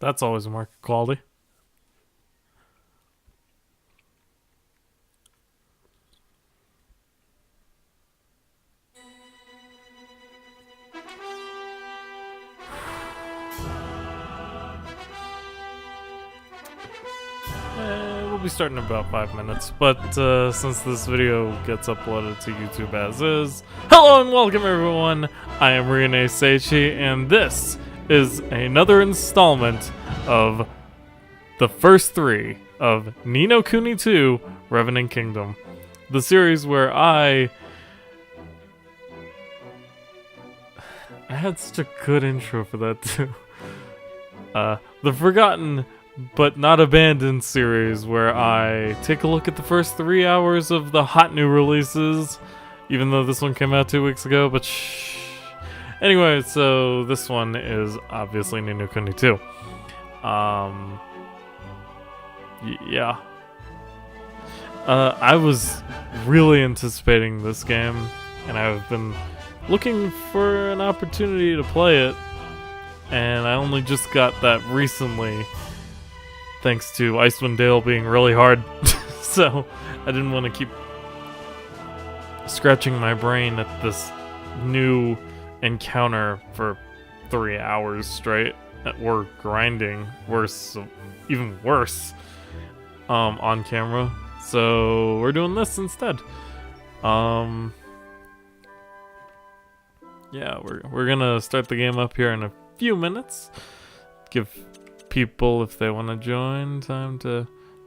That's always a market quality. We'll be starting in about 5 minutes, but since this video gets uploaded to YouTube as is, hello and welcome everyone! I am Rene Seichi, and this is another installment of the first 3 of Ni no Kuni 2 Revenant Kingdom, the series where I had such a good intro for that too. The Forgotten but Not Abandoned series, where I take a look at the first 3 hours of the hot new releases, even though this one came out 2 weeks ago, but shh. Anyway, so this one is obviously Ni no Kuni 2. Yeah. I was really anticipating this game, and I've been looking for an opportunity to play it, and I only just got that recently, thanks to Icewind Dale being really hard. So I didn't want to keep scratching my brain at this new encounter for 3 hours straight, or grinding, even worse, on camera. So we're doing this instead. Yeah, we're gonna start the game up here in a few minutes. Give people, if they want to join, time to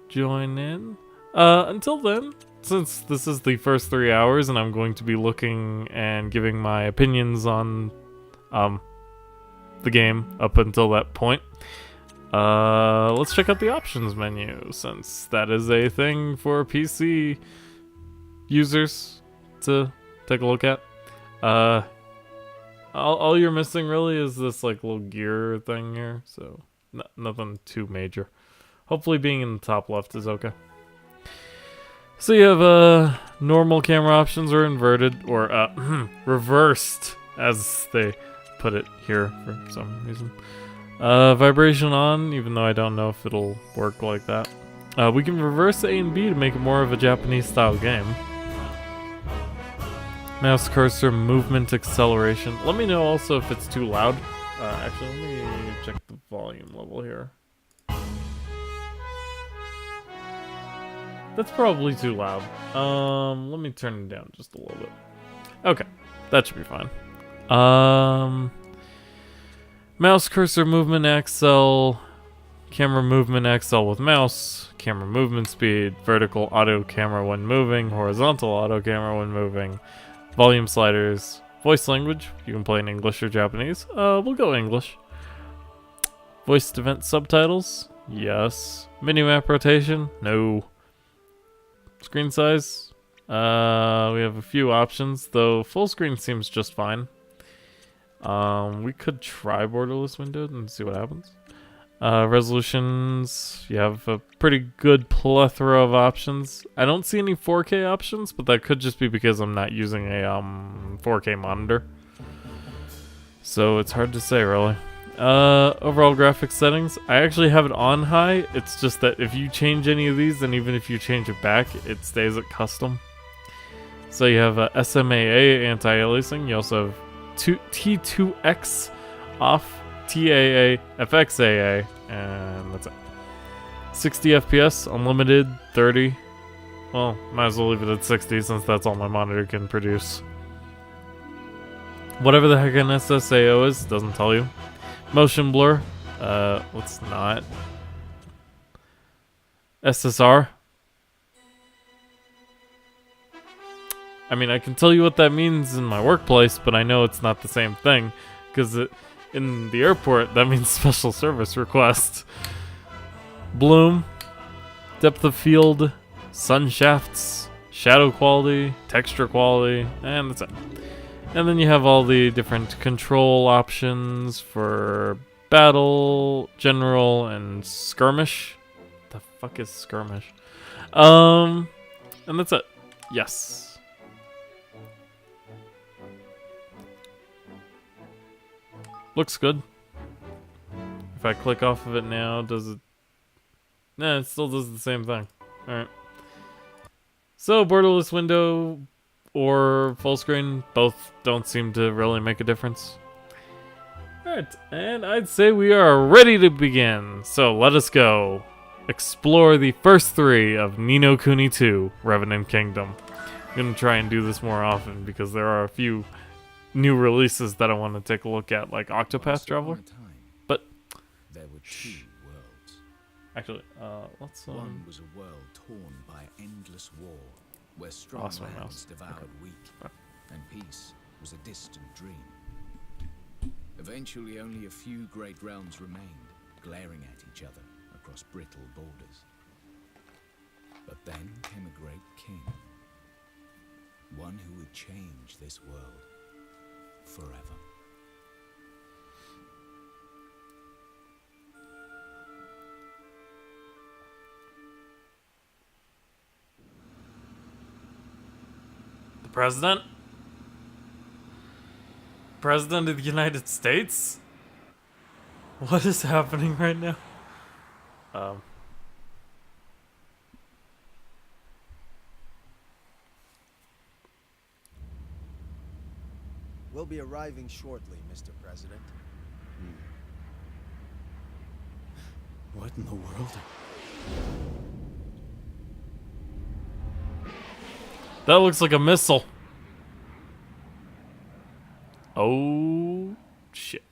join in. Until then, since this is the first 3 hours and I'm going to be looking and giving my opinions on the game up until that point, let's check out the options menu, since that is a thing for PC users to take a look at. All you're missing really is this like little gear thing here, so nothing too major. Hopefully being in the top left is okay. So you have normal camera options, or inverted, or reversed, as they put it here for some reason. Vibration on, even though I don't know if it'll work like that. We can reverse A and B to make it more of a Japanese style game. Mouse cursor movement acceleration. Let me know also if it's too loud. Actually, let me check the volume level here. That's probably too loud. Let me turn it down just a little bit. Okay, that should be fine. Mouse cursor movement XL, camera movement XL with mouse, camera movement speed, vertical auto camera when moving, horizontal auto camera when moving, volume sliders, voice language, you can play in English or Japanese. We'll go English. Voiced event subtitles, yes. Minimap rotation, no. Screen size, we have a few options, though full screen seems just fine. We could try borderless windowed and see what happens. Resolutions, you have a pretty good plethora of options. I don't see any 4K options, but that could just be because I'm not using a 4K monitor. So it's hard to say, really. Overall graphics settings, I actually have it on high. It's just that if you change any of these, then even if you change it back, it stays at custom. So you have SMAA anti-aliasing. You also have T2X off, TAA, FXAA, and that's it. 60 FPS, unlimited, 30. Well, might as well leave it at 60 since that's all my monitor can produce. Whatever the heck an SSAO is, doesn't tell you. Motion blur, let's not. SSR. I mean, I can tell you what that means in my workplace, but I know it's not the same thing, because in the airport, that means special service request. Bloom, depth of field, sun shafts, shadow quality, texture quality, and that's it. And then you have all the different control options for battle, general, and skirmish. The fuck is skirmish? And that's it. Yes. Looks good. If I click off of it now, does it... Nah, it still does the same thing. Alright. So, borderless window or full screen, both don't seem to really make a difference. Alright, and I'd say we are ready to begin. So, let us go. Explore the first 3 of Ni no Kuni 2, Revenant Kingdom. I'm going to try and do this more often because there are a few new releases that I want to take a look at, like Octopath Traveler. But there were 2 worlds. Actually, let's one was a world torn by endless war, where strong lands devoured weak, and peace was a distant dream. Eventually, only a few great realms remained, glaring at each other across brittle borders. But then came a great king, one who would change this world forever. The president? President of the United States? What is happening right now? We'll be arriving shortly, Mr. President. What in the world? That looks like a missile. Oh, shit.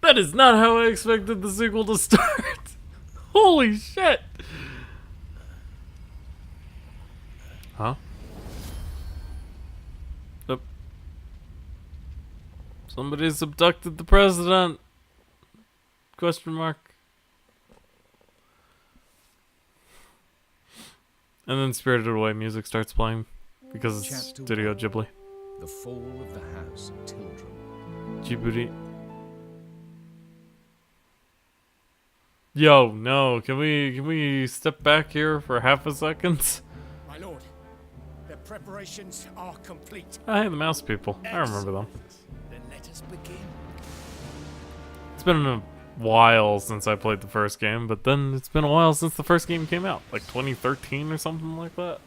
That is not how I expected the sequel to start. Holy shit. Huh? Yep. Somebody's abducted the president. Question mark. And then Spirited Away music starts playing because it's Studio Ghibli. The fall of the House of Tildrum. Ghibli. Yo, no, can we step back here for half a second? My lord, the preparations are complete. Oh, hey, the mouse people. I remember them. Then let us begin. It's been a while since I played the first game, but then it's been a while since the first game came out. Like 2013 or something like that.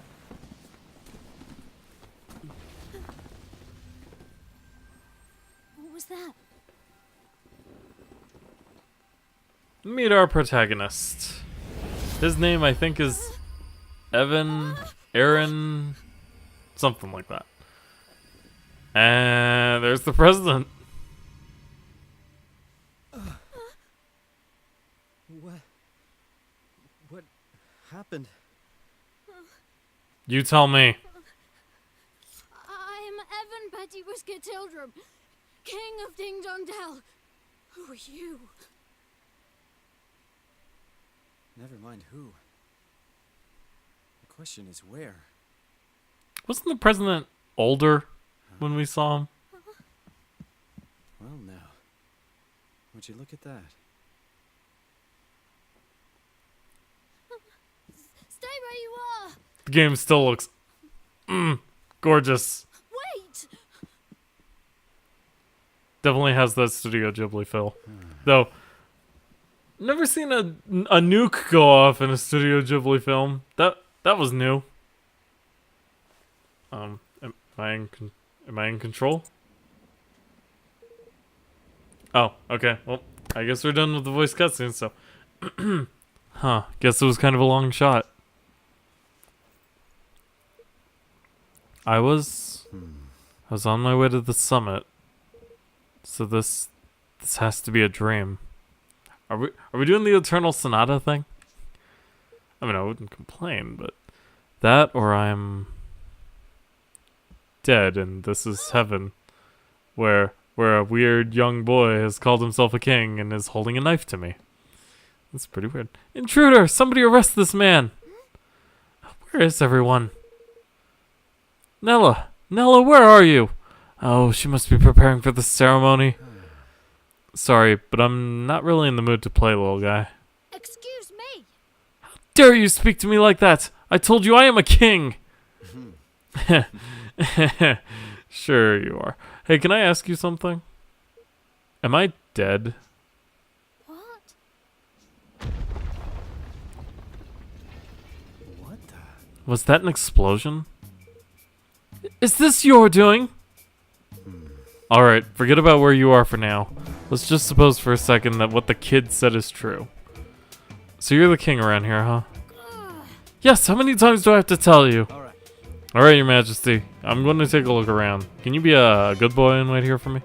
What was that? Meet our protagonist. His name, I think, is Aaron, something like that. And there's the president. What happened? You tell me. I'm Evan Petty Whisker Tildrum, King of Ding Dong Dell. Who are you? Never mind who. The question is where. Wasn't the president older when we saw him? Well, now. Would you look at that? Stay where you are. The game still looks gorgeous. Wait. Definitely has that Studio Ghibli feel. Though, never seen a nuke go off in a Studio Ghibli film. That was new. Am I in control? Oh, okay. Well, I guess we're done with the voice cutscene. So, huh? Guess it was kind of a long shot. I was on my way to the summit. So this has to be a dream. Are we doing the Eternal Sonata thing? I mean, I wouldn't complain, but that or I'm dead and this is heaven, where a weird young boy has called himself a king and is holding a knife to me. That's pretty weird. Intruder! Somebody arrest this man! Where is everyone? Nella, where are you? Oh, she must be preparing for the ceremony. Sorry, but I'm not really in the mood to play, little guy. Excuse me. Dare you speak to me like that? I told you I am a king. Sure you are. Hey, can I ask you something? Am I dead? What? What the? Was that an explosion? Is this your doing? Alright, forget about where you are for now. Let's just suppose for a second that what the kid said is true. So you're the king around here, huh? Yes, how many times do I have to tell you? All right. Alright, your majesty. I'm going to take a look around. Can you be a good boy and wait here for me?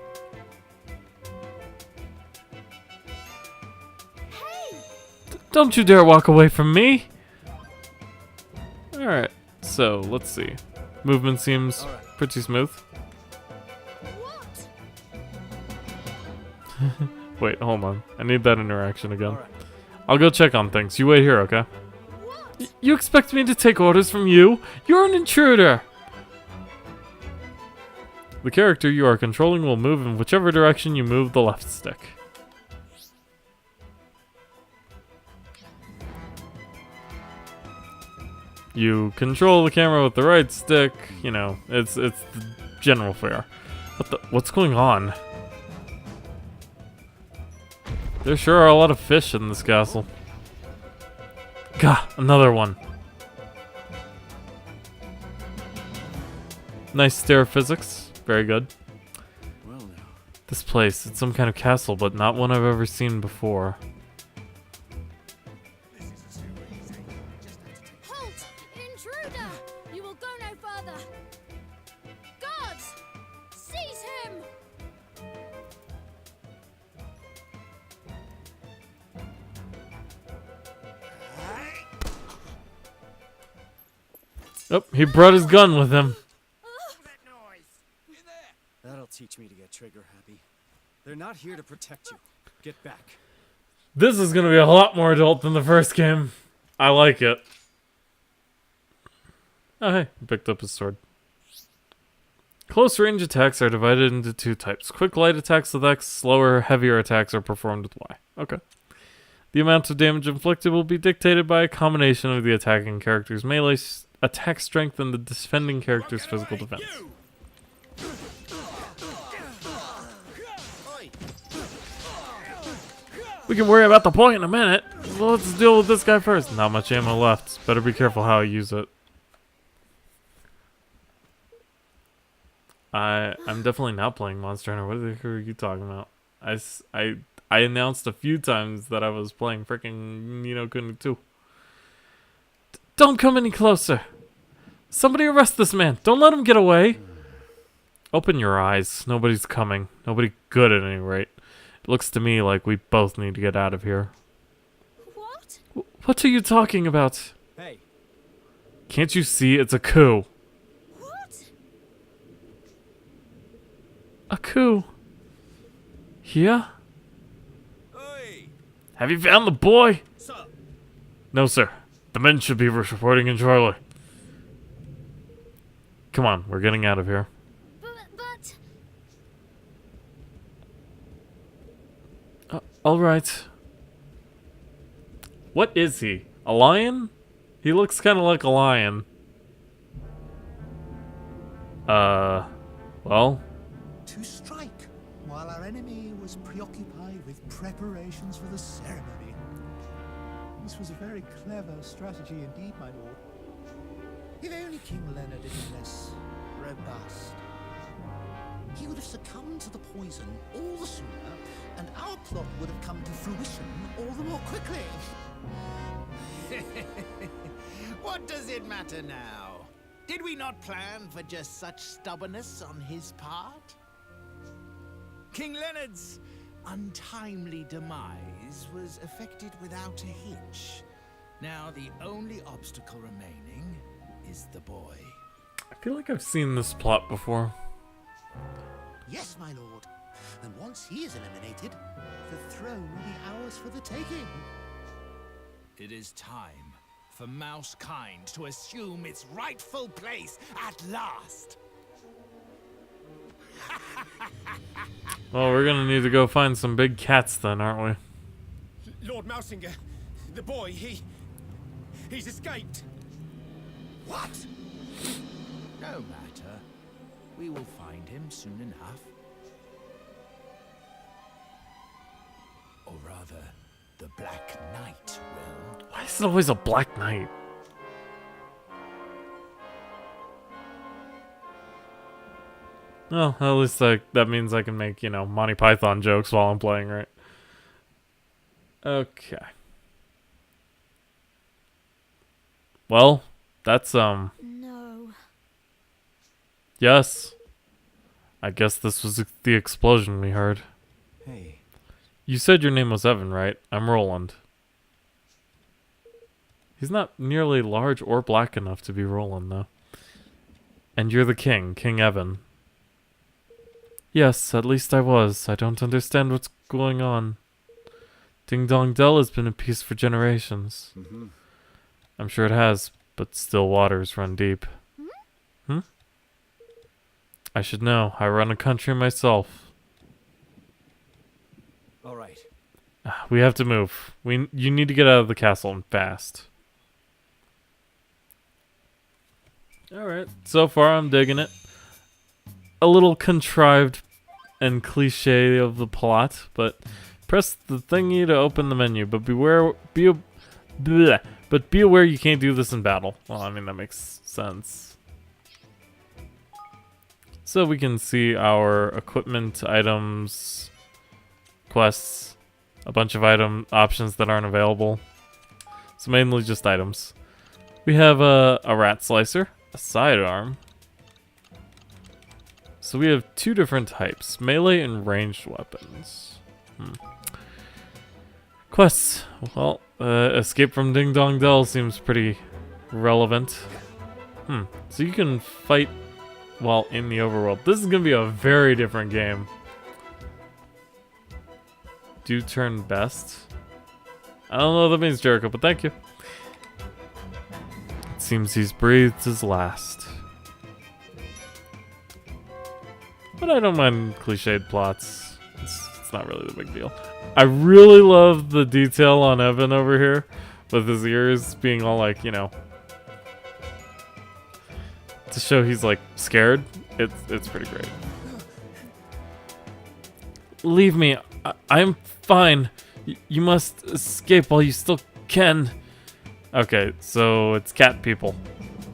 Don't you dare walk away from me! Alright, so let's see. Movement seems pretty smooth. What? Wait, hold on. I need that interaction again. All right. I'll go check on things. You wait here, okay? What? You expect me to take orders from you? You're an intruder! The character you are controlling will move in whichever direction you move the left stick. You control the camera with the right stick, you know, it's the general fare. What's going on? There sure are a lot of fish in this castle. Gah, another one. Nice stair physics, very good. Well now. This place, it's some kind of castle, but not one I've ever seen before. Halt! Intruder! You will go no further. Guards! Seize him! Oh, he brought his gun with him. That noise. That'll teach me to get trigger happy. They're not here to protect you. Get back. This is gonna be a lot more adult than the first game. I like it. Oh hey, he picked up his sword. Close range attacks are divided into two types. Quick light attacks with X, slower, heavier attacks are performed with Y. Okay. The amount of damage inflicted will be dictated by a combination of the attacking character's melee attack strength and the defending character's physical defense. We can worry about the point in a minute. Well, let's deal with this guy first. Not much ammo left. Better be careful how I use it. I'm definitely not playing Monster Hunter. What the heck are you talking about? I announced a few times that I was playing freaking Kuni 2. Don't come any closer. Somebody arrest this man. Don't let him get away. Open your eyes. Nobody's coming. Nobody good at any rate. It looks to me like we both need to get out of here. What? What are you talking about? Hey. Can't you see it's a coup? What? A coup? Here? Oi. Have you found the boy? Sir. No, sir. The men should be reporting in Charlie. Come on, we're getting out of here. But... All right. What is he? A lion? He looks kind of like a lion. Well. To strike, while our enemy was preoccupied with preparations for the ceremony. This was a very clever strategy indeed, my lord. If only King Leonard had been less robust, he would have succumbed to the poison all the sooner, and our plot would have come to fruition all the more quickly. What does it matter now? Did we not plan for just such stubbornness on his part? King Leonard's untimely demise was effected without a hitch. Now the only obstacle remaining is the boy. I feel like I've seen this plot before. Yes, my lord. And once he is eliminated, the throne will be ours for the taking. It is time for Mousekind to assume its rightful place at last. Well, we're gonna need to go find some big cats then, aren't we? Lord Mousinger, The boy, he's escaped. What? No matter. We will find him soon enough. Or rather, the Black Knight will. Why is it always a Black Knight? Well, at least that means I can make, Monty Python jokes while I'm playing, right? Okay. Well, that's, No. yes. I guess this was the explosion we heard. Hey, You said your name was Evan, right? I'm Roland. He's not nearly large or black enough to be Roland, though. And you're the king, King Evan. Yes, at least I was. I don't understand what's going on. Ding Dong Dell has been at peace for generations. I'm sure it has, but still waters run deep. Hmm? I should know. I run a country myself. all right. We have to move. You need to get out of the castle and fast. Alright, so far I'm digging it. A little contrived and cliche of the plot, but press the thingy to open the menu, but be aware you can't do this in battle. Well, I mean, that makes sense. So we can see our equipment, items, quests, a bunch of item options that aren't available. So mainly just items. We have a rat slicer, a sidearm. So we have two different types, melee and ranged weapons. Quests. Well, escape from Ding Dong Dell seems pretty relevant. So you can fight while in the overworld. This is going to be a very different game. Do turn best. I don't know what that means, Jericho, but thank you. It seems he's breathed his last. But I don't mind cliched plots. It's not really the big deal. I really love the detail on Evan over here, with his ears being all like, to show he's like scared. It's pretty great. Leave me. I'm fine. You must escape while you still can. Okay, so it's cat people.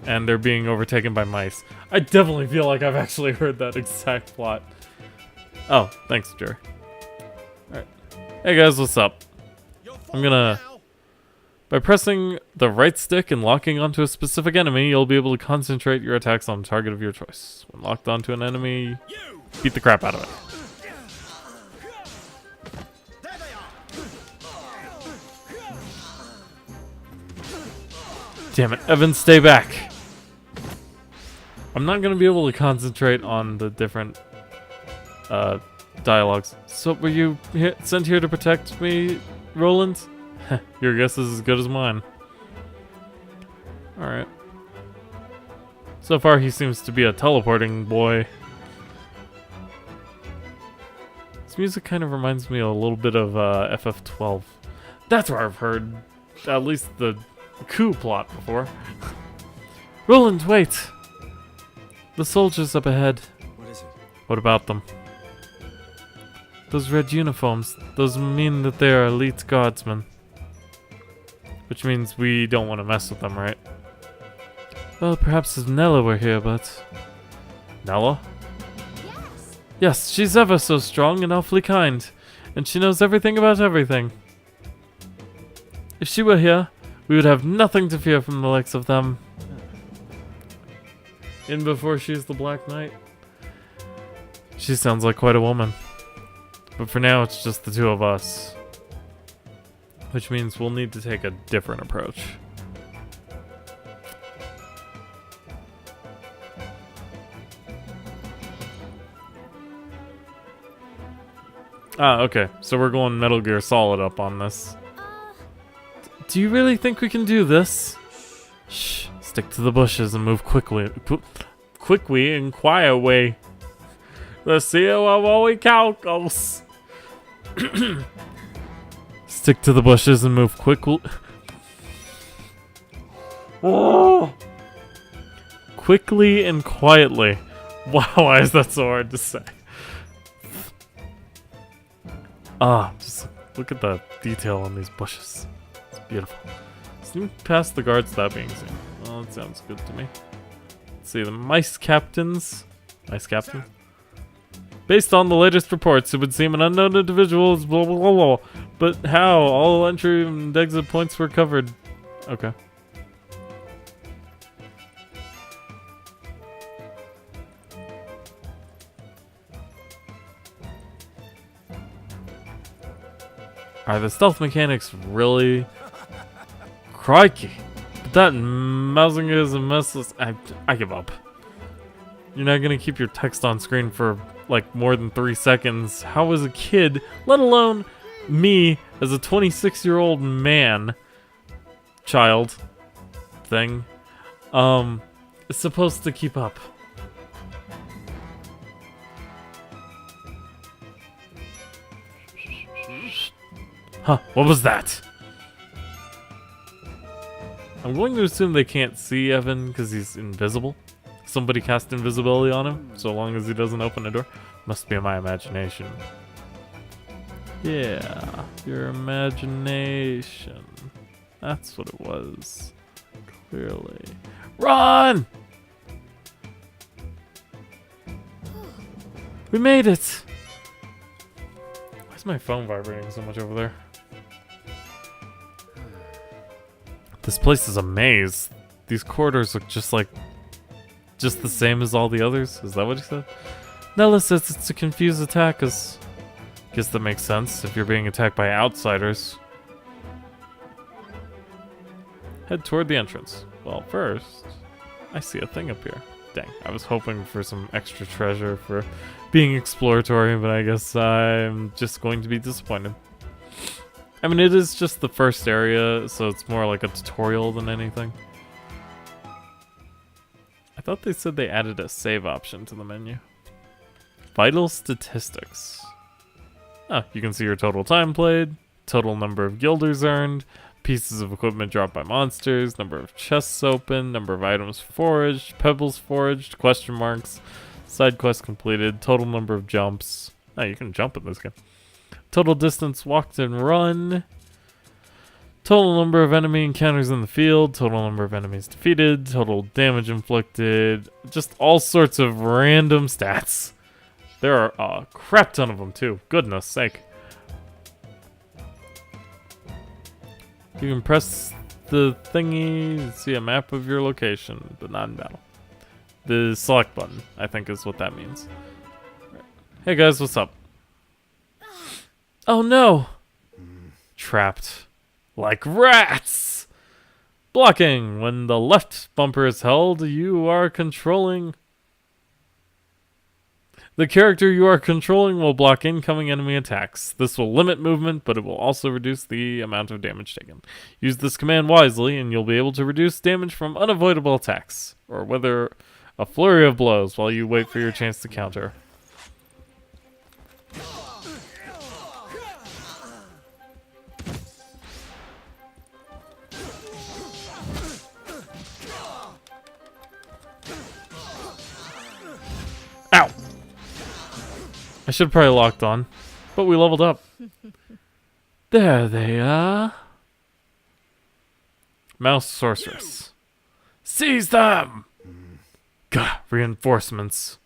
And they're being overtaken by mice. I definitely feel like I've actually heard that exact plot. Oh, thanks, Jerry. Alright. Hey guys, what's up? I'm gonna... By pressing the right stick and locking onto a specific enemy, you'll be able to concentrate your attacks on a target of your choice. When locked onto an enemy, beat the crap out of it. Damn it, Evan, stay back! I'm not gonna be able to concentrate on the different dialogues. So were you sent here to protect me, Roland? Your guess is as good as mine. Alright. So far he seems to be a teleporting boy. This music kind of reminds me a little bit of FF12. That's where I've heard at least the coup plot before. Roland, wait! The soldiers up ahead. What is it? What about them? Those red uniforms, those mean that they are elite guardsmen. Which means we don't want to mess with them, right? Well, perhaps if Nella were here, but... Nella? Yes. Yes, she's ever so strong and awfully kind. And she knows everything about everything. If she were here, we would have nothing to fear from the likes of them. In before she's the Black Knight. She sounds like quite a woman. But for now, it's just the two of us. Which means we'll need to take a different approach. Ah, okay. So we're going Metal Gear Solid up on this. Do you really think we can do this? Shh. Stick to the bushes and move quickly. Quickly and quiet way. The seal of Owie Calcos. Stick to the bushes and move Oh! Quickly and quietly. Wow, why is that so hard to say? Just look at the detail on these bushes. It's beautiful. Sneak past the guards without being seen. Well, that sounds good to me. Let's see, the mice captains. Mice captain? Based on the latest reports, it would seem an unknown individual is blah blah blah blah. But how? All entry and exit points were covered. Okay. Are the stealth mechanics really? Crikey. But that mousing is a messless. I give up. You're not gonna keep your text on screen for like more than 3 seconds. How is a kid, let alone me as a 26-year-old man, child thing, is supposed to keep up? Huh, what was that? I'm going to assume they can't see Evan because he's invisible. Somebody cast invisibility on him, so long as he doesn't open a door. Must be my imagination. Yeah, your imagination. That's what it was. Clearly. Run! We made it! Why is my phone vibrating so much over there? This place is a maze. These corridors look just the same as all the others. Is that what he said? Nella says it's a confused attack, guess that makes sense if you're being attacked by outsiders. Head toward the entrance. Well, first, I see a thing up here. Dang, I was hoping for some extra treasure for being exploratory, but I guess I'm just going to be disappointed. I mean, it is just the first area, so it's more like a tutorial than anything. I thought they said they added a save option to the menu. Vital statistics. Oh, you can see your total time played, total number of guilders earned, pieces of equipment dropped by monsters, number of chests opened, number of items foraged, pebbles foraged, question marks, side quests completed, total number of jumps. Oh, you can jump in this game. Total distance walked and run. Total number of enemy encounters in the field. Total number of enemies defeated. Total damage inflicted. Just all sorts of random stats. There are a crap ton of them too. Goodness sake. You can press the thingy to see a map of your location, but not in battle. The select button, I think, is what that means. Hey guys, what's up? Oh no! Trapped. Like rats! Blocking. When the left bumper is held, you are controlling... The character you are controlling will block incoming enemy attacks. This will limit movement, but it will also reduce the amount of damage taken. Use this command wisely, and you'll be able to reduce damage from unavoidable attacks, or whether a flurry of blows while you wait for your chance to counter. Ow! I should have probably locked on, but we leveled up. There they are. Mouse sorceress. Seize them! Gah, reinforcements.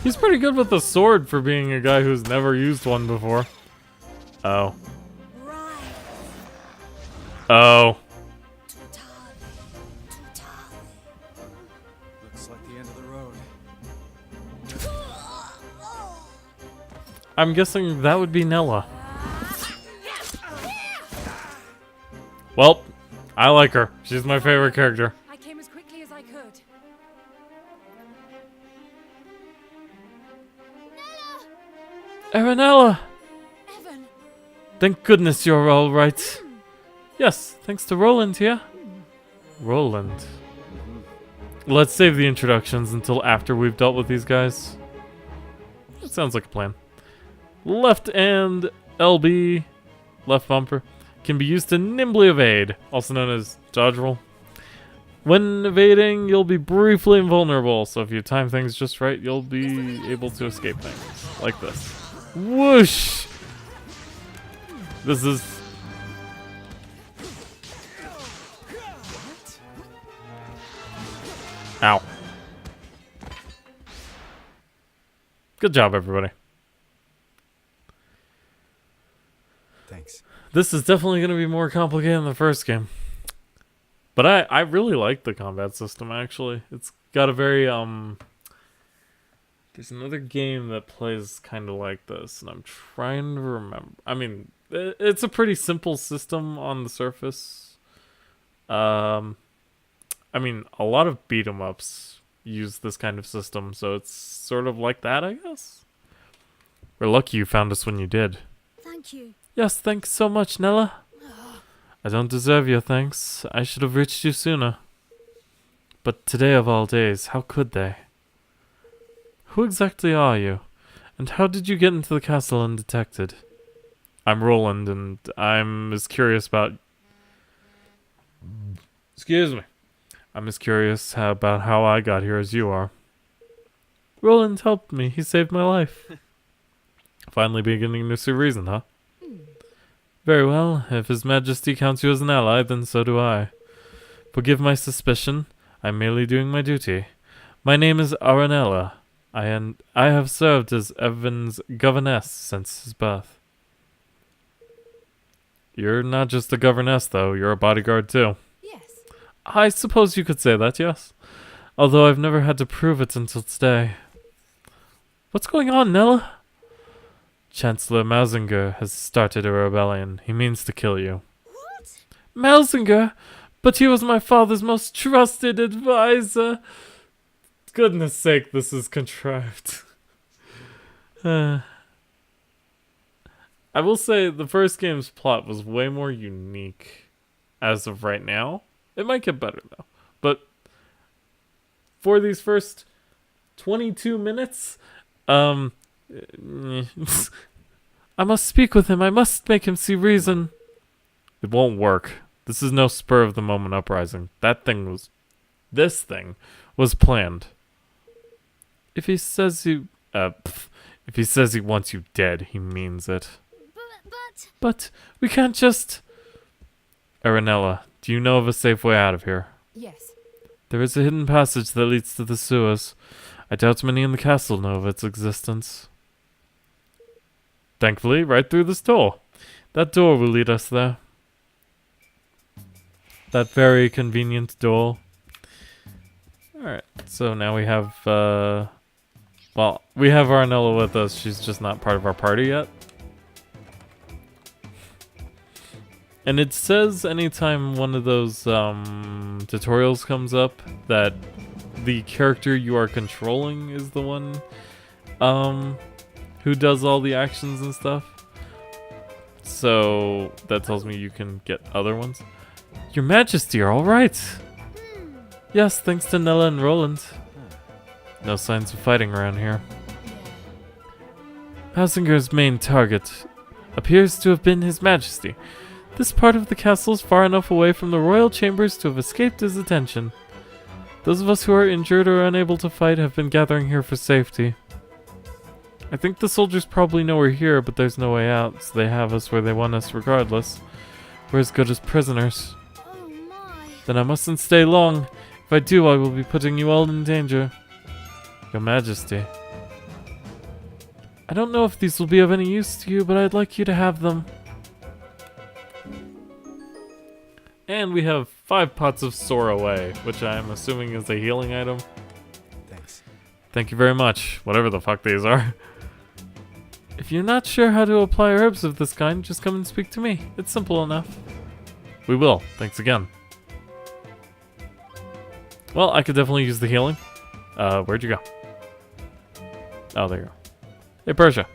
He's pretty good with the sword for being a guy who's never used one before. Oh. Oh. Looks like the end of the road. I'm guessing that would be Nella. Well, I like her. She's my favorite character. I came as quickly as I could. Aranella! Evan, Thank goodness you're all right. Yes, thanks to Roland here. Roland. Let's save the introductions until after we've dealt with these guys. That sounds like a plan. Left and LB, left bumper, can be used to nimbly evade, also known as dodge roll. When evading, you'll be briefly invulnerable, so if you time things just right, you'll be able to escape things. Like this. Whoosh! This is... Ow. Good job, everybody. Thanks. This is definitely going to be more complicated than the first game. But I really like the combat system, actually. It's got a very, there's another game that plays kind of like this, and I'm trying to remember. I mean, it's a pretty simple system on the surface. I mean, a lot of beat-em-ups use this kind of system, so it's sort of like that, I guess. We're lucky you found us when you did. Thank you. Yes, thanks so much, Nella. I don't deserve your thanks. I should have reached you sooner. But today of all days, how could they? Who exactly are you? And how did you get into the castle undetected? I'm Roland, and I'm as curious about... Excuse me. I'm as curious about how I got here as you are. Roland helped me. He saved my life. Finally beginning to see reason, huh? Very well. If His Majesty counts you as an ally, then so do I. Forgive my suspicion. I'm merely doing my duty. My name is Aranella. I have served as Evan's governess since his birth. You're not just a governess, though. You're a bodyguard, too. Yes. I suppose you could say that, yes. Although I've never had to prove it until today. What's going on, Nella? Chancellor Malzinger has started a rebellion. He means to kill you. What? Malzinger? But he was my father's most trusted advisor. Goodness sake, this is contrived. I will say the first game's plot was way more unique as of right now. It might get better, though. But for these first 22 minutes, I must speak with him. I must make him see reason. It won't work. This is no spur of the moment uprising. This thing was planned. If he says he wants you dead, he means it. But we can't just... Aranella, do you know of a safe way out of here? Yes. There is a hidden passage that leads to the sewers. I doubt many in the castle know of its existence. Thankfully, right through this door. That door will lead us there. That very convenient door. Alright, so now we have, well, we have Aranella with us. She's just not part of our party yet. And it says anytime one of those tutorials comes up that the character you are controlling is the one who does all the actions and stuff. So that tells me you can get other ones. Your Majesty, are all right. Yes, thanks to Nella and Roland. No signs of fighting around here. Mazinger's main target appears to have been His Majesty. This part of the castle is far enough away from the royal chambers to have escaped his attention. Those of us who are injured or unable to fight have been gathering here for safety. I think the soldiers probably know we're here, but there's no way out, so they have us where they want us regardless. We're as good as prisoners. Oh my. Then I mustn't stay long. If I do, I will be putting you all in danger. Your Majesty. I don't know if these will be of any use to you, but I'd like you to have them. And we have 5 pots of Soar Away, which I'm assuming is a healing item. Thanks. Thank you very much, whatever the fuck these are. If you're not sure how to apply herbs of this kind, just come and speak to me. It's simple enough. We will. Thanks again. Well, I could definitely use the healing. Where'd you go? Oh, there you go. Hey, Persia.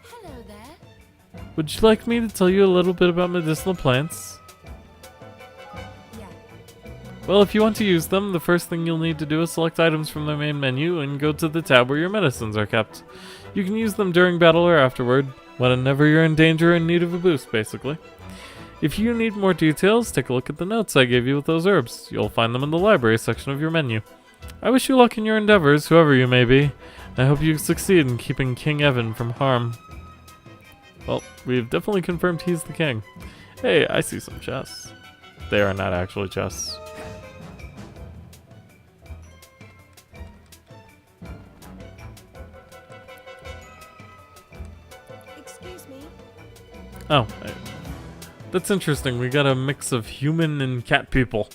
Hello there. Would you like me to tell you a little bit about medicinal plants? Yeah. Well, if you want to use them, the first thing you'll need to do is select items from the main menu and go to the tab where your medicines are kept. You can use them during battle or afterward, whenever you're in danger or in need of a boost, basically. If you need more details, take a look at the notes I gave you with those herbs. You'll find them in the library section of your menu. I wish you luck in your endeavors, whoever you may be. I hope you succeed in keeping King Evan from harm. Well, we've definitely confirmed he's the king. Hey, I see some chests. They are not actually chests. Excuse me. Oh, that's interesting. We got a mix of human and cat people.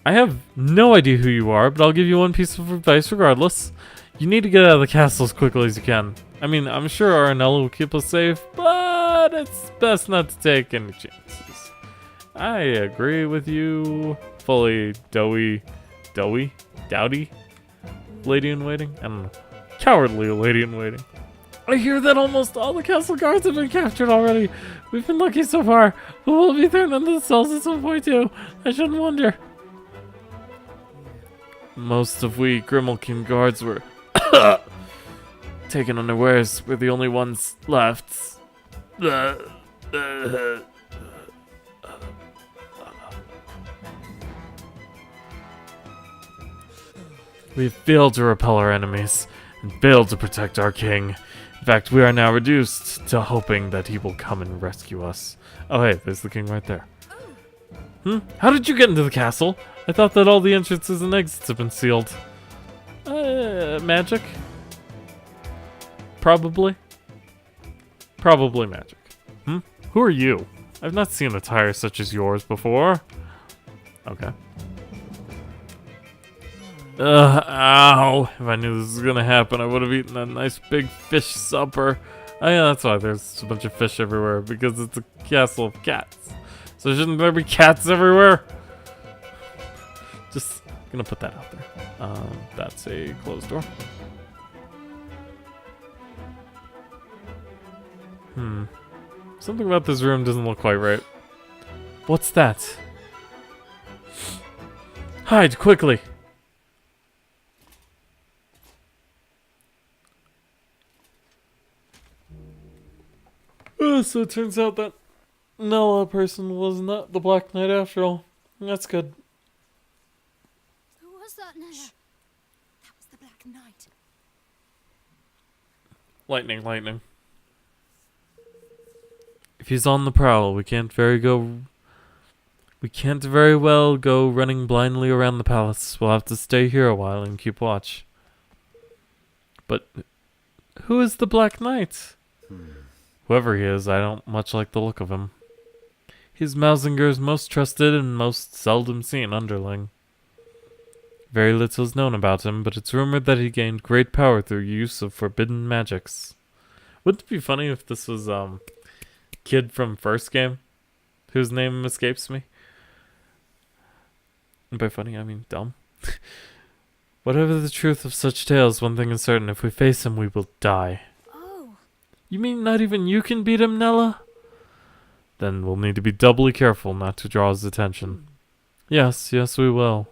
I have no idea who you are, but I'll give you one piece of advice regardless. You need to get out of the castle as quickly as you can. I mean, I'm sure Arnella will keep us safe, but it's best not to take any chances. I agree with you fully, Dowdy? Lady in waiting? I don't know. Cowardly lady in waiting. I hear that almost all the castle guards have been captured already. We've been lucky so far, but we'll be thrown into the cells at some point too. I shouldn't wonder. Most of we Grimalkin guards were taken unawares. We're the only ones left. We have failed to repel our enemies and failed to protect our king. In fact, we are now reduced to hoping that he will come and rescue us. Oh hey, there's the king right there. How did you get into the castle? I thought that all the entrances and exits have been sealed. Magic? Probably. Probably magic. Who are you? I've not seen attire such as yours before. Okay. Ow. If I knew this was gonna happen, I would have eaten a nice big fish supper. Oh yeah, that's why there's a bunch of fish everywhere, because it's a castle of cats. So shouldn't there be cats everywhere? Just gonna put that out there. That's a closed door. Something about this room doesn't look quite right. What's that? Hide quickly! So it turns out that Nella person was not the Black Knight after all. That's good. Who was that, Nella? That was the Black Knight. Lightning, lightning. If he's on the prowl, we can't very well go running blindly around the palace. We'll have to stay here a while and keep watch. But who is the Black Knight? Whoever he is, I don't much like the look of him. He's Mausinger's most trusted and most seldom seen underling. Very little is known about him, but it's rumored that he gained great power through use of forbidden magics. Wouldn't it be funny if this was, kid from first game, whose name escapes me? And by funny, I mean dumb. Whatever the truth of such tales, one thing is certain, if we face him, we will die. Oh. You mean not even you can beat him, Nella? Then we'll need to be doubly careful not to draw his attention. Yes, we will.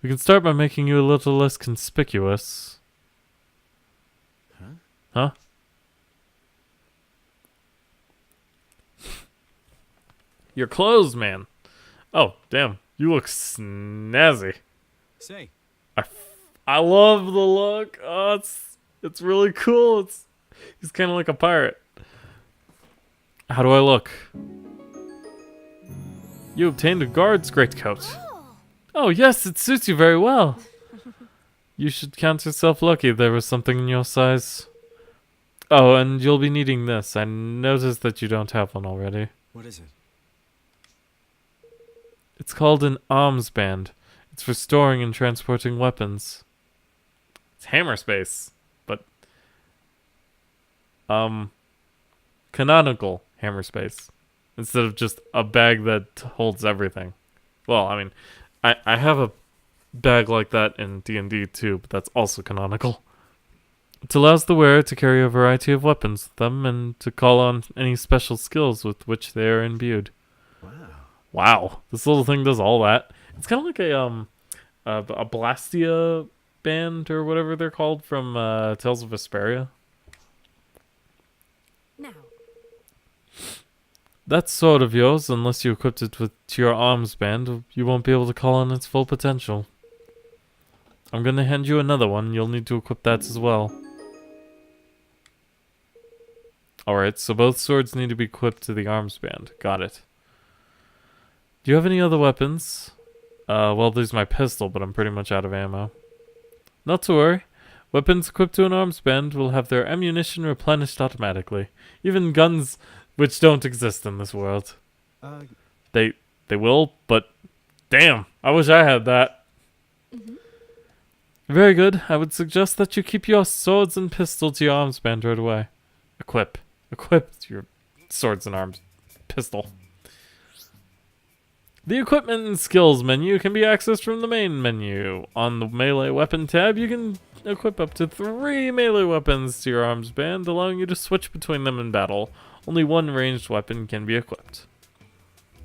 We can start by making you a little less conspicuous. Huh? Your clothes, man. Oh, damn. You look snazzy. Say, I love the look. Oh, it's really cool. He's kind of like a pirate. How do I look? You obtained a guard's greatcoat. Oh, yes, it suits you very well. You should count yourself lucky there was something in your size. Oh, and you'll be needing this. I noticed that you don't have one already. what is it? It's called an arms band. It's for storing and transporting weapons. It's hammer space, but canonical hammer space instead of just a bag that holds everything. Well, I mean, I have a bag like that in D&D too, but that's also canonical. It allows the wearer to carry a variety of weapons with them and to call on any special skills with which they are imbued. Wow. Wow, this little thing does all that. It's kind of like a Blastia band or whatever they're called from Tales of Vesperia. Now, That sword of yours, unless you equipped it with your arms band, you won't be able to call on its full potential. I'm gonna hand you another one. You'll need to equip that as well. Alright, so both swords need to be equipped to the arms band. Got it. Do you have any other weapons? Well, there's my pistol, but I'm pretty much out of ammo. Not to worry. Weapons equipped to an arms band will have their ammunition replenished automatically. Even guns which don't exist in this world. They will, but damn, I wish I had that. Very good. I would suggest that you keep your swords and pistol to your arms band right away. Equip your swords and arms pistol. The equipment and skills menu can be accessed from the main menu. On the melee weapon tab, you can equip up to 3 melee weapons to your arms band, allowing you to switch between them in battle. Only one ranged weapon can be equipped.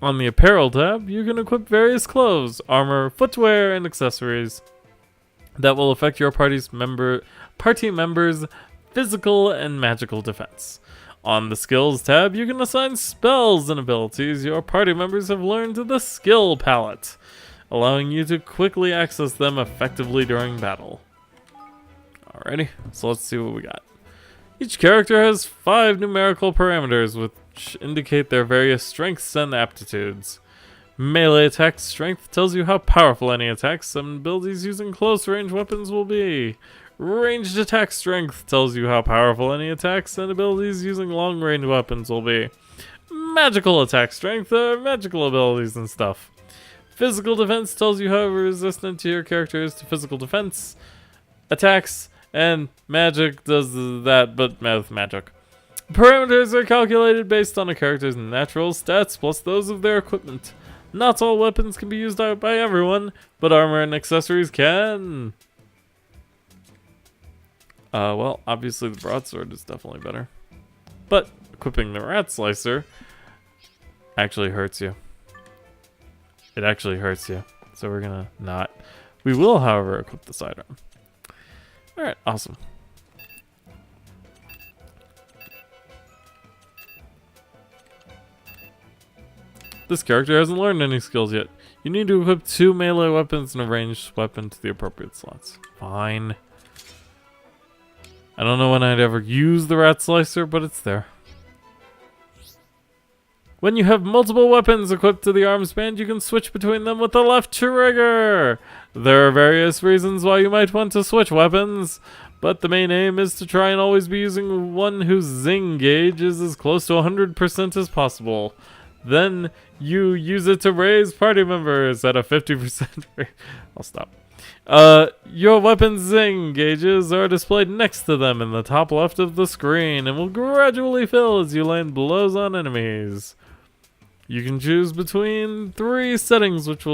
On the apparel tab, you can equip various clothes, armor, footwear, and accessories that will affect your party members' physical and magical defense. On the skills tab, you can assign spells and abilities your party members have learned to the skill palette, allowing you to quickly access them effectively during battle. Alrighty, so let's see what we got. Each character has 5 numerical parameters which indicate their various strengths and aptitudes. Melee attack strength tells you how powerful any attacks and abilities using close range weapons will be. Ranged attack strength tells you how powerful any attacks and abilities using long range weapons will be. Magical attack strength are magical abilities and stuff. Physical defense tells you how resistant your character is to physical defense, attacks, and magic does that, but with magic. Parameters are calculated based on a character's natural stats plus those of their equipment. Not all weapons can be used by everyone, but armor and accessories can. Well, obviously the broadsword is definitely better. But equipping the rat slicer actually hurts you. It actually hurts you. So we're gonna not. We will, however, equip the sidearm. Alright, awesome. This character hasn't learned any skills yet. You need to equip 2 melee weapons and a ranged weapon to the appropriate slots. Fine. I don't know when I'd ever use the rat slicer, but it's there. When you have multiple weapons equipped to the arms band, you can switch between them with the left trigger. There are various reasons why you might want to switch weapons, but the main aim is to try and always be using one whose zing gauge is as close to 100% as possible. Then you use it to raise party members at a 50% rate. I'll stop. Your weapon's zing gauges are displayed next to them in the top left of the screen and will gradually fill as you land blows on enemies. You can choose between 3 settings which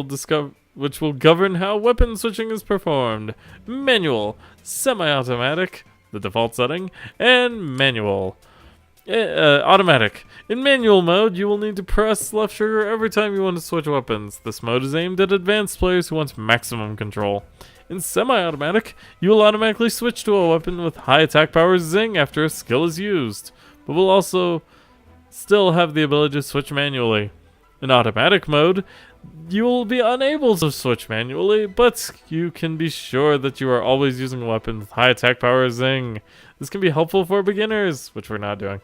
will govern how weapon switching is performed. Manual, semi-automatic, the default setting, and manual. Automatic. In manual mode, you will need to press left trigger every time you want to switch weapons. This mode is aimed at advanced players who want maximum control. In semi-automatic, you will automatically switch to a weapon with high attack power zing after a skill is used, but will also still have the ability to switch manually. In automatic mode, you will be unable to switch manually, but you can be sure that you are always using a weapon with high attack power zing. This can be helpful for beginners, which we're not doing.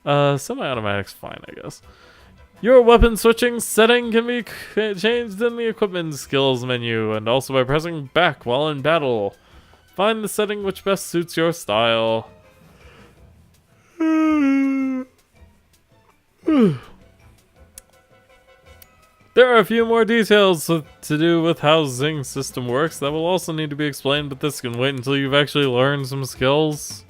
Semi-automatic's fine, I guess. Your weapon switching setting can be changed in the equipment skills menu and also by pressing back while in battle. Find the setting which best suits your style. There are a few more details to do with how Zing system works that will also need to be explained, but this can wait until you've actually learned some skills.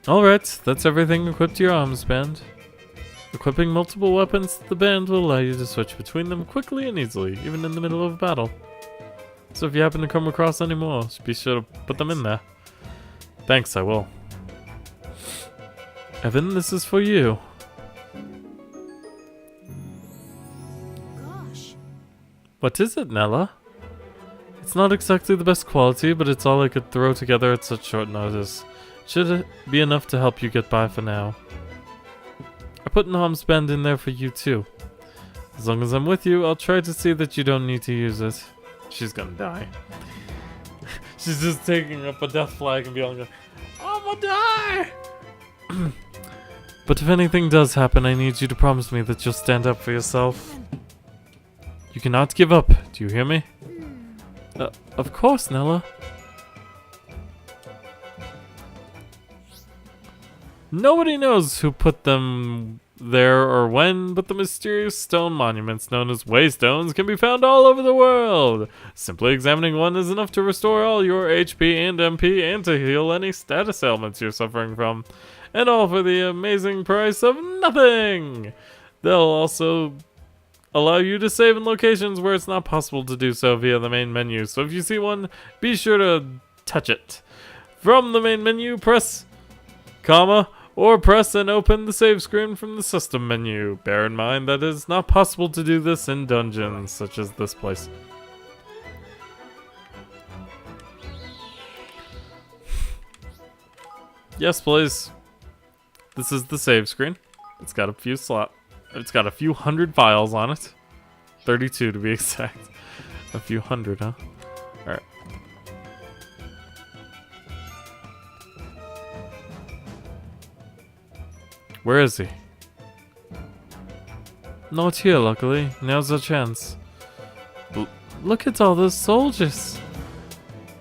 Alright, that's everything equipped to your arms band. Equipping multiple weapons to the band will allow you to switch between them quickly and easily, even in the middle of battle. So if you happen to come across any more, be sure to put them in there. Thanks, I will. Evan, this is for you. Gosh. What is it, Nella? It's not exactly the best quality, but it's all I could throw together at such short notice. Should be enough to help you get by for now. I put an arms band in there for you too. As long as I'm with you, I'll try to see that you don't need to use it. She's gonna die. She's just taking up a death flag and being like, I'm gonna die! But if anything does happen, I need you to promise me that you'll stand up for yourself. You cannot give up. Do you hear me? Of course, Nella. Nobody knows who put them there or when, but the mysterious stone monuments known as waystones can be found all over the world. Simply examining one is enough to restore all your HP and MP and to heal any status ailments you're suffering from. And all for the amazing price of nothing! They'll also allow you to save in locations where it's not possible to do so via the main menu. So if you see one, be sure to touch it. From the main menu, press comma, or press and open the save screen from the system menu. Bear in mind that it is not possible to do this in dungeons, such as this place. Yes, please. This is the save screen. It's got a few It's got a few hundred files on it. 32 to be exact. A few hundred, huh? Alright. Where is he? Not here, luckily. Now's our chance. Look at all those soldiers!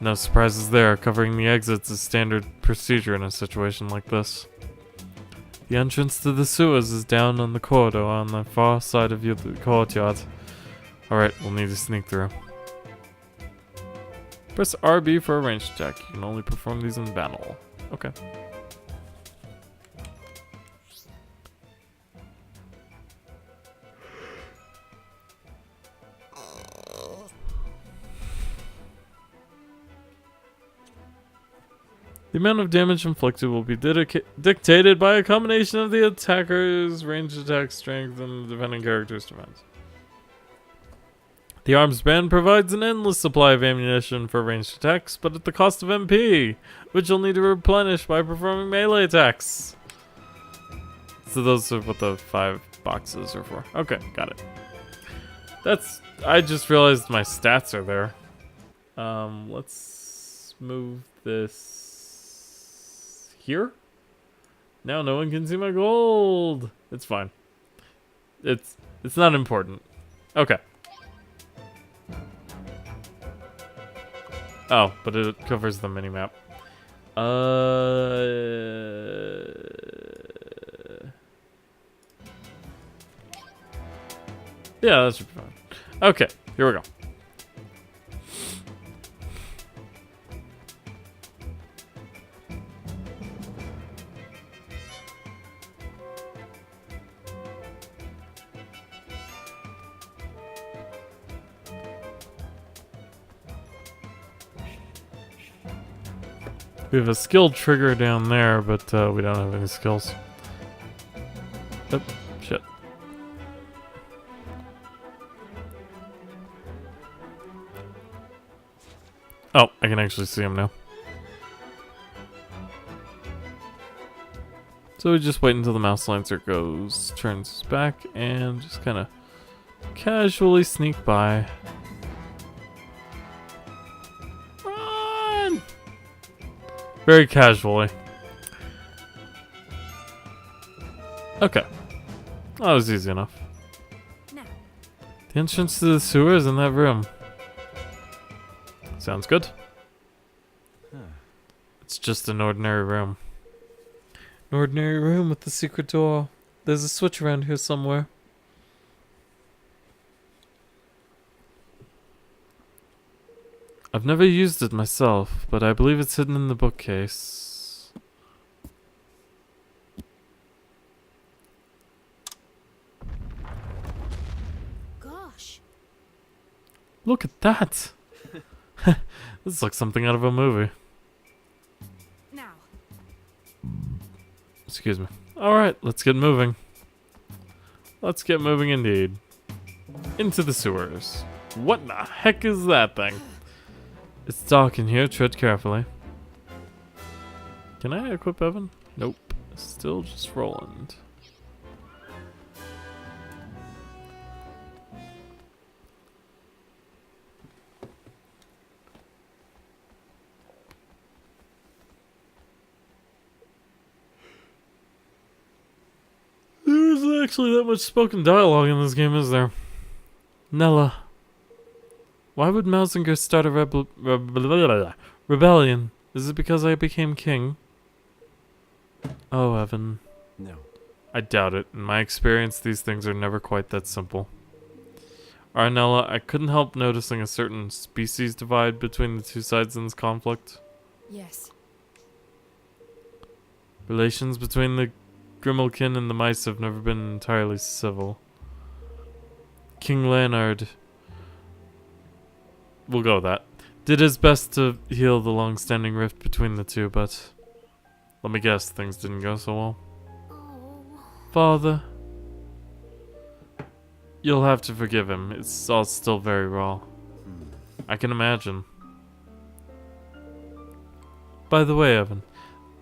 No surprises there. Covering the exits is standard procedure in a situation like this. The entrance to the sewers is down on the corridor on the far side of the courtyard. Alright, we'll need to sneak through. Press RB for a ranged attack. You can only perform these in battle. Okay. The amount of damage inflicted will be dictated by a combination of the attacker's ranged attack strength and the defending character's defense. The arms band provides an endless supply of ammunition for ranged attacks, but at the cost of MP, which you'll need to replenish by performing melee attacks. So those are what the 5 boxes are for. Okay, got it. I just realized my stats are there. Let's move this here. Now no one can see my gold. It's fine. It's not important. Okay. Oh, but it covers the minimap. Yeah, that should be fine. Okay, here we go. We have a skill trigger down there, but we don't have any skills. Oh, shit. Oh, I can actually see him now. So we just wait until the mouse lancer turns back, and just kind of casually sneak by. Run! Very casually. Okay. That was easy enough. Now. The entrance to the sewer is in that room. Sounds good. It's just an ordinary room. An ordinary room with a secret door. There's a switch around here somewhere. I've never used it myself, but I believe it's hidden in the bookcase. Gosh. Look at that! This looks something out of a movie. Now, Excuse me. Alright, let's get moving. Let's get moving indeed. Into the sewers. What in the heck is that thing? It's dark in here, tread carefully. Can I equip Evan? Nope. Still just Roland. There isn't actually that much spoken dialogue in this game, is there? Nella. Why would Mausinger start a rebellion? Is it because I became king? Oh, Evan. No. I doubt it. In my experience, these things are never quite that simple. Arnella, I couldn't help noticing a certain species divide between the two sides in this conflict. yes. Relations between the Grimalkin and the mice have never been entirely civil. King Leonard, we'll go with that, did his best to heal the long-standing rift between the two, but let me guess, things didn't go so well. Oh. Father, you'll have to forgive him. It's all still very raw. I can imagine. By the way, Evan,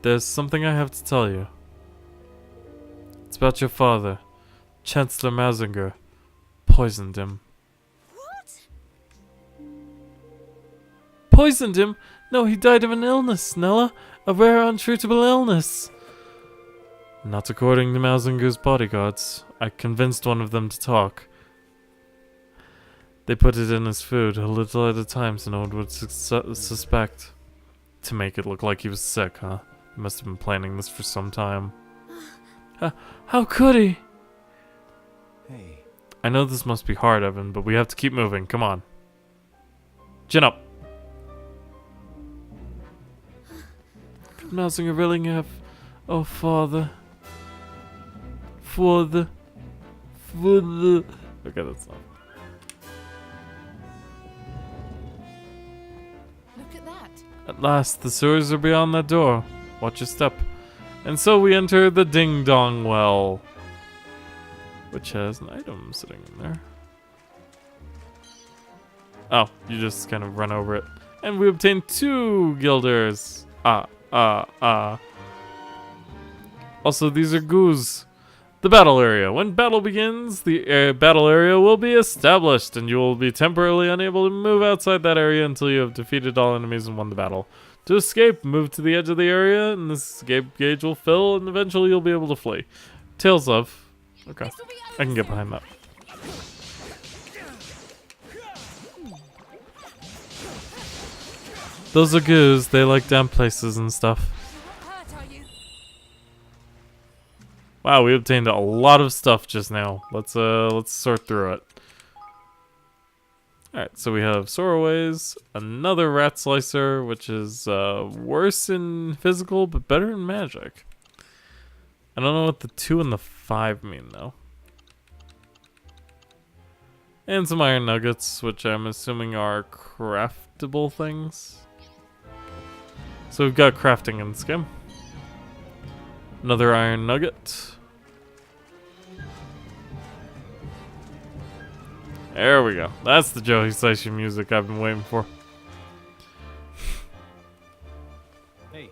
there's something I have to tell you. It's about your father. Chancellor Mausinger poisoned him. What? Poisoned him? No, he died of an illness, Nella. A rare, untreatable illness. Not according to Mausinger's bodyguards. I convinced one of them to talk. They put it in his food, a little at a time so no one would suspect. To make it look like he was sick, huh? He must have been planning this for some time. How could he? Hey. I know this must be hard, Evan, but we have to keep moving. Come on. Chin up. Could Mausinger really have... Oh, Father. Father. Okay, that's not... Look at that. At last, the sewers are beyond that door. Watch your step. And so we enter the Ding Dong Well, which has an item sitting in there. Oh, you just kind of run over it. And we obtain 2 guilders. Also, these are goos. The battle area. When battle begins, the battle area will be established, and you will be temporarily unable to move outside that area until you have defeated all enemies and won the battle. To escape, move to the edge of the area, and this escape gauge will fill, and eventually you'll be able to flee. Tales of... Okay, I can get behind that. Those are goos. They like damp places and stuff. Hurt, are you? Wow, we obtained a lot of stuff just now. Let's sort through it. Alright, so we have Soroways, another Rat Slicer, which is worse in physical, but better in magic. I don't know what the 2 and the 5 mean, though. And some Iron Nuggets, which I'm assuming are craftable things. So we've got crafting in this game. Another Iron Nugget. There we go. That's the Joe Hisaishi music I've been waiting for. Hey.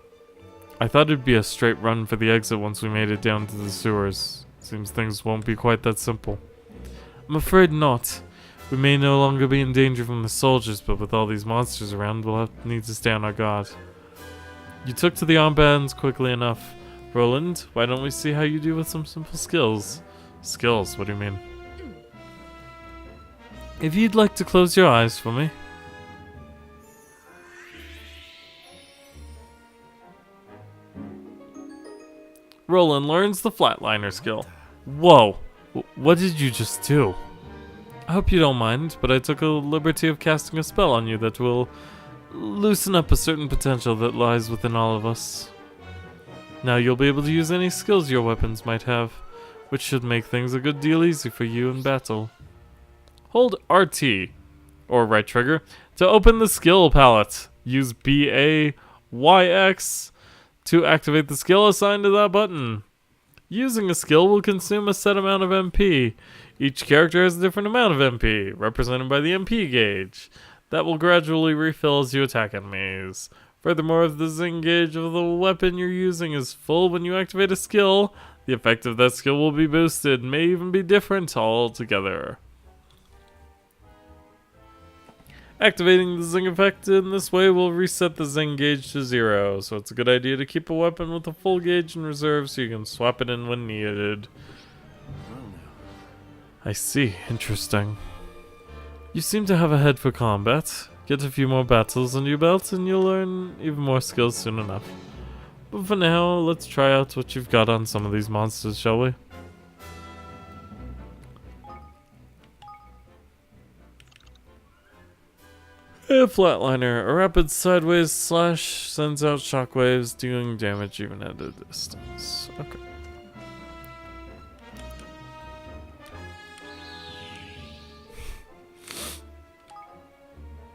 I thought it'd be a straight run for the exit once we made it down to the sewers. Seems things won't be quite that simple. I'm afraid not. We may no longer be in danger from the soldiers, but with all these monsters around, we'll need to stay on our guard. You took to the armbands quickly enough. Roland, why don't we see how you do with some simple skills? Skills? What do you mean? If you'd like to close your eyes for me. Roland learns the flatliner skill. Whoa, what did you just do? I hope you don't mind, but I took a liberty of casting a spell on you that will loosen up a certain potential that lies within all of us. Now you'll be able to use any skills your weapons might have, which should make things a good deal easier for you in battle. Hold RT, or right trigger, To open the skill palette, use BAYX to activate the skill assigned to that button. Using a skill will consume a set amount of MP. Each character has a different amount of MP, represented by the MP gauge, that will gradually refill as you attack enemies. Furthermore, if the zing gauge of the weapon you're using is full when you activate a skill, the effect of that skill will be boosted, may even be different altogether. Activating the zing effect in this way will reset the zing gauge to 0, so it's a good idea to keep a weapon with a full gauge in reserve so you can swap it in when needed. Well now. I see, interesting. You seem to have a head for combat. Get a few more battles under your belt and you'll learn even more skills soon enough. But for now, let's try out what you've got on some of these monsters, shall we? A flatliner, a rapid sideways slash sends out shockwaves, dealing damage even at a distance. Okay.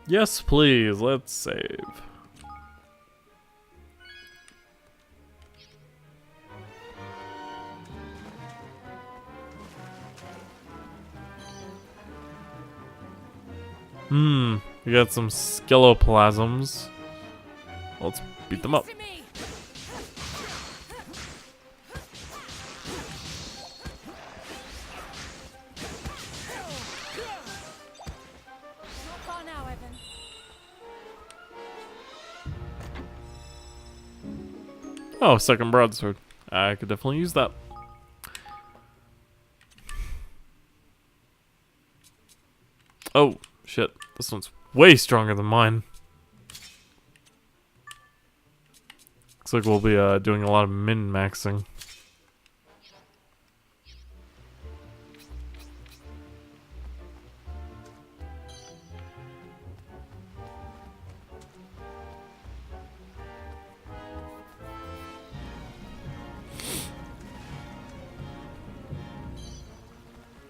Yes, please, let's save. We got some skeleplasms. Let's beat them up. To me. Not far now, Evan. Oh, second broadsword. I could definitely use that. Oh, shit. This one's way stronger than mine. Looks like we'll be doing a lot of min-maxing.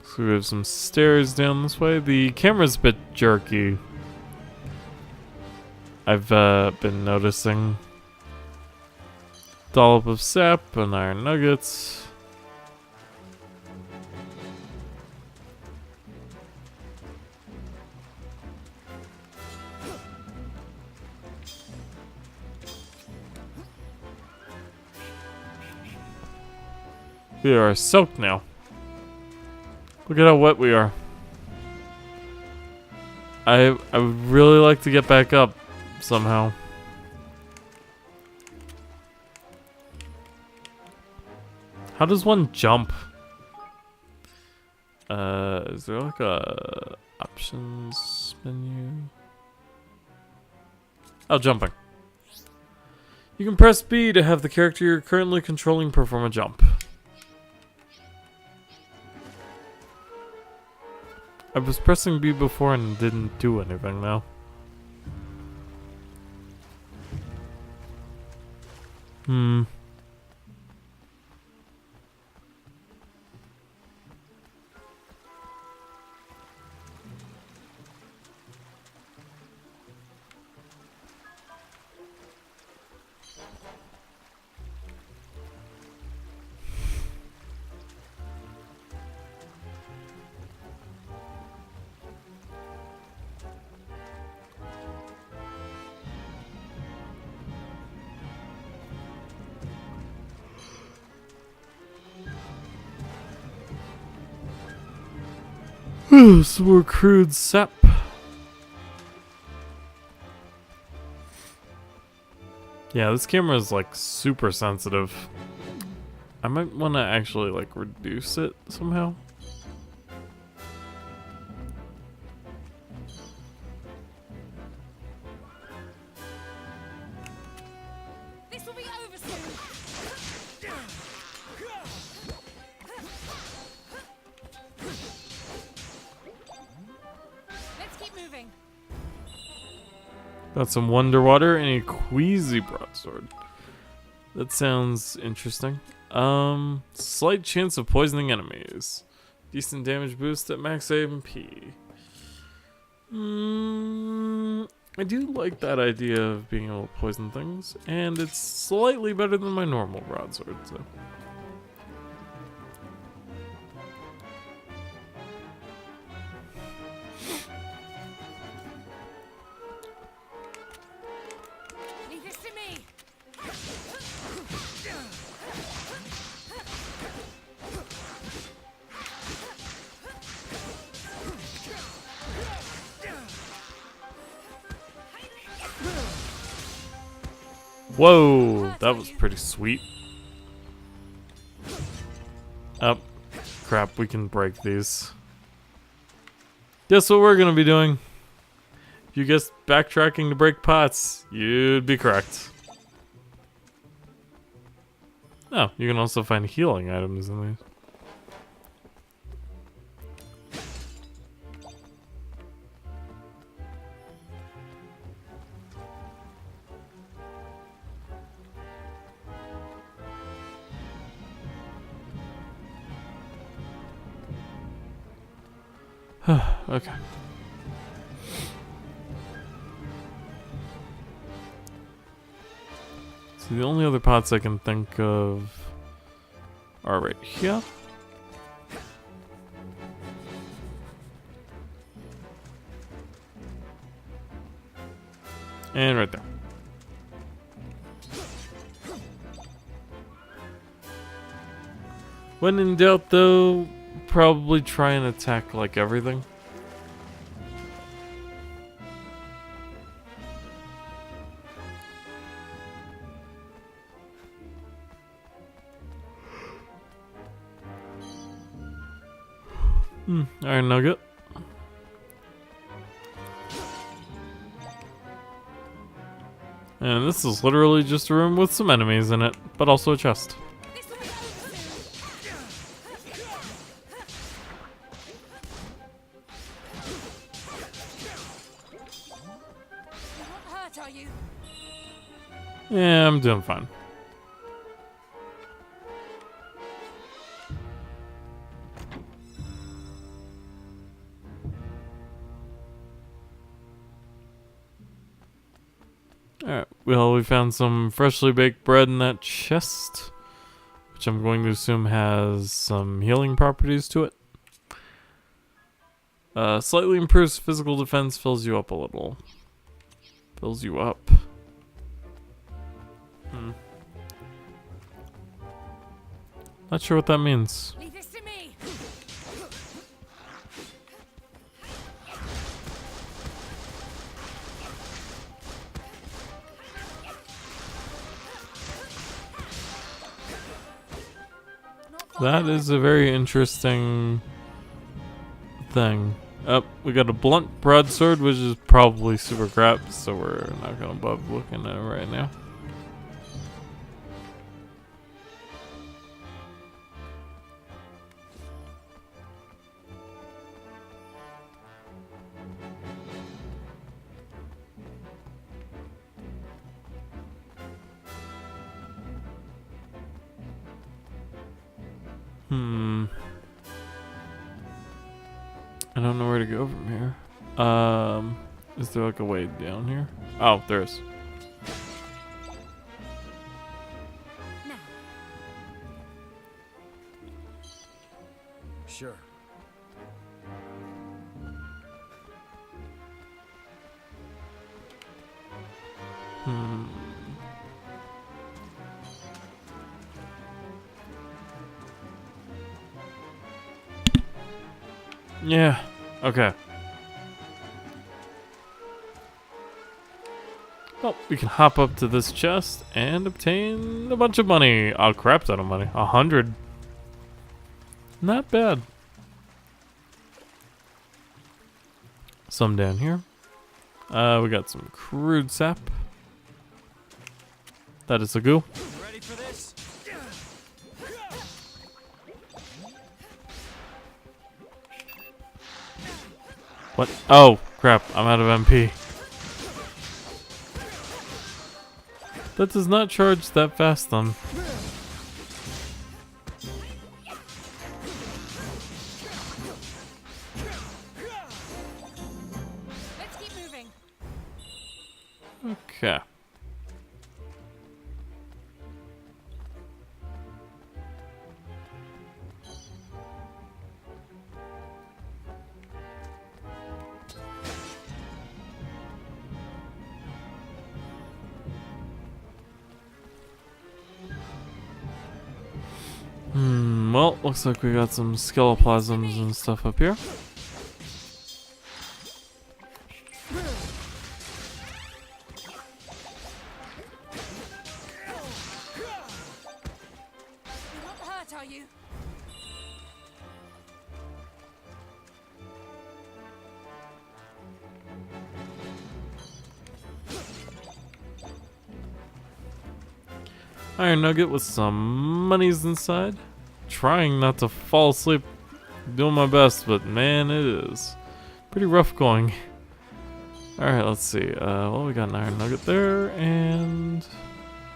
So we have some stairs down this way. The camera's a bit jerky. I've been noticing. Dollop of sap and iron nuggets. We are soaked now. Look at how wet we are. I would really like to get back up somehow. How does one jump? Is there like a options menu? Oh, jumping. You can press B to have the character you're currently controlling perform a jump. I was pressing B before and didn't do anything now. Some more crude sap. Yeah, this camera is like super sensitive. I might want to actually like reduce it somehow. This will be over soon. Let's keep moving. Got some Wonder Water and a Queasy Broadsword. That sounds interesting. Slight chance of poisoning enemies. Decent damage boost at max MP. I do like that idea of being able to poison things, and it's slightly better than my normal broadsword, so. Leave this to me. Whoa, that was pretty sweet. Oh, crap, we can break these. Guess what we're gonna be doing? If you guessed backtracking to break pots, you'd be correct. Oh, you can also find healing items in these. Okay. So the only other pots I can think of are right here. And right there. When in doubt though, probably try and attack like everything. Iron nugget. And this is literally just a room with some enemies in it, but also a chest. This will be over soon. You're not hurt, are you? Yeah, I'm doing fine. Alright, well, we found some freshly baked bread in that chest, which I'm going to assume has some healing properties to it. Slightly improves physical defense, fills you up a little. Fills you up. Not sure what that means. Leave this to me. Not far That now. is a very interesting thing. Oh, we got a blunt broadsword, which is probably super crap, so we're not gonna bother looking at it right now. I don't know where to go from here. Is there like a way down here? Oh, there is. Now, Sure. Yeah. Okay. Well, we can hop up to this chest and obtain a bunch of money. A crap ton of money. 100. Not bad. Some down here. We got some crude sap. That is a goo. Ready for this? What? Oh, crap. I'm out of MP. That does not charge that fast, then. let's keep moving. Okay. Well, looks like we got some skeleplasms and stuff up here. You're not hurt, are you? Iron nugget with some monies inside. Trying not to fall asleep. Doing my best, but man, it is pretty rough going. Alright, let's see. Well, we got an iron nugget there, and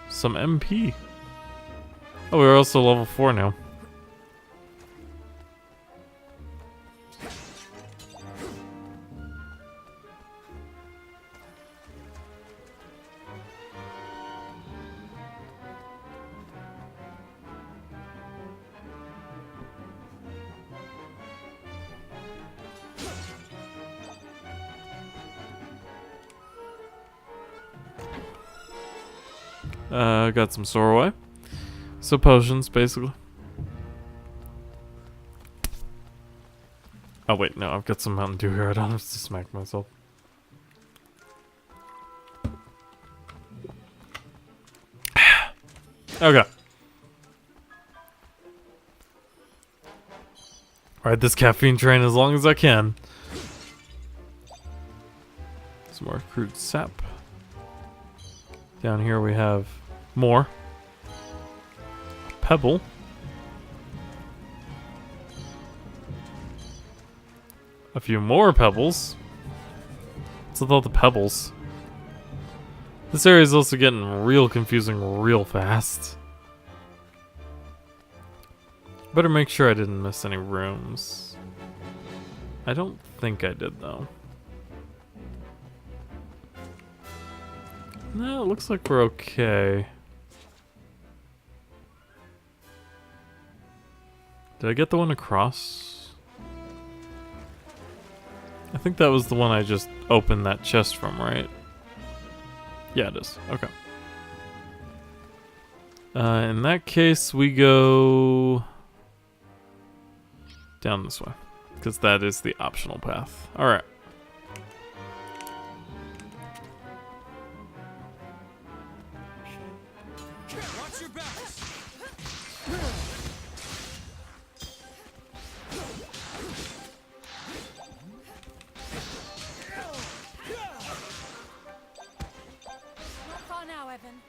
some MP. Oh, we're also level 4 now. Got some Soroway. So potions, basically. Oh wait, no, I've got some Mountain Dew here. I don't have to smack myself. Okay. Ride this caffeine train as long as I can. Some more crude sap. Down here we have more. Pebble. A few more pebbles. What's with all the pebbles? This area is also getting real confusing real fast. Better make sure I didn't miss any rooms. I don't think I did though. No, it looks like we're okay. Did I get the one across? I think that was the one I just opened that chest from, right? Yeah, it is. Okay. In that case, we go down this way, because that is the optional path. Alright. Watch your backs. Not far now, Evan.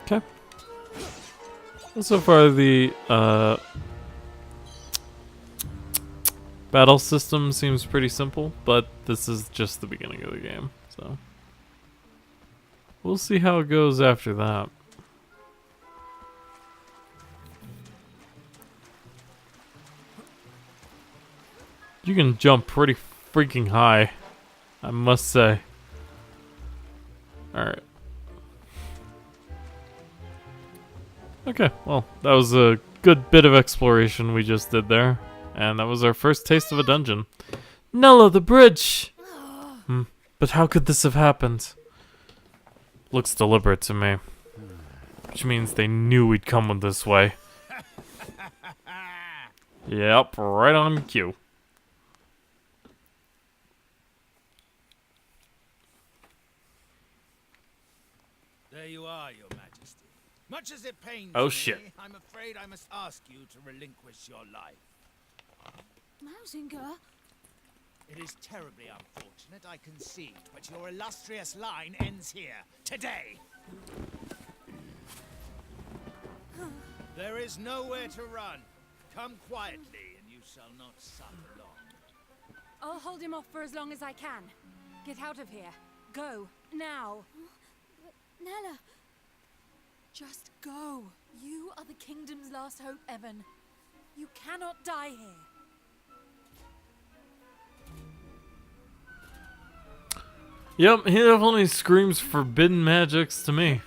Okay. Well, so far the battle system seems pretty simple, but this is just the beginning of the game, so we'll see how it goes after that. You can jump pretty freaking high, I must say. Alright. Okay, well, that was a good bit of exploration we just did there. And that was our first taste of a dungeon. Nella, the bridge! But how could this have happened? Looks deliberate to me. Which means they knew we'd come this way. Yep, right on cue. There you are, Your Majesty. Much as it pains Oh, me, shit. I'm afraid I must ask you to relinquish your life. Mausinger? It is terribly unfortunate, I concede, but your illustrious line ends here, today. There is nowhere to run. Come quietly, and you shall not suffer long. I'll hold him off for as long as I can. Get out of here. Go. Now. Nella. Just go. You are the kingdom's last hope, Evan. You cannot die here. Yep, he definitely screams forbidden magics to me.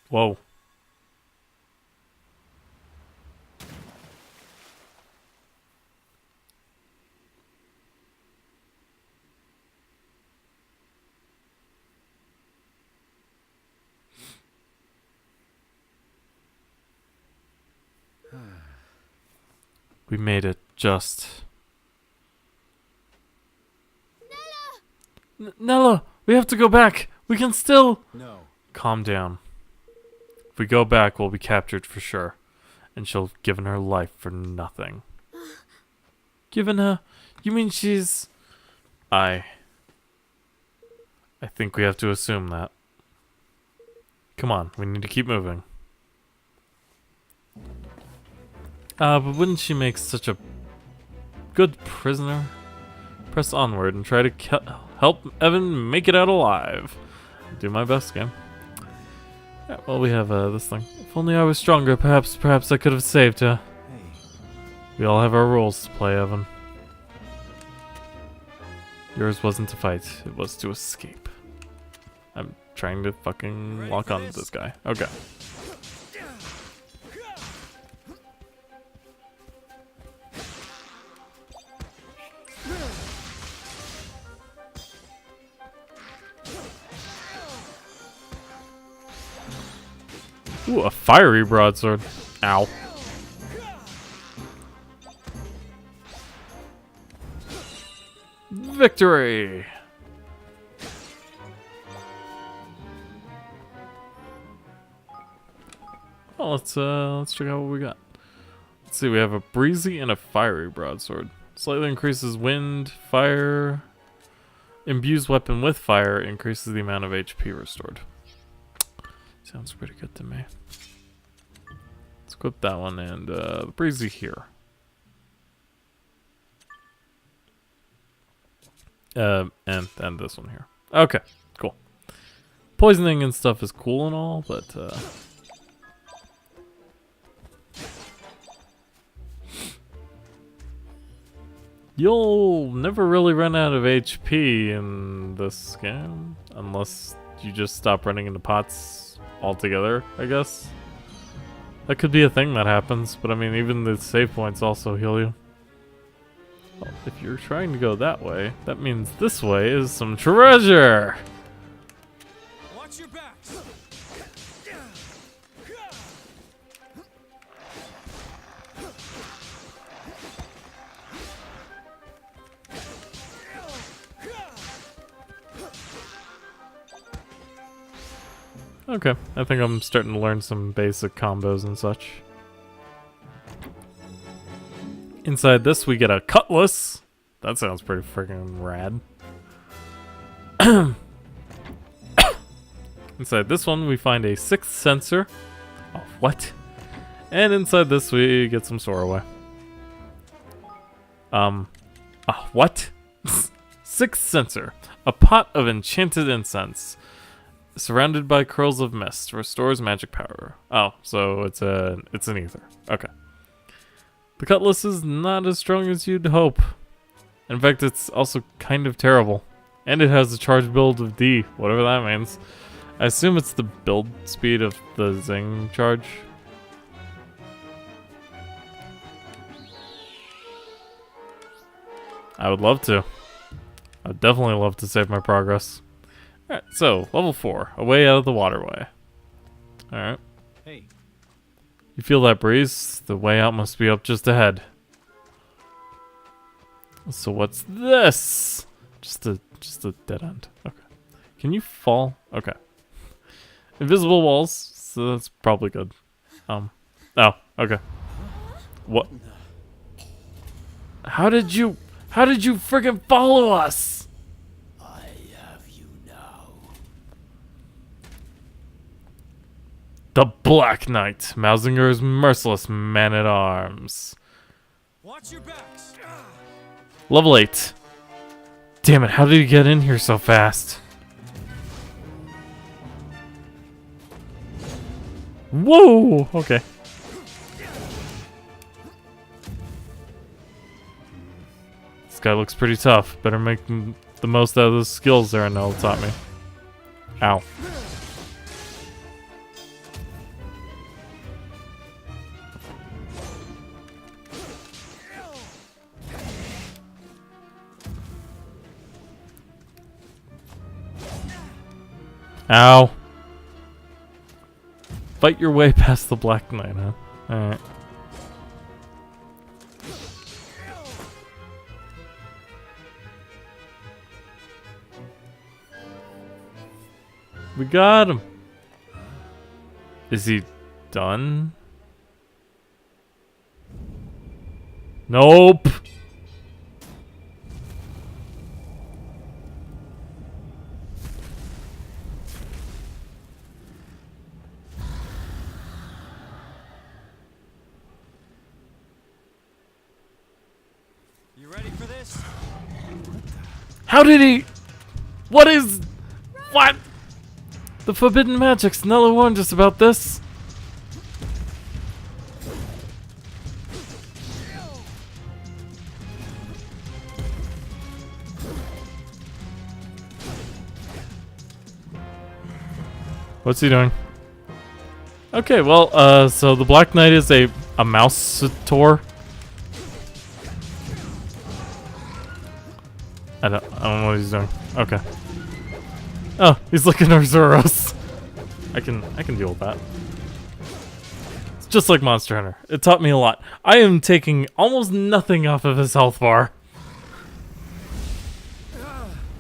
Whoa. We made it, just. Nella, we have to go back. We can still. No. Calm down. If we go back, we'll be captured for sure. And she'll have given her life for nothing. Given her? You mean she's... I think we have to assume that. Come on, we need to keep moving. But wouldn't she make such a good prisoner? Press onward and try to help Evan make it out alive. Do my best, game. Yeah, well, we have this thing. If only I was stronger, perhaps I could have saved her. Hey. We all have our roles to play, Evan. Yours wasn't to fight, it was to escape. I'm trying to fucking lock onto this guy. Okay. Ooh, a fiery broadsword. Ow. Victory! Well, let's check out what we got. Let's see, we have a breezy and a fiery broadsword. Slightly increases wind, fire, imbues weapon with fire, increases the amount of HP restored. Sounds pretty good to me. Let's equip that one and the breezy here. And this one here. Okay, cool. Poisoning and stuff is cool and all, but you'll never really run out of HP in this game unless you just stop running into pots altogether, I guess. That could be a thing that happens, but I mean, even the save points also heal you. Well, if you're trying to go that way, that means this way is some treasure! Watch your backs. Okay, I think I'm starting to learn some basic combos and such. Inside this, we get a cutlass. That sounds pretty freaking rad. Inside this one, we find a sixth sensor. Oh, what? And inside this, we get some Sorroway. What? Sixth sensor. A pot of enchanted incense. Surrounded by curls of mist. Restores magic power. Oh, so it's an ether. Okay. The cutlass is not as strong as you'd hope. In fact, it's also kind of terrible. And it has a charge build of D, whatever that means. I assume it's the build speed of the Zing charge. I would love to. I would definitely love to save my progress. Alright, so, level 4. A way out of the waterway. Alright. Hey. You feel that breeze? The way out must be up just ahead. So what's this? Just a dead end. Okay. Can you fall? Okay. Invisible walls, so that's probably good. Oh, okay. What? How did you friggin' follow us? I have you now. The Black Knight, Mausinger's merciless man-at-arms. Watch your backs. Level 8. Damn it, how did you get in here so fast? Whoa! Okay. This guy looks pretty tough. Better make the most out of those skills there Nell taught me. Ow. Ow. Fight your way past the Black Knight, huh? Alright. We got him. Is he done? Nope. You ready for this? How did he? What is? What? The forbidden magics. Nella warned us about this. What's he doing? Okay, well, so the Black Knight is a mouse-sator. I don't know what he's doing. Okay. Oh, he's looking at Zoros. I can deal with that. It's just like Monster Hunter. It taught me a lot. I am taking almost nothing off of his health bar.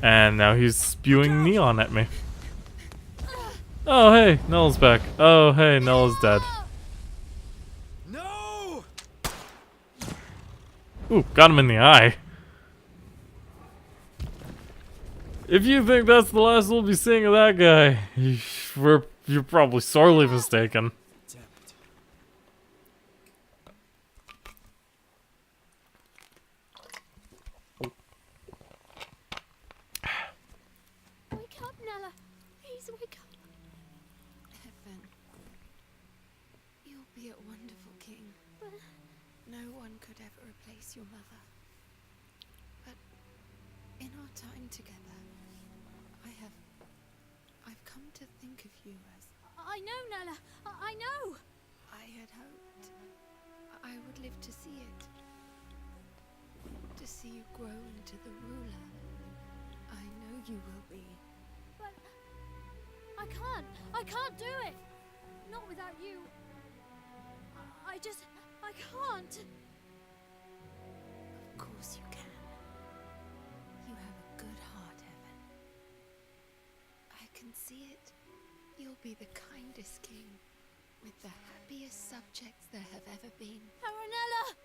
And now he's spewing neon at me. Oh, hey, Nella's back. Oh, hey, Nella's dead. No! Ooh, got him in the eye. If you think that's the last we'll be seeing of that guy, you're probably sorely mistaken. Wake up, Nella. Please wake up. Heaven. You'll be a wonderful king. No one could ever replace your mother. But in our time together, I've come to think of you as... I know, Nella. I know. I had hoped I would live to see it. To see you grow into the ruler I know you will be. But I can't do it. Not without you. I can't. Of course you can. You have a good heart, Evan. I can see it. You'll be the kindest king, with the happiest subjects there have ever been. Aranella!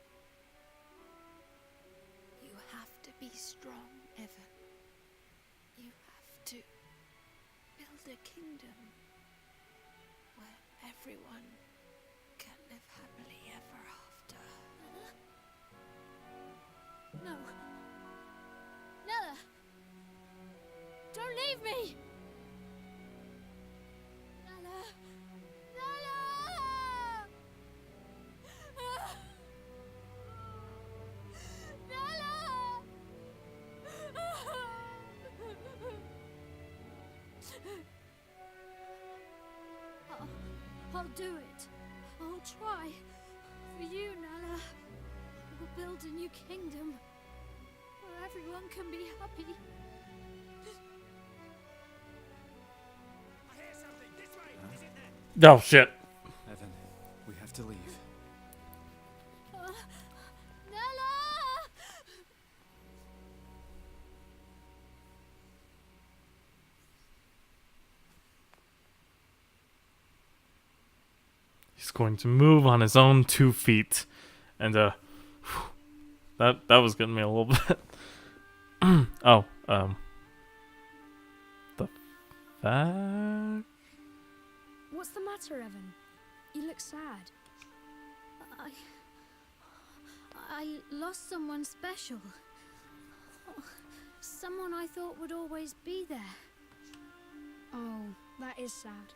You have to be strong, Evan. You have to build a kingdom where everyone can live happily ever after. No. Nella! Don't leave me! Nella! Nella! Nella! I'll do it. I'll try. For you, Nella. We'll build a new kingdom where everyone can be happy. I hear something. This way. Is it there? Oh, shit. Evan, we have to leave. Nella! He's going to move on his own 2 feet. And, that was getting me a little bit. Oh, the fact? What's the matter, Evan? You look sad. I lost someone special. Someone I thought would always be there. Oh, that is sad.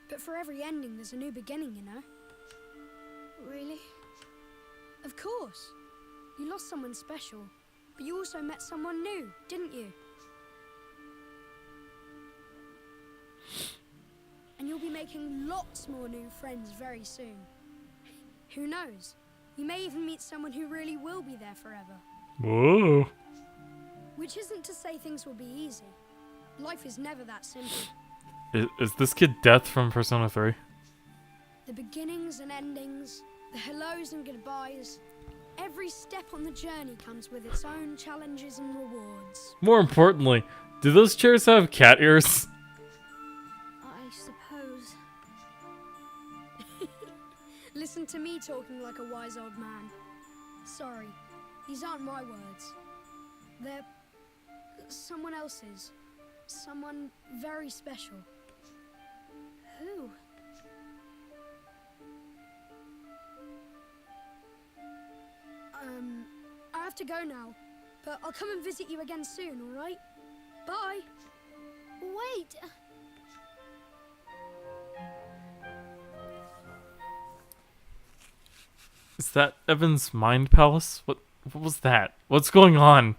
But for every ending, there's a new beginning, you know? Really? Of course. You lost someone special, but you also met someone new, didn't you? And you'll be making lots more new friends very soon. Who knows? You may even meet someone who really will be there forever. Whoa. Which isn't to say things will be easy. Life is never that simple. Is this kid Death from Persona 3? The beginnings and endings, the hellos and goodbyes, every step on the journey comes with its own challenges and rewards. More importantly, do those chairs have cat ears? I suppose. Listen to me talking like a wise old man. Sorry, these aren't my words. They're someone else's. Someone very special. Who? I have to go now, but I'll come and visit you again soon, alright? Bye! Wait! Is that Evan's mind palace? What was that? What's going on?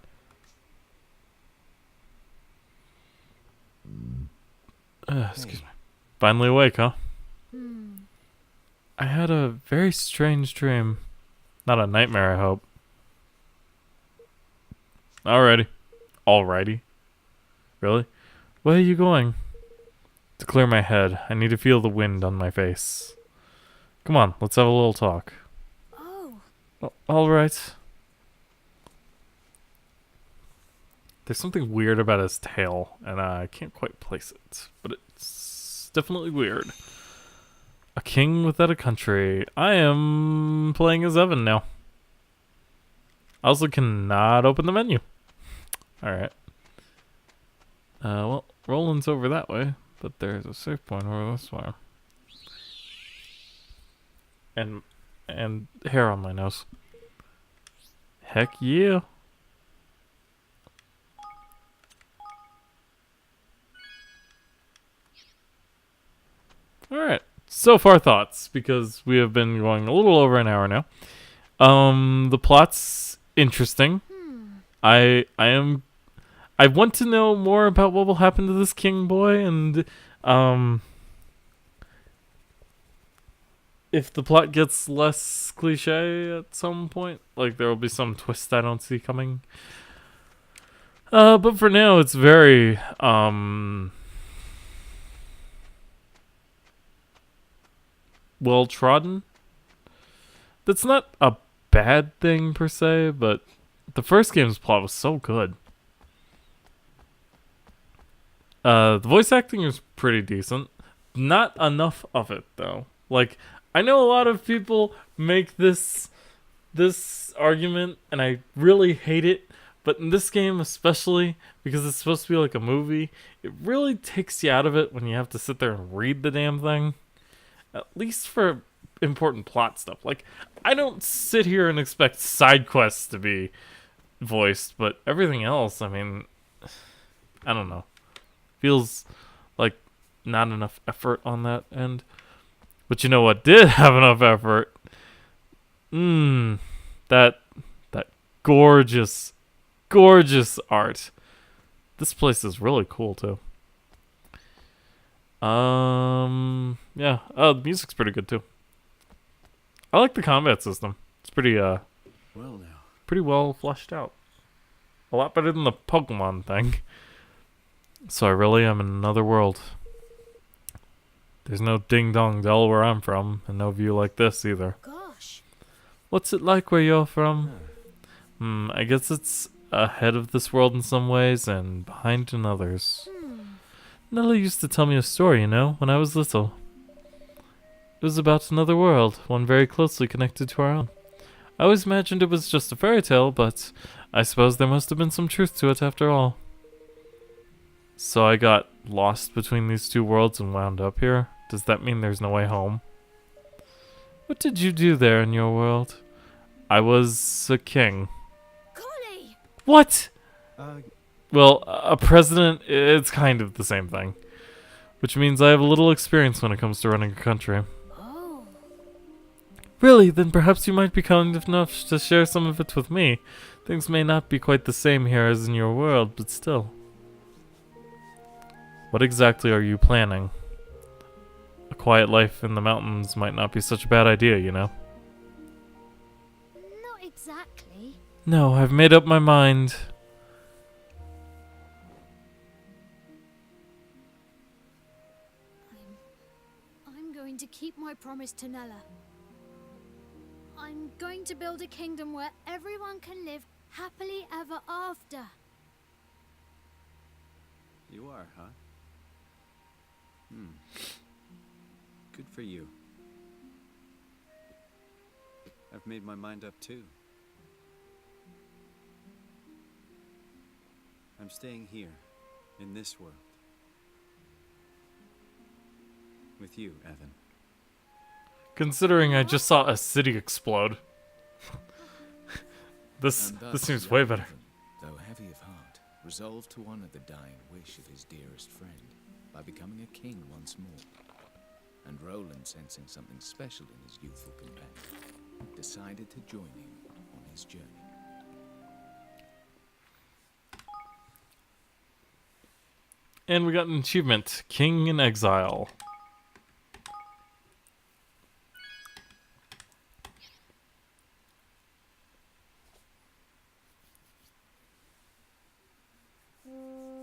Excuse me. Finally awake, huh? I had a very strange dream. Not a nightmare, I hope. Alrighty. Really? Where are you going? To clear my head, I need to feel the wind on my face. Come on, let's have a little talk. Oh. Alright. There's something weird about his tail, and I can't quite place it, but it's definitely weird. A king without a country. I am playing as Evan now. I also cannot open the menu. Alright. Well, Roland's over that way, but there's a save point over this way. And hair on my nose. Heck yeah. Alright. So far thoughts, because we have been going a little over an hour now. The plot's interesting. I want to know more about what will happen to this king boy, and if the plot gets less cliche at some point, like there will be some twist I don't see coming. But for now it's very well trodden. That's not a bad thing per se, but the first game's plot was so good. The voice acting is pretty decent. Not enough of it though. Like, I know a lot of people make this argument, and I really hate it. But in this game especially, because it's supposed to be like a movie, it really takes you out of it when you have to sit there and read the damn thing. At least for important plot stuff. Like, I don't sit here and expect side quests to be voiced, but everything else, I mean, I don't know. Feels like not enough effort on that end. But you know what did have enough effort? That gorgeous art. This place is really cool too. Yeah. Oh, the music's pretty good too. I like the combat system. It's pretty Well now. pretty well fleshed out. A lot better than the Pokemon thing. So I really am in another world. There's no Ding Dong Dell where I'm from, and no view like this either. Gosh. What's it like where you're from? I guess it's ahead of this world in some ways and behind in others. Nella used to tell me a story, you know, when I was little. It was about another world, one very closely connected to our own. I always imagined it was just a fairy tale, but I suppose there must have been some truth to it after all. So I got lost between these two worlds and wound up here? Does that mean there's no way home? What did you do there in your world? I was a king. Golly! What? Well, a president, it's kind of the same thing. which means I have a little experience when it comes to running a country. Oh. Really? Then perhaps you might be kind enough to share some of it with me. Things may not be quite the same here as in your world, but still. What exactly are you planning? A quiet life in the mountains might not be such a bad idea, you know? Not exactly. No, I've made up my mind. I'm going to keep my promise to Nella. I'm going to build a kingdom where everyone can live happily ever after. You are, huh? Good for you. I've made my mind up too. I'm staying here, in this world. With you, Evan. Considering I just saw a city explode. This And thus seems young way better. Evan, though heavy of heart, resolved to honor the dying wish of his dearest friend by becoming a king once more. And Roland, sensing something special in his youthful companion, decided to join him on his journey. And we got an achievement, King in Exile.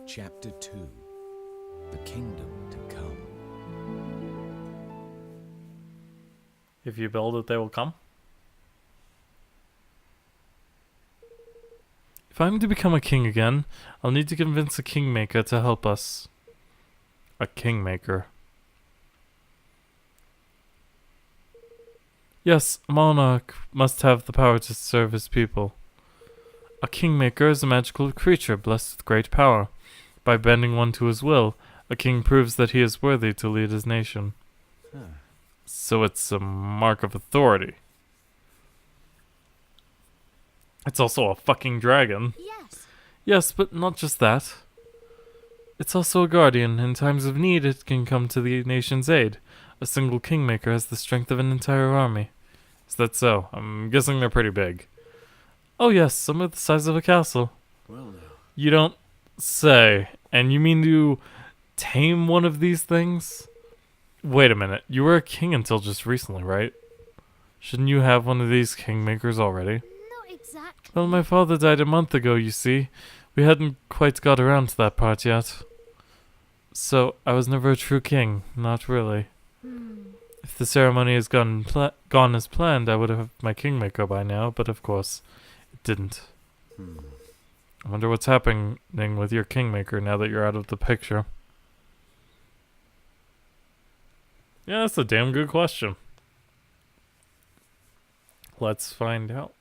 Chapter 2. The Kingdom to Come. If you build it, they will come. If I'm to become a king again, I'll need to convince a kingmaker to help us. A kingmaker. Yes, a monarch must have the power to serve his people. A kingmaker is a magical creature blessed with great power. By bending one to his will, a king proves that he is worthy to lead his nation. So it's a mark of authority. It's also a fucking dragon. Yes. Yes, but not just that. It's also a guardian. In times of need, it can come to the nation's aid. A single kingmaker has the strength of an entire army. Is that so? I'm guessing they're pretty big. Oh yes, some are the size of a castle. Well now. You don't say. And you mean to tame one of these things? Wait a minute. You were a king until just recently, right? Shouldn't you have one of these kingmakers already? Not exactly. Well, my father died a month ago, you see. We hadn't quite got around to that part yet. So, I was never a true king. Not really. If the ceremony has gone as planned, I would have my kingmaker by now, but of course, it didn't. I wonder what's happening with your kingmaker now that you're out of the picture. Yeah, that's a damn good question. Let's find out.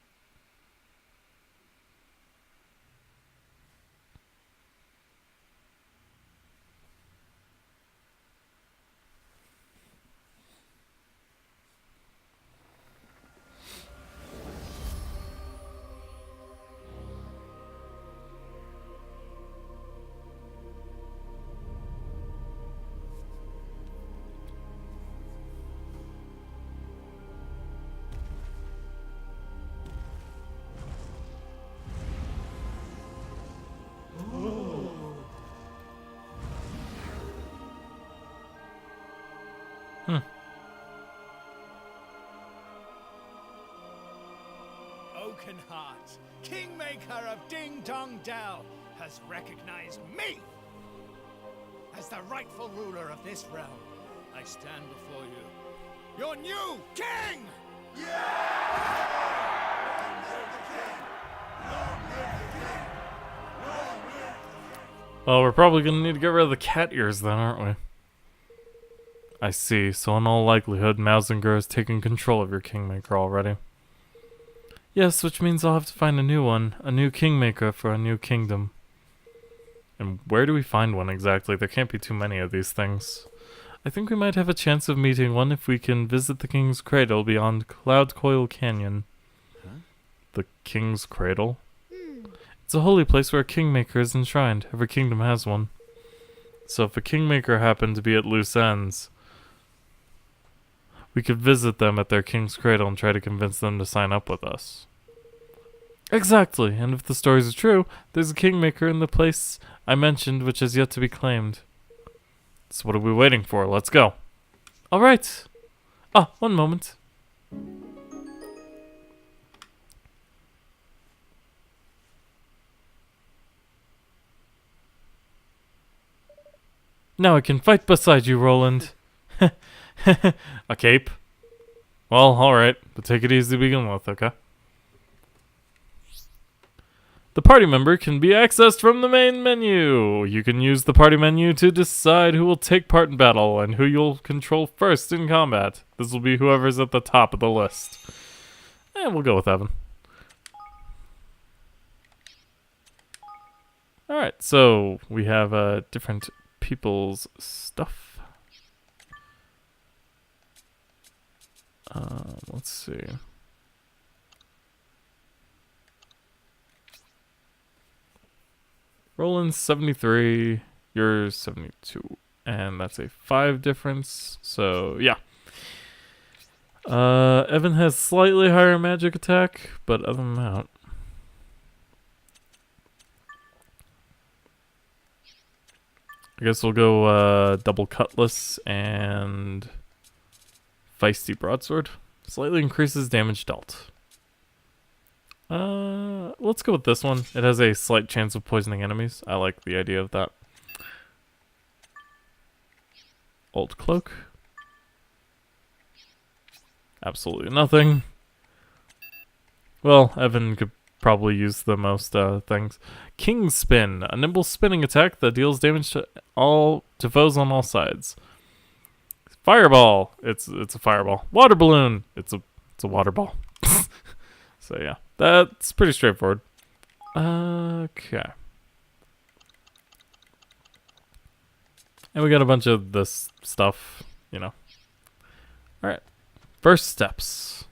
Oakenheart, Kingmaker of Ding Dong Dell, has recognized me as the rightful ruler of this realm. I stand before you, your new king! Well, we're probably gonna need to get rid of the cat ears then, aren't we? I see, so in all likelihood, Mausinger has taken control of your kingmaker already. Yes, which means I'll have to find a new one, a new kingmaker for a new kingdom. And where do we find one exactly? There can't be too many of these things. I think we might have a chance of meeting one if we can visit the King's Cradle beyond Cloud Coil Canyon. Huh? The King's Cradle? It's a holy place where a kingmaker is enshrined. Every kingdom has one. So if a kingmaker happened to be at loose ends, we could visit them at their king's cradle and try to convince them to sign up with us. Exactly, and if the stories are true, there's a kingmaker in the place I mentioned which has yet to be claimed. So what are we waiting for? Let's go. Alright. Ah, one moment. Now I can fight beside you, Roland. A cape? Well, alright, but take it easy to begin with, okay? The party member can be accessed from the main menu. You can use the party menu to decide who will take part in battle and who you'll control first in combat. This will be whoever's at the top of the list. And we'll go with Evan. Alright, so we have different people's stuff. Let's see. Roland's 73, you're 72, and that's a 5 difference, so yeah. Evan has slightly higher magic attack, but other than that. I guess we'll go double cutlass and feisty broadsword. Slightly increases damage dealt. Let's go with this one. It has a slight chance of poisoning enemies. I like the idea of that. Old cloak. Absolutely nothing. Well, Evan could probably use the most things. King Spin, a nimble spinning attack that deals damage to foes on all sides. Fireball, it's a fireball. Water balloon, it's a water ball. So yeah, that's pretty straightforward. Okay. And we got a bunch of this stuff, you know. Alright. First steps.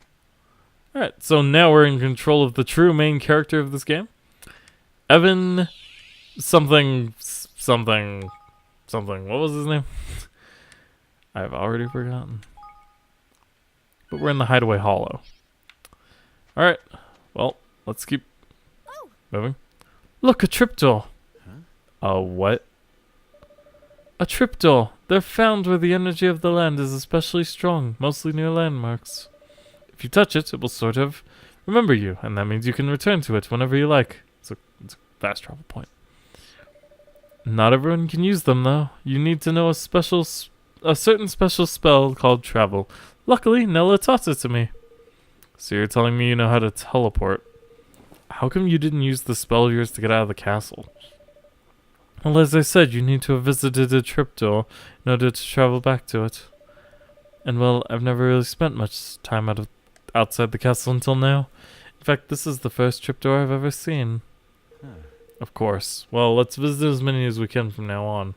Alright, so now we're in control of the true main character of this game. Evan something. What was his name? I've already forgotten. But we're in the Hideaway Hollow. Alright, well, let's keep moving. Look, a triptych. Huh? A what? A triptych. They're found where the energy of the land is especially strong, mostly near landmarks. If you touch it, it will sort of remember you, and that means you can return to it whenever you like. It's a fast travel point. Not everyone can use them, though. You need to know a certain special spell called travel. Luckily, Nella taught it to me. So you're telling me you know how to teleport. How come you didn't use the spell of yours to get out of the castle? Well, as I said, you need to have visited a triptych in order to travel back to it. And well, I've never really spent much time outside the castle until now. In fact, this is the first triptych I've ever seen. Huh. Of course. Well, let's visit as many as we can from now on.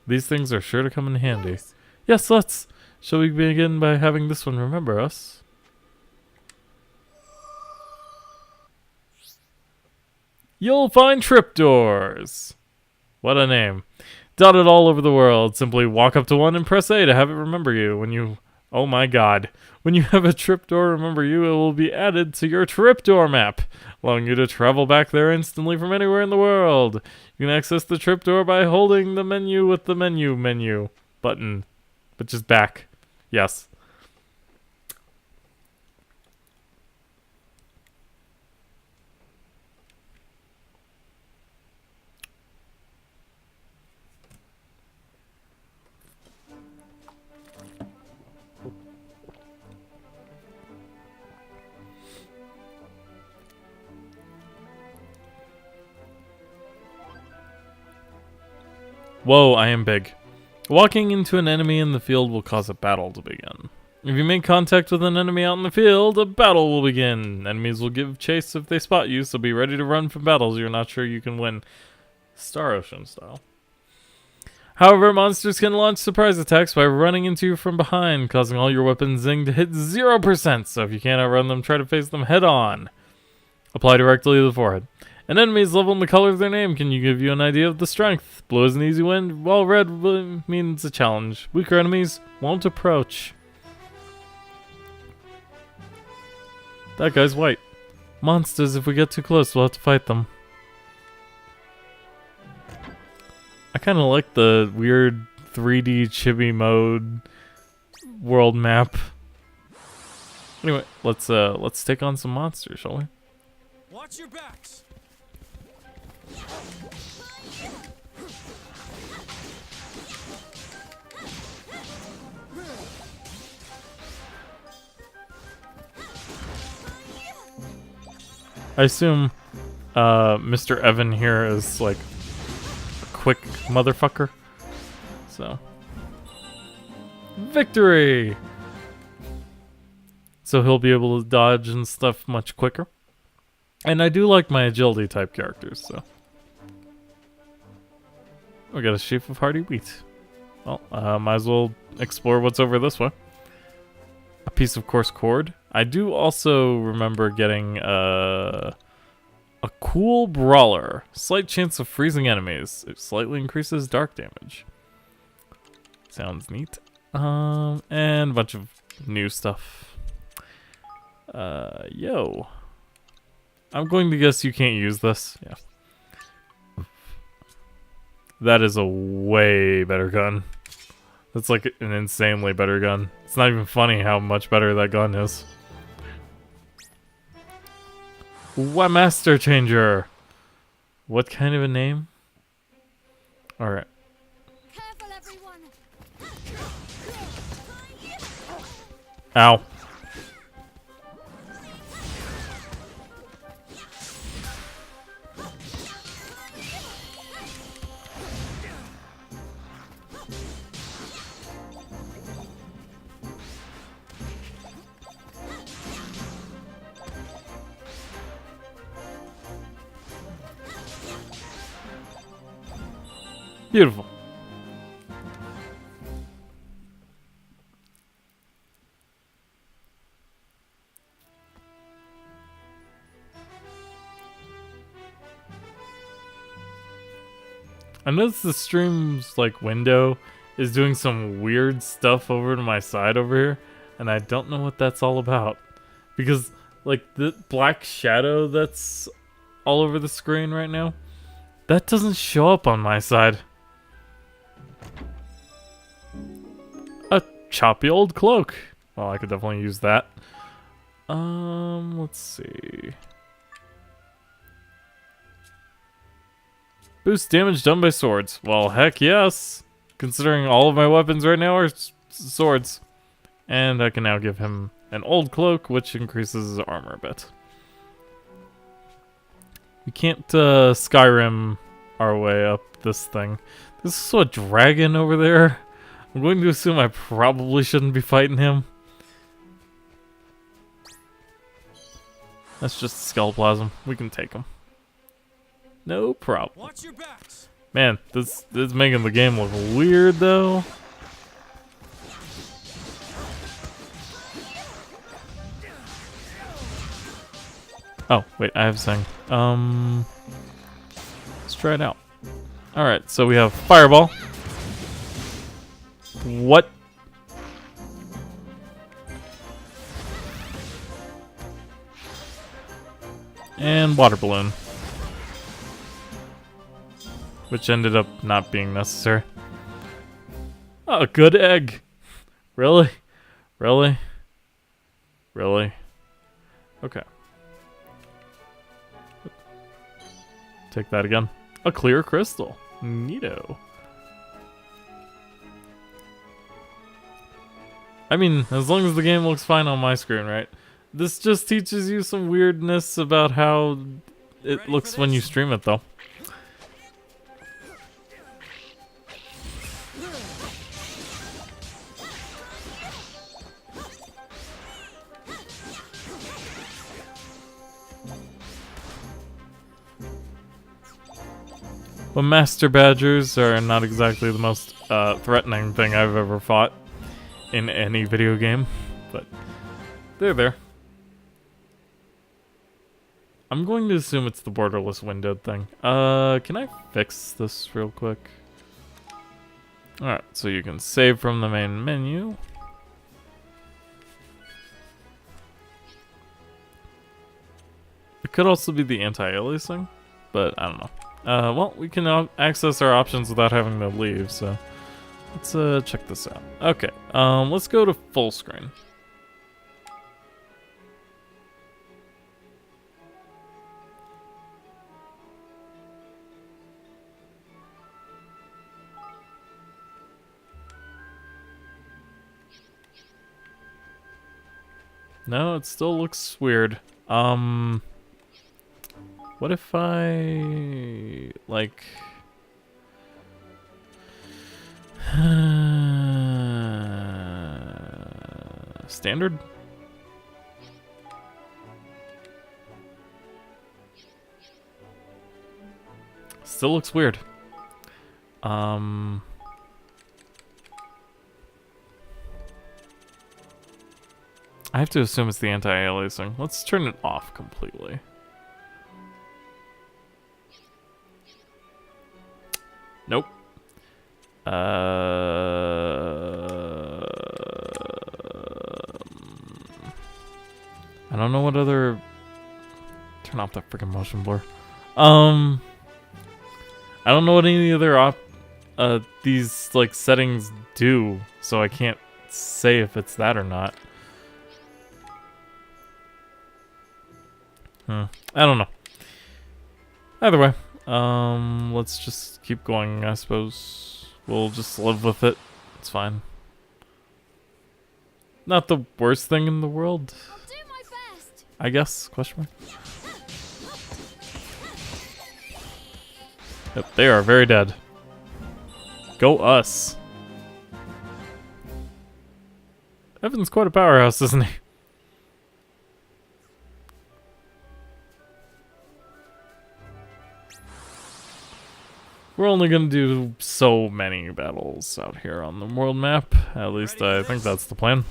These things are sure to come in handy. Yes, let's. Shall we begin by having this one remember us? You'll find triptychs. What a name. Dotted all over the world. Simply walk up to one and press A to have it remember you. When you... Oh my god. When you have a triptych remember you, it will be added to your triptych map, allowing you to travel back there instantly from anywhere in the world. You can access the triptych by holding the menu with the menu button. But just back. Yes. Whoa, I am big. Walking into an enemy in the field will cause a battle to begin. If you make contact with an enemy out in the field, a battle will begin. Enemies will give chase if they spot you, so be ready to run from battles you're not sure you can win. Star Ocean style. However, monsters can launch surprise attacks by running into you from behind, causing all your weapons zing to hit 0%, so if you can't outrun them, try to face them head on. Apply directly to the forehead. An enemy's level and the color of their name can give you an idea of the strength. Blue is an easy win, while red means a challenge. Weaker enemies won't approach. That guy's white. Monsters, if we get too close, we'll have to fight them. I kind of like the weird 3D chibi mode world map. Anyway, let's take on some monsters, shall we? Watch your backs. I assume Mr. Evan here is like a quick motherfucker. So, victory! So he'll be able to dodge and stuff much quicker. And I do like my agility type characters, so. We got a sheaf of hardy wheat. Well, might as well explore what's over this way. A piece of coarse cord. I do also remember getting a cool brawler. Slight chance of freezing enemies. It slightly increases dark damage. Sounds neat. And a bunch of new stuff. Yo. I'm going to guess you can't use this. Yeah. That is a way better gun. That's like an insanely better gun. It's not even funny how much better that gun is. What Master Changer? What kind of a name? Alright. Careful, everyone. Ow. Beautiful. I noticed the stream's like window is doing some weird stuff over to my side over here, and I don't know what that's all about. Because like the black shadow that's all over the screen right now, that doesn't show up on my side. A choppy old cloak. Well, I could definitely use that. Let's see. Boost damage done by swords. Well, heck yes. Considering all of my weapons right now are swords. And I can now give him an old cloak, which increases his armor a bit. We can't Skyrim our way up this thing. This is a dragon over there. I'm going to assume I probably shouldn't be fighting him. That's just Skullplasm. We can take him. No problem. Watch your backs. Man, this is making the game look weird though. Oh, wait, I have a thing. Let's try it out. Alright, so we have Fireball. What? And Water Balloon. Which ended up not being necessary. Oh, good egg. Really? Really? Really? Okay. Take that again. A clear crystal. Neato. I mean, as long as the game looks fine on my screen, right? This just teaches you some weirdness about how it looks when you stream it, though. Well, Master Badgers are not exactly the most threatening thing I've ever fought in any video game, but they're there. I'm going to assume it's the borderless windowed thing. Can I fix this real quick? Alright, so you can save from the main menu. It could also be the anti-aliasing, but I don't know. Well, we can access our options without having to leave, so let's check this out. Okay, let's go to full screen. No, it still looks weird. What if I like standard? Still looks weird. I have to assume it's the anti-aliasing. Let's turn it off completely. Nope. I don't know what other... Turn off that freaking motion blur. I don't know what any other these like settings do, so I can't say if it's that or not. I don't know. Either way, let's just keep going, I suppose. We'll just live with it. It's fine. Not the worst thing in the world, I'll do my best. I guess, question mark. Yep, they are very dead. Go us. Evan's quite a powerhouse, isn't he? We're only gonna do so many battles out here on the world map. At least I think that's the plan.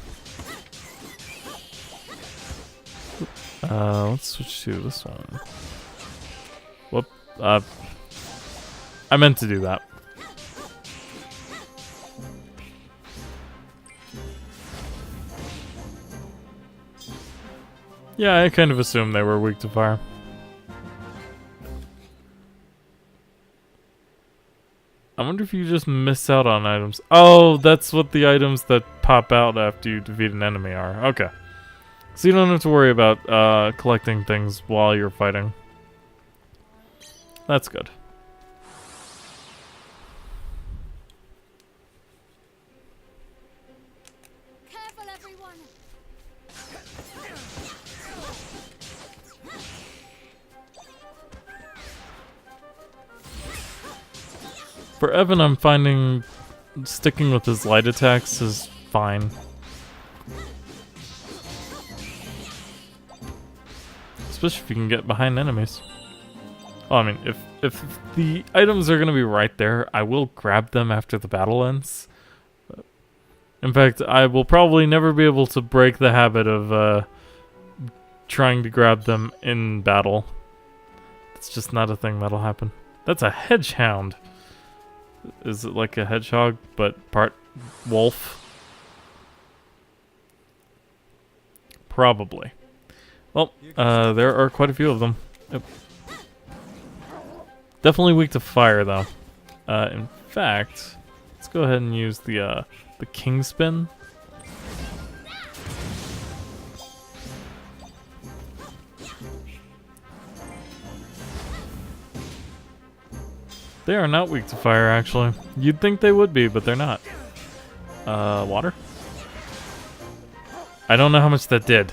Let's switch to this one. Whoop. I meant to do that. Yeah, I kind of assumed they were weak to fire. I wonder if you just miss out on items. Oh, that's what the items that pop out after you defeat an enemy are. Okay. So you don't have to worry about collecting things while you're fighting. That's good. Careful, everyone. For Evan, I'm finding sticking with his light attacks is fine. Especially if you can get behind enemies. Well, I mean, if the items are going to be right there, I will grab them after the battle ends. In fact, I will probably never be able to break the habit of trying to grab them in battle. It's just not a thing that'll happen. That's a hedgehound. Is it like a hedgehog, but part wolf? Probably. Well, there are quite a few of them. Yep. Definitely weak to fire, though. In fact, let's go ahead and use the king spin. They are not weak to fire, actually. You'd think they would be, but they're not. Water? I don't know how much that did.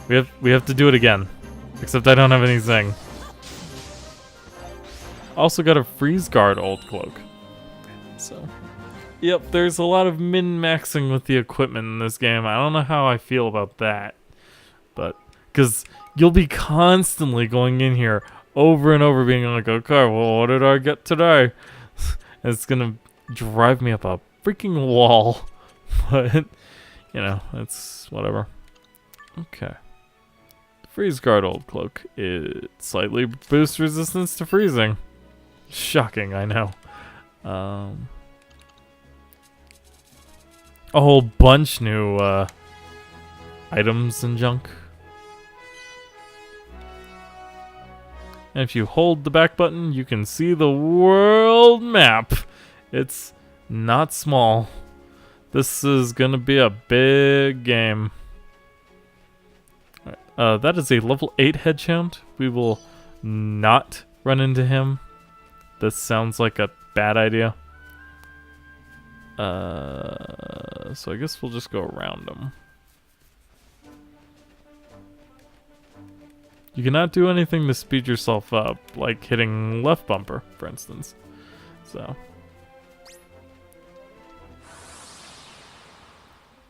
We have to do it again. Except I don't have any zing. Also got a freeze guard old cloak. So, yep, there's a lot of min-maxing with the equipment in this game. I don't know how I feel about that. But, because you'll be constantly going in here over and over being like, okay, well, what did I get today? It's gonna drive me up a freaking wall. But, you know, it's whatever. Okay. Freeze Guard Old Cloak. It slightly boosts resistance to freezing. Shocking, I know. A whole bunch new items and junk. And if you hold the back button, you can see the world map. It's not small. This is gonna be a big game. That is a level 8 Hedgehound. We will not run into him. This sounds like a bad idea. So I guess we'll just go around him. You cannot do anything to speed yourself up, like hitting left bumper, for instance. So.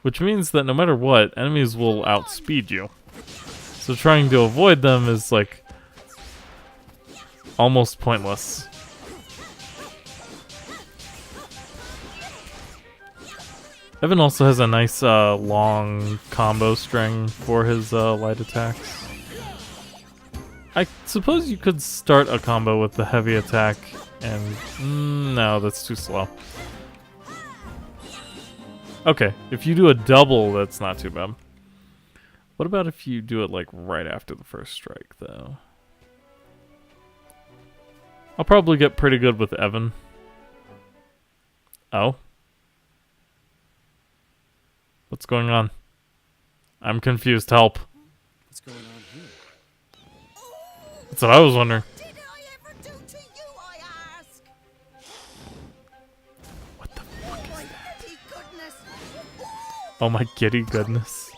Which means that no matter what, enemies will outspeed you. So trying to avoid them is like almost pointless. Evan also has a nice long combo string for his light attacks. I suppose you could start a combo with the heavy attack and no, that's too slow. Okay, if you do a double, that's not too bad. What about if you do it like right after the first strike, though? I'll probably get pretty good with Evan. Oh? What's going on? I'm confused. Help. What's going on here? That's what I was wondering. Did I ever do to you, I ask? What the fuck is that? Giddy goodness! Oh my giddy goodness.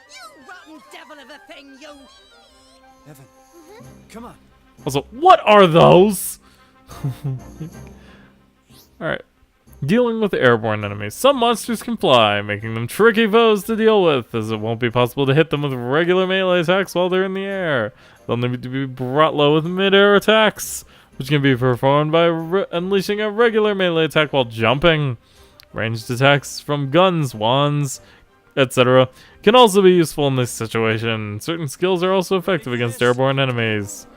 You rotten devil of a thing, you! Evan, come on. Also, what are those? Alright. Dealing with airborne enemies. Some monsters can fly, making them tricky foes to deal with, as it won't be possible to hit them with regular melee attacks while they're in the air. They'll need to be brought low with mid-air attacks, which can be performed by unleashing a regular melee attack while jumping. Ranged attacks from guns, wands, etc. can also be useful in this situation. Certain skills are also effective against airborne enemies.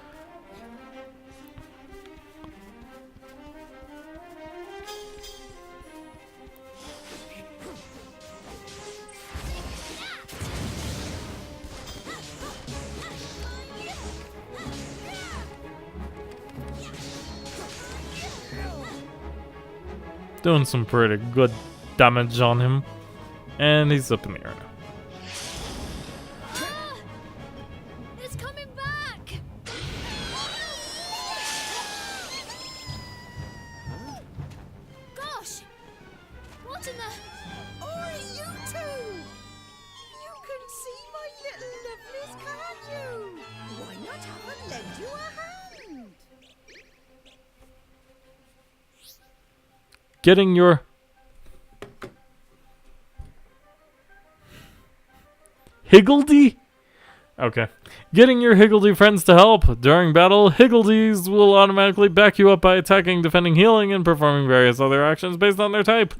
Doing some pretty good damage on him. And he's up in the air now. It's coming back! Gosh! What in the... Oi, you two! You can see my little lovelies, can't you? Why not have a lend you a hand? Getting your... Higgledy? Okay. Getting your Higgledy friends to help. During battle, Higgledies will automatically back you up by attacking, defending, healing, and performing various other actions based on their type.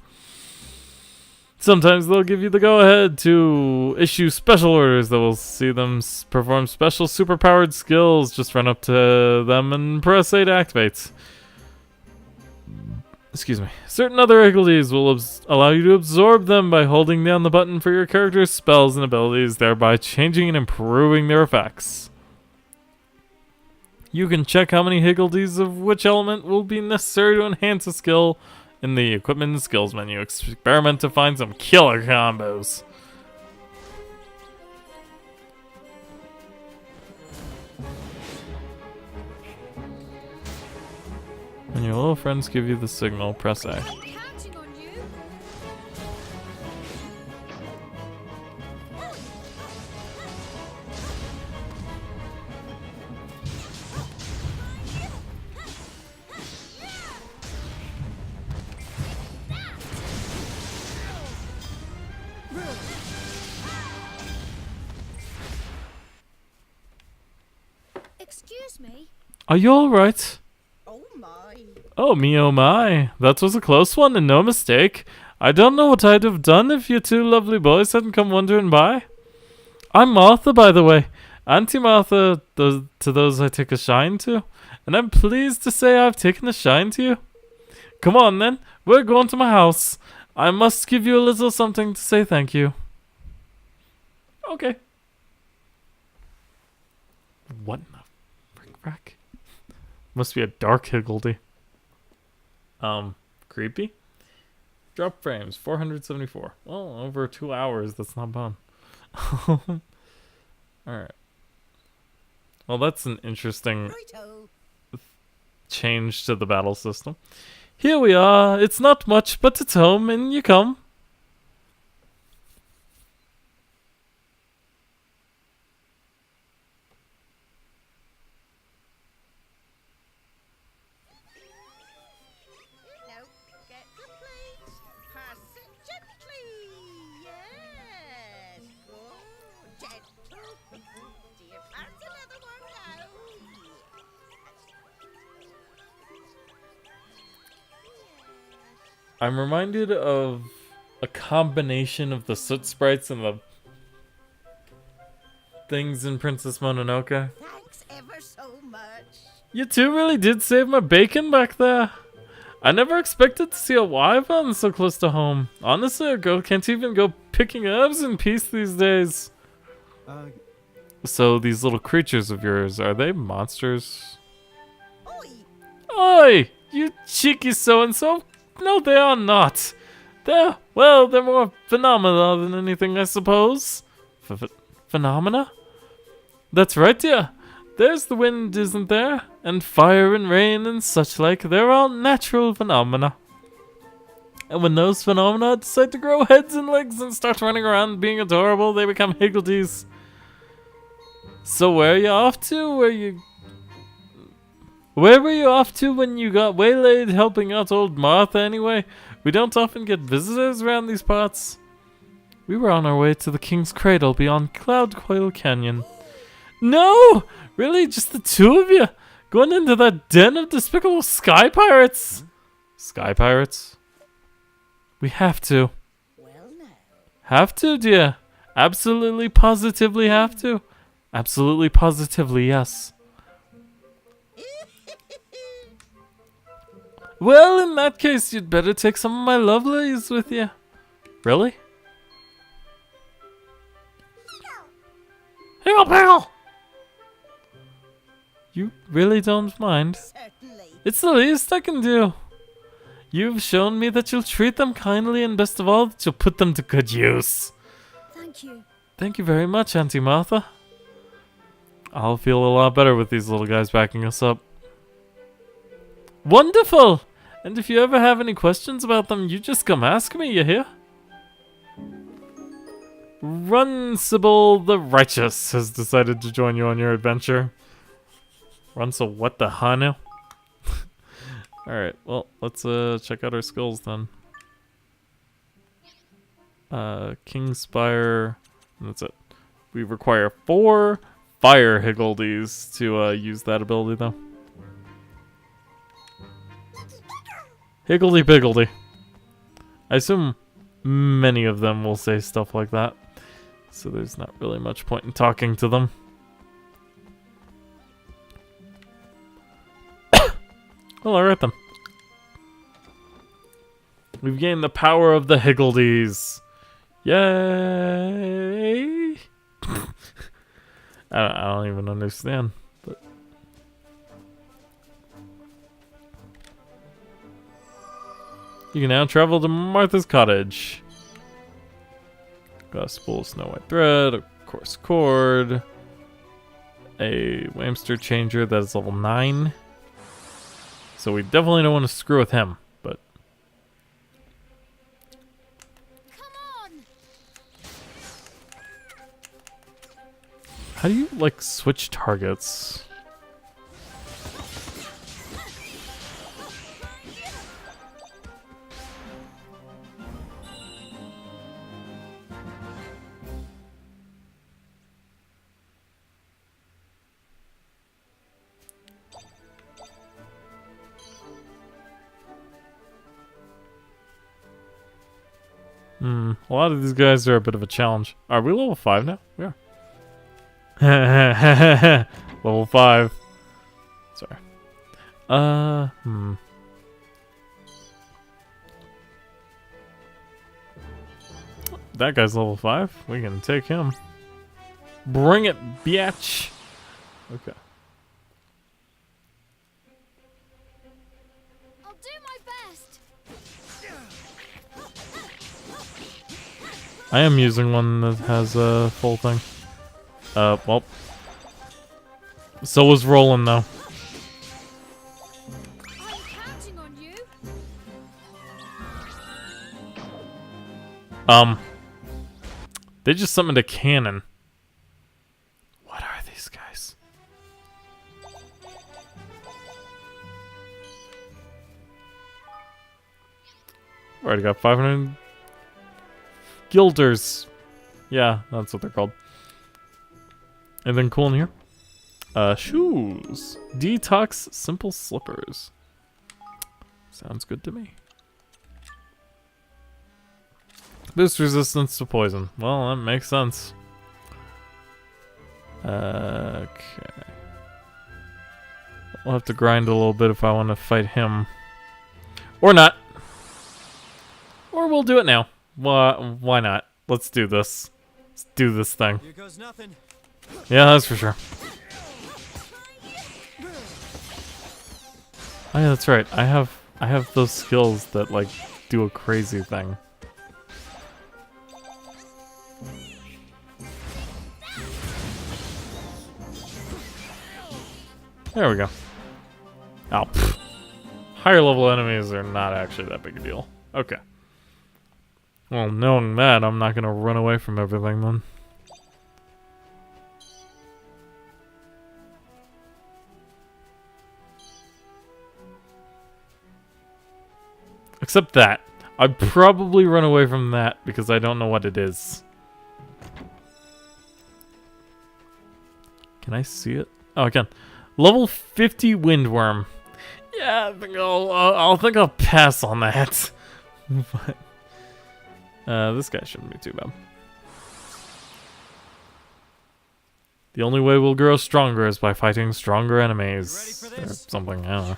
Sometimes they'll give you the go-ahead to issue special orders that will see them perform special superpowered skills. Just run up to them and press A to activate. Excuse me. Certain other Higgledies will allow you to absorb them by holding down the button for your character's spells and abilities, thereby changing and improving their effects. You can check how many Higgledies of which element will be necessary to enhance a skill in the equipment and skills menu. Experiment to find some killer combos. When your little friends give you the signal, press A. I'm counting on you! Excuse me? Are you alright? Oh my. Oh me, oh my. That was a close one and no mistake. I don't know what I'd have done if you two lovely boys hadn't come wandering by. I'm Martha, by the way. Auntie Martha, to those I take a shine to, and I'm pleased to say I've taken a shine to you. Come on then, we're going to my house. I must give you a little something to say thank you. Okay. What in the frick? Must be a dark Higgledy. Creepy. Drop frames, 474. Well, over 2 hours, that's not bad. Alright. Well, that's an interesting change to the battle system. Here we are. It's not much, but it's home, and you come. Now, get the plates. Pass it gently. Yes. Good. Gentle. Do you fancy another one now? I'm reminded of a combination of the soot sprites and the things in Princess Mononoke. Thanks ever so much. You two really did save my bacon back there. I never expected to see a wyvern so close to home. Honestly, a girl can't even go picking herbs in peace these days. So these little creatures of yours, are they monsters? Oi. Oi! You cheeky so-and-so! No, they are not. They're more phenomena than anything, I suppose. Phenomena? That's right, dear. There's the wind, isn't there? And fire and rain and such like. They're all natural phenomena. And when those phenomena decide to grow heads and legs and start running around being adorable, they become Higgledies. So where are you off to? Where were you off to when you got waylaid helping out old Martha anyway? We don't often get visitors around these parts. We were on our way to the King's Cradle beyond Cloudcoil Canyon. No! Really? Just the two of you? Going into that den of despicable sky pirates? Sky pirates? We have to. Well, now. Have to, dear. Absolutely, positively have to. Absolutely, positively, yes. Well, in that case, you'd better take some of my lovelies with you. Really? Higgle Piggle! You really don't mind? Certainly. It's the least I can do. You've shown me that you'll treat them kindly, and best of all, that you'll put them to good use. Thank you. Thank you very much, Auntie Martha. I'll feel a lot better with these little guys backing us up. Wonderful! And if you ever have any questions about them, you just come ask me, you hear? Runcible the Righteous has decided to join you on your adventure. Runcible, what the hell? Alright, well, let's check out our skills then. Kingspire, and that's it. We require 4 fire Higgledies to use that ability though. Higgledy Piggledy. I assume many of them will say stuff like that, so there's not really much point in talking to them. Well, alright then. We've gained the power of the Higgledies. Yay! I don't even understand. But you can now travel to Martha's cottage. Got a spool of snow white thread, a coarse cord, a Whamster changer that is level 9. So we definitely don't want to screw with him, but Come on! how do you like switch targets? A lot of these guys are a bit of a challenge. Are we level 5 now? We are. Level 5. Sorry. That guy's level 5. We can take him. Bring it, bitch. Okay. I'll do my best. I am using one that has a full thing. Well. So was Roland, though. I'm counting on you. They just summoned a cannon. What are these guys? Already got 500 guilders. Yeah, that's what they're called. Anything cool in here? Shoes. Detox simple slippers. Sounds good to me. Boost resistance to poison. Well, that makes sense. Okay. We'll have to grind a little bit if I want to fight him. Or not. Or we'll do it now. Why not? Let's do this. Let's do this thing. Here goes nothing. Yeah, that's for sure. Oh yeah, that's right. I have those skills that like do a crazy thing. There we go. Oh, pfft. Higher level enemies are not actually that big a deal. Okay. Well, knowing that, I'm not gonna run away from everything then. Except that. I'd probably run away from that because I don't know what it is. Can I see it? Oh, I can. Level 50 Windworm. Yeah, I think I'll pass on that. But this guy shouldn't be too bad. The only way we'll grow stronger is by fighting stronger enemies. You ready for this? Or something, I don't know.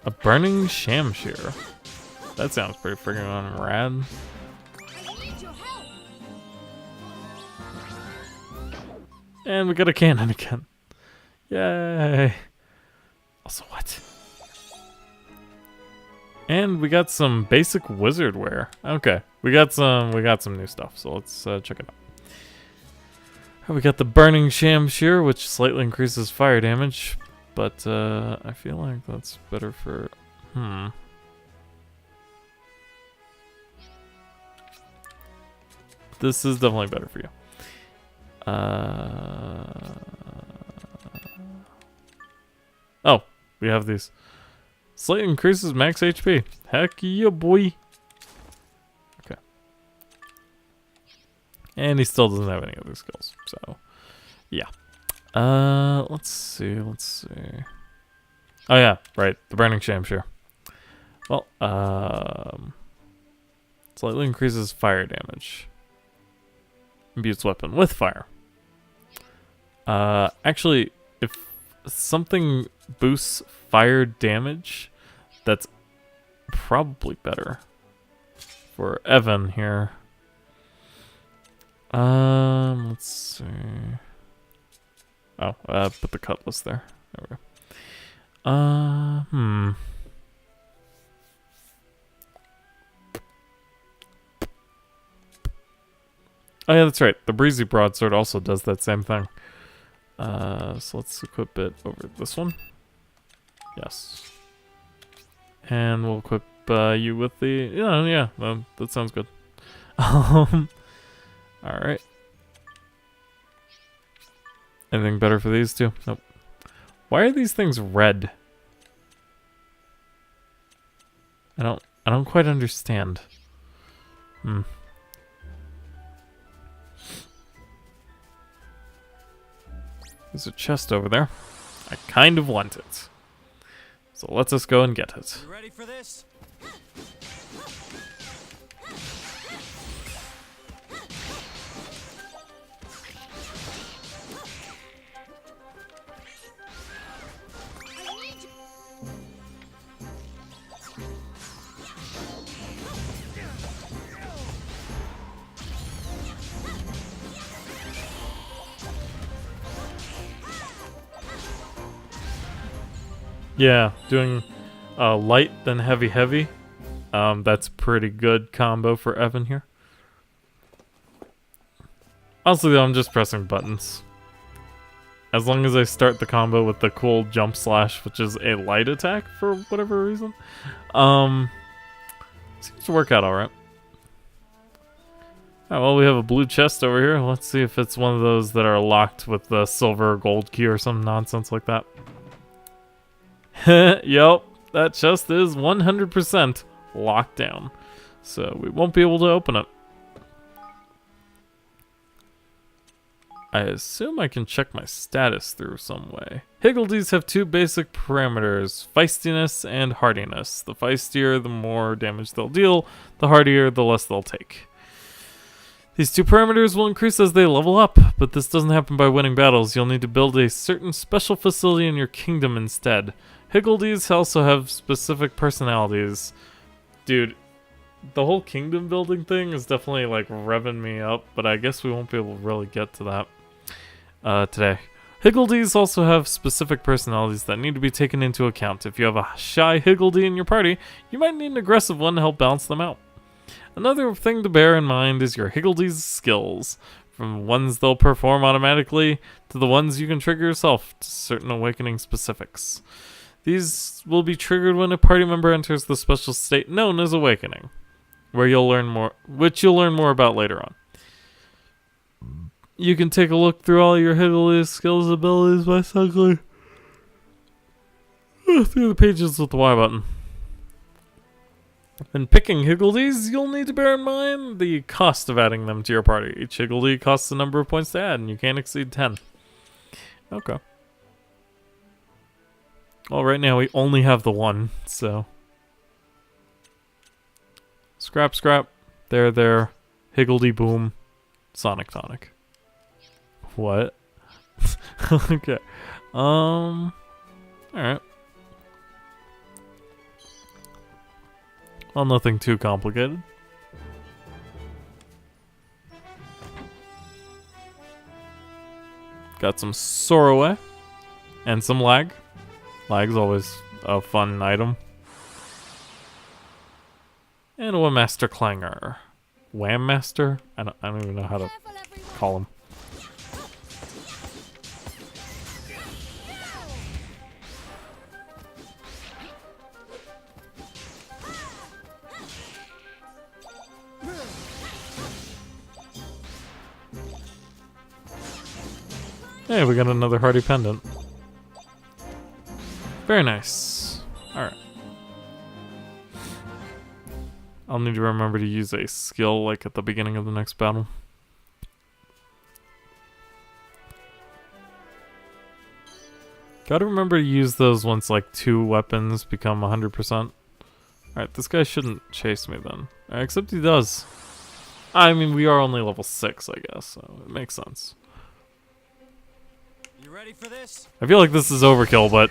A burning shamshear. That sounds pretty freaking rad. I need your help. And we got a cannon again. Yay. Also, what? And we got some basic wizard wear. Okay, we got some new stuff. So let's check it out. Alright, we got the burning shamshear, which slightly increases fire damage, but I feel like that's better for This is definitely better for you. Oh, we have these. Slightly increases max HP. Heck yeah, boy. Okay. And he still doesn't have any other skills. So, yeah. Let's see. Oh yeah, right. The burning shamshear. Well, slightly increases fire damage. Imbues weapon with fire. Actually, if something boosts fire damage, that's probably better for Evan here. Let's see. Oh, put the cutlass there. There we go. Oh yeah, that's right. The breezy broadsword also does that same thing. So let's equip it over this one. Yes. And we'll equip you with the... Yeah, that sounds good. Alright. Anything better for these two? Nope. Why are these things red? I don't quite understand. There's a chest over there. I kind of want it. So let's us go and get it. You ready for this? Yeah, doing light then heavy heavy. That's pretty good combo for Evan here. Honestly though, I'm just pressing buttons. As long as I start the combo with the cool jump slash, which is a light attack for whatever reason. Seems to work out alright. Alright, well we have a blue chest over here. Let's see if it's one of those that are locked with the silver or gold key or some nonsense like that. Yup, that chest is 100% locked down. So we won't be able to open it. I assume I can check my status through some way. Higgledies have two basic parameters, feistiness and hardiness. The feistier, the more damage they'll deal. The hardier, the less they'll take. These two parameters will increase as they level up, but this doesn't happen by winning battles. You'll need to build a certain special facility in your kingdom instead. Higgledies also have specific personalities. Dude, the whole kingdom building thing is definitely like revving me up, but I guess we won't be able to really get to that today. Higgledies also have specific personalities that need to be taken into account. If you have a shy Higgledy in your party, you might need an aggressive one to help balance them out. Another thing to bear in mind is your Higgledee's skills, from ones they'll perform automatically to the ones you can trigger yourself to certain awakening specifics. These will be triggered when a party member enters the special state known as awakening, which you'll learn more about later on. You can take a look through all your Higgledee's skills abilities by cycling through the pages with the Y button. When picking Higgledees, you'll need to bear in mind the cost of adding them to your party. Each Higgledy costs a number of points to add, and you can't exceed 10. Okay. Well, right now we only have the one, so... Scrap, scrap. There. Higgledy, boom. Sonic tonic. What? Okay. Alright. Well, nothing too complicated. Got some Sorroway. And some lag. Lag's always a fun item. And a Master Clanger. Wham Master? I don't even know how to call him. Hey, we got another Hardy Pendant. Very nice. Alright. I'll need to remember to use a skill like at the beginning of the next battle. Gotta remember to use those once like 2 weapons become 100%. Alright, this guy shouldn't chase me then. Except he does. I mean, we are only level 6, I guess, so it makes sense. You ready for this? I feel like this is overkill, but...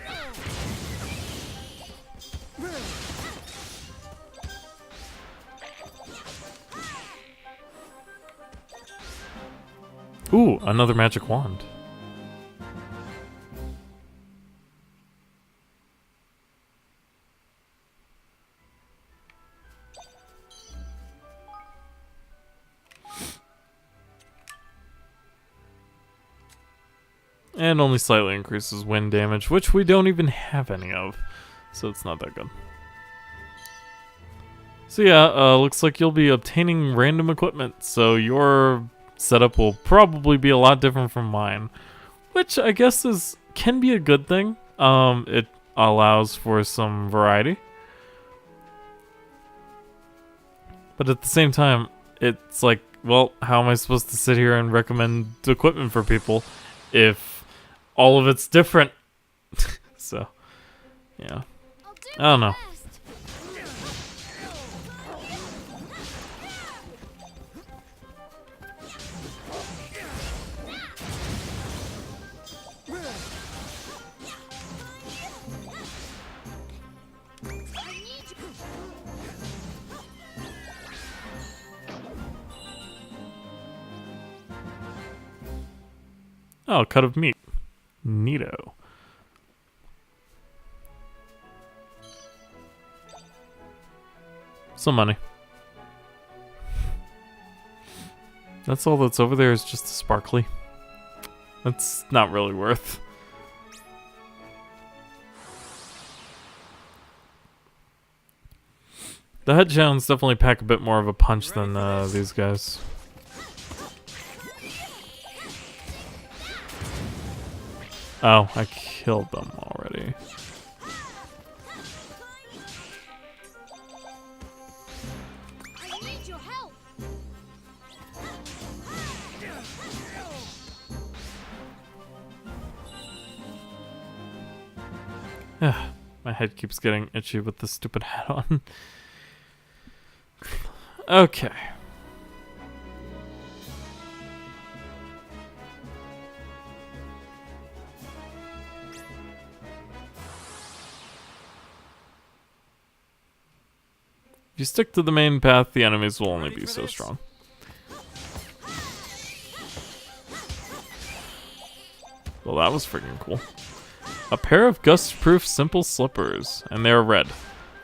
Ooh, another magic wand. And only slightly increases wind damage, which we don't even have any of. So it's not that good. So yeah, looks like you'll be obtaining random equipment. So your setup will probably be a lot different from mine. Which I guess can be a good thing. It allows for some variety. But at the same time, it's like, well, how am I supposed to sit here and recommend equipment for people if all of it's different? So, yeah. I don't know. Oh, a cut of meat. Neato. Some money. That's all that's over there is just a sparkly. That's not really worth. The headhounds definitely pack a bit more of a punch than these guys. Oh, I killed them already. I need your help. My head keeps getting itchy with this stupid hat on. Okay. If you stick to the main path, the enemies will only be so strong. Well, that was freaking cool. A pair of gust-proof simple slippers, and they're red.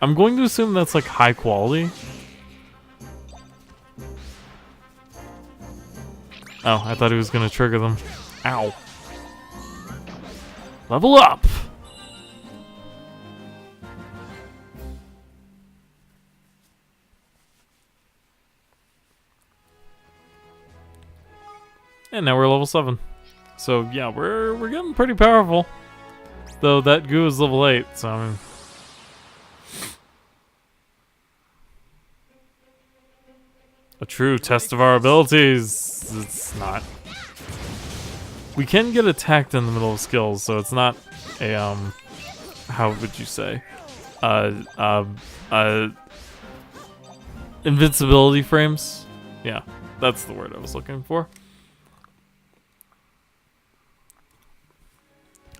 I'm going to assume that's like high quality. Oh, I thought he was gonna trigger them. Ow. Level up! And now we're level 7. So yeah, we're getting pretty powerful. Though that goo is level 8, so I mean... A true test of our abilities. It's not. We can get attacked in the middle of skills, so it's not a how would you say? Invincibility frames. Yeah, that's the word I was looking for.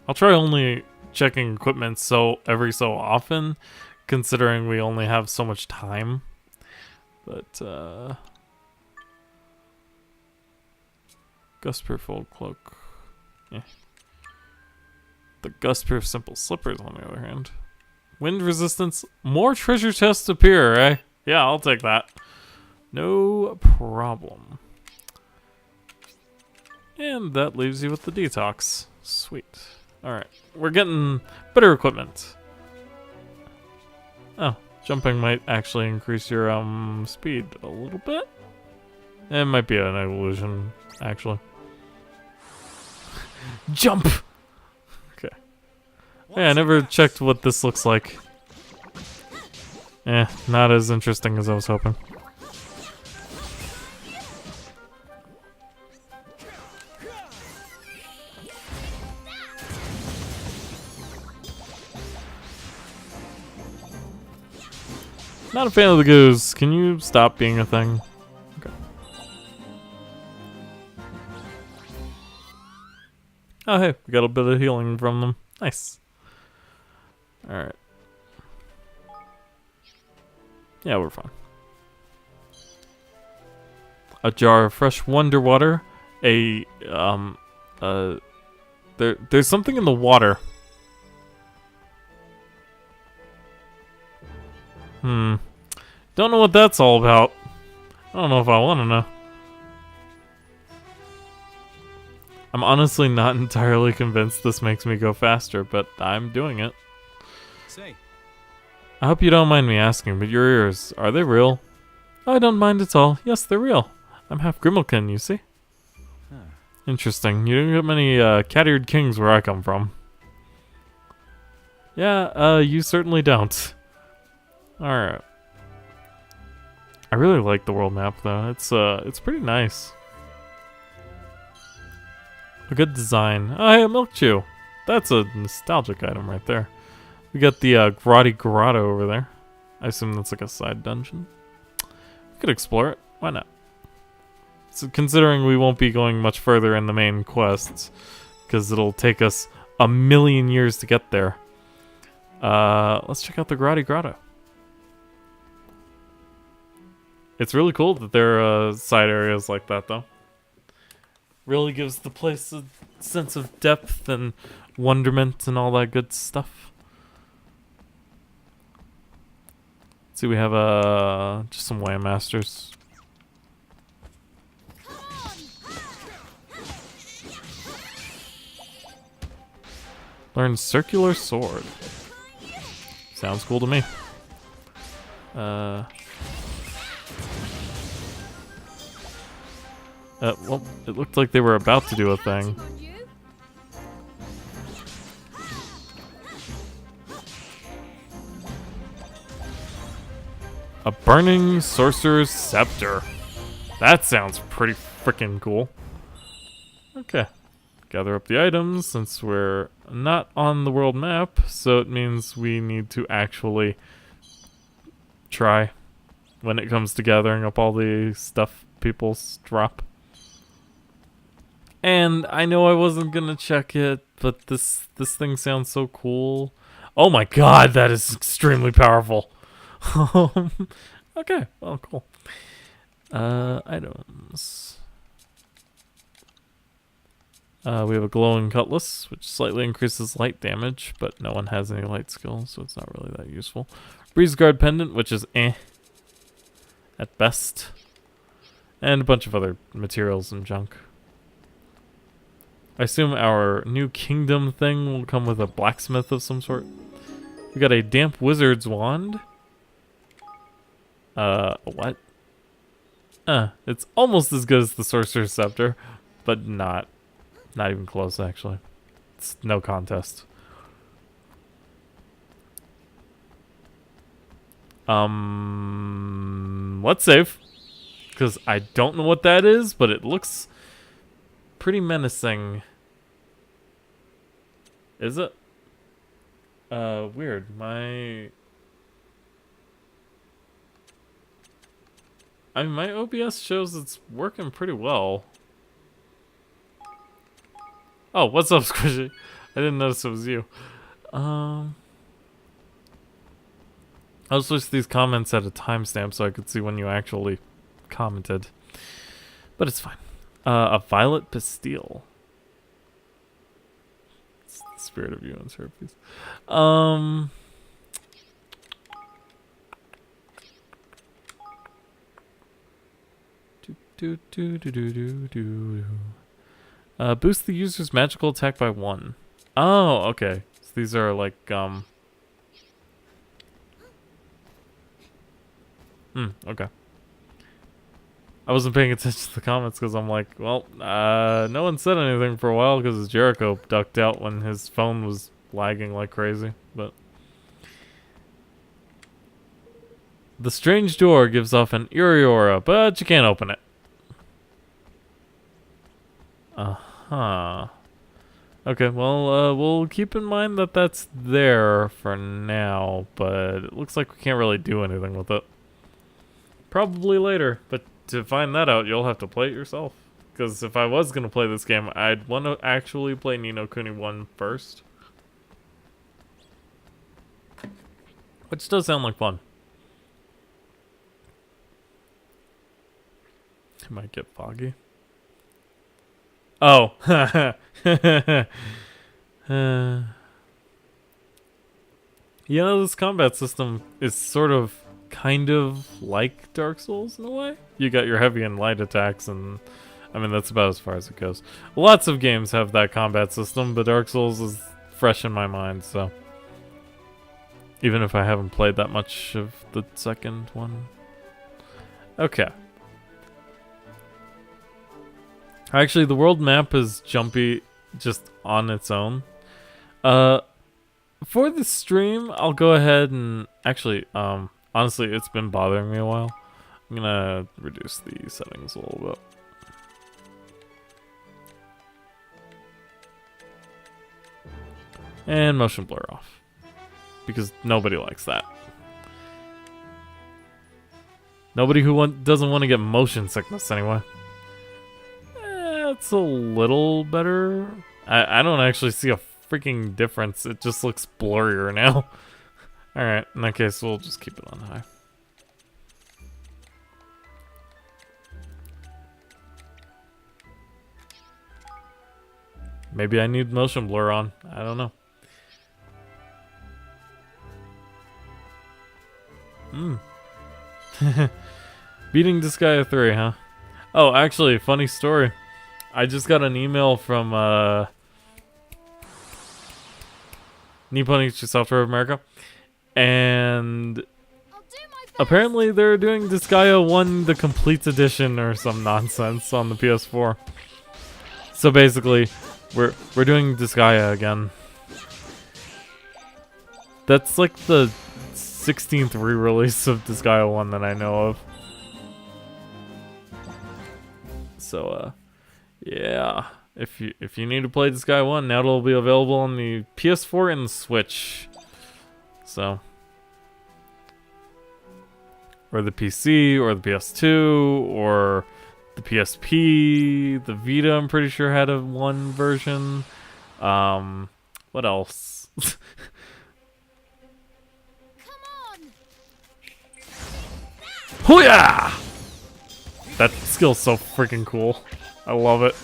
I'll try only checking equipment every so often, considering we only have so much time. But Gustproof old cloak. Yeah. The Gustproof simple slippers, on the other hand. Wind resistance. More treasure chests appear, eh? Yeah, I'll take that. No problem. And that leaves you with the detox. Sweet. Alright. We're getting better equipment. Oh. Jumping might actually increase your speed a little bit. It might be an illusion, actually. Jump! Okay. Yeah, I never checked what this looks like. Not as interesting as I was hoping. Not a fan of the goose. Can you stop being a thing? Okay. Oh, hey, we got a bit of healing from them. Nice. Alright. Yeah, we're fine. A jar of fresh wonder water. There's something in the water. Don't know what that's all about. I don't know if I want to know. I'm honestly not entirely convinced this makes me go faster, but I'm doing it. Say, I hope you don't mind me asking, but your ears, are they real? I don't mind at all. Yes, they're real. I'm half Grimalkin, you see? huh. Interesting. You don't get many cat-eared kings where I come from. Yeah, you certainly don't. Alright. I really like the world map though. It's pretty nice. A good design. Oh, hey, a milk chew. That's a nostalgic item right there. We got the Grotty Grotto over there. I assume that's like a side dungeon. We could explore it. Why not? So considering we won't be going much further in the main quests, because it'll take us 1,000,000 years to get there. Let's check out the Grotty Grotto. It's really cool that there are side areas like that, though. Really gives the place a sense of depth and wonderment and all that good stuff. Let's see, we have just some Way Masters. Learn Circular Sword. Sounds cool to me. Well, it looked like they were about to do a thing. A Burning Sorcerer's Scepter. That sounds pretty freaking cool. Okay. Gather up the items since we're not on the world map, so it means we need to actually try when it comes to gathering up all the stuff people drop. And I know I wasn't gonna check it, but this thing sounds so cool. Oh my god, that is extremely powerful. Okay, well, cool. Items. We have a glowing cutlass, which slightly increases light damage, but no one has any light skills, so it's not really that useful. Breeze Guard pendant, which is at best. And a bunch of other materials and junk. I assume our new kingdom thing will come with a blacksmith of some sort. We got a damp wizard's wand. What? It's almost as good as the sorcerer's scepter, but not even close, actually. It's no contest. Let's save, because I don't know what that is, but it looks pretty menacing. Is it? Weird. My OBS shows it's working pretty well. Oh, what's up, Squishy? I didn't notice it was you. I'll switch these comments at a timestamp so I could see when you actually commented. But it's fine. A violet pastille. It's the spirit of you and herpes. Boost the user's magical attack by 1. Oh, okay. So these are like, okay. I wasn't paying attention to the comments because I'm like, well, no one said anything for a while because Jericho ducked out when his phone was lagging like crazy, but... The strange door gives off an eerie aura, but you can't open it. Uh-huh. Okay, well, we'll keep in mind that that's there for now, but it looks like we can't really do anything with it. Probably later, but to find that out, you'll have to play it yourself. Because if I was going to play this game, I'd want to actually play Ni no Kuni 1 first. Which does sound like fun. It might get foggy. Oh. You know, this combat system is sort of, kind of like Dark Souls in a way. You got your heavy and light attacks, and I mean, that's about as far as it goes. Lots of games have that combat system, but Dark Souls is fresh in my mind, so. Even if I haven't played that much of the second one. Okay. Actually, the world map is jumpy just on its own. For the stream, I'll go ahead and... Actually, honestly, it's been bothering me a while. I'm gonna reduce the settings a little bit. And motion blur off. Because nobody likes that. Nobody who doesn't want to get motion sickness anyway. It's a little better. I don't actually see a freaking difference. It just looks blurrier now. Alright, in that case, we'll just keep it on high. Maybe I need motion blur on. I don't know. Beating Disgaea 3, huh? Oh, actually, funny story. I just got an email from Nippon Ichi Software of America, and apparently they're doing Disgaea 1 the complete edition or some nonsense on the PS4. So basically, we're doing Disgaea again. That's like the 16th re-release of Disgaea 1 that I know of. So yeah, if you need to play Disgaea 1, now it'll be available on the PS4 and the Switch. So, or the PC, or the PS2, or the PSP. The Vita, I'm pretty sure, had a 1 version. What else? Hoo-yah! That skill's so freaking cool. I love it.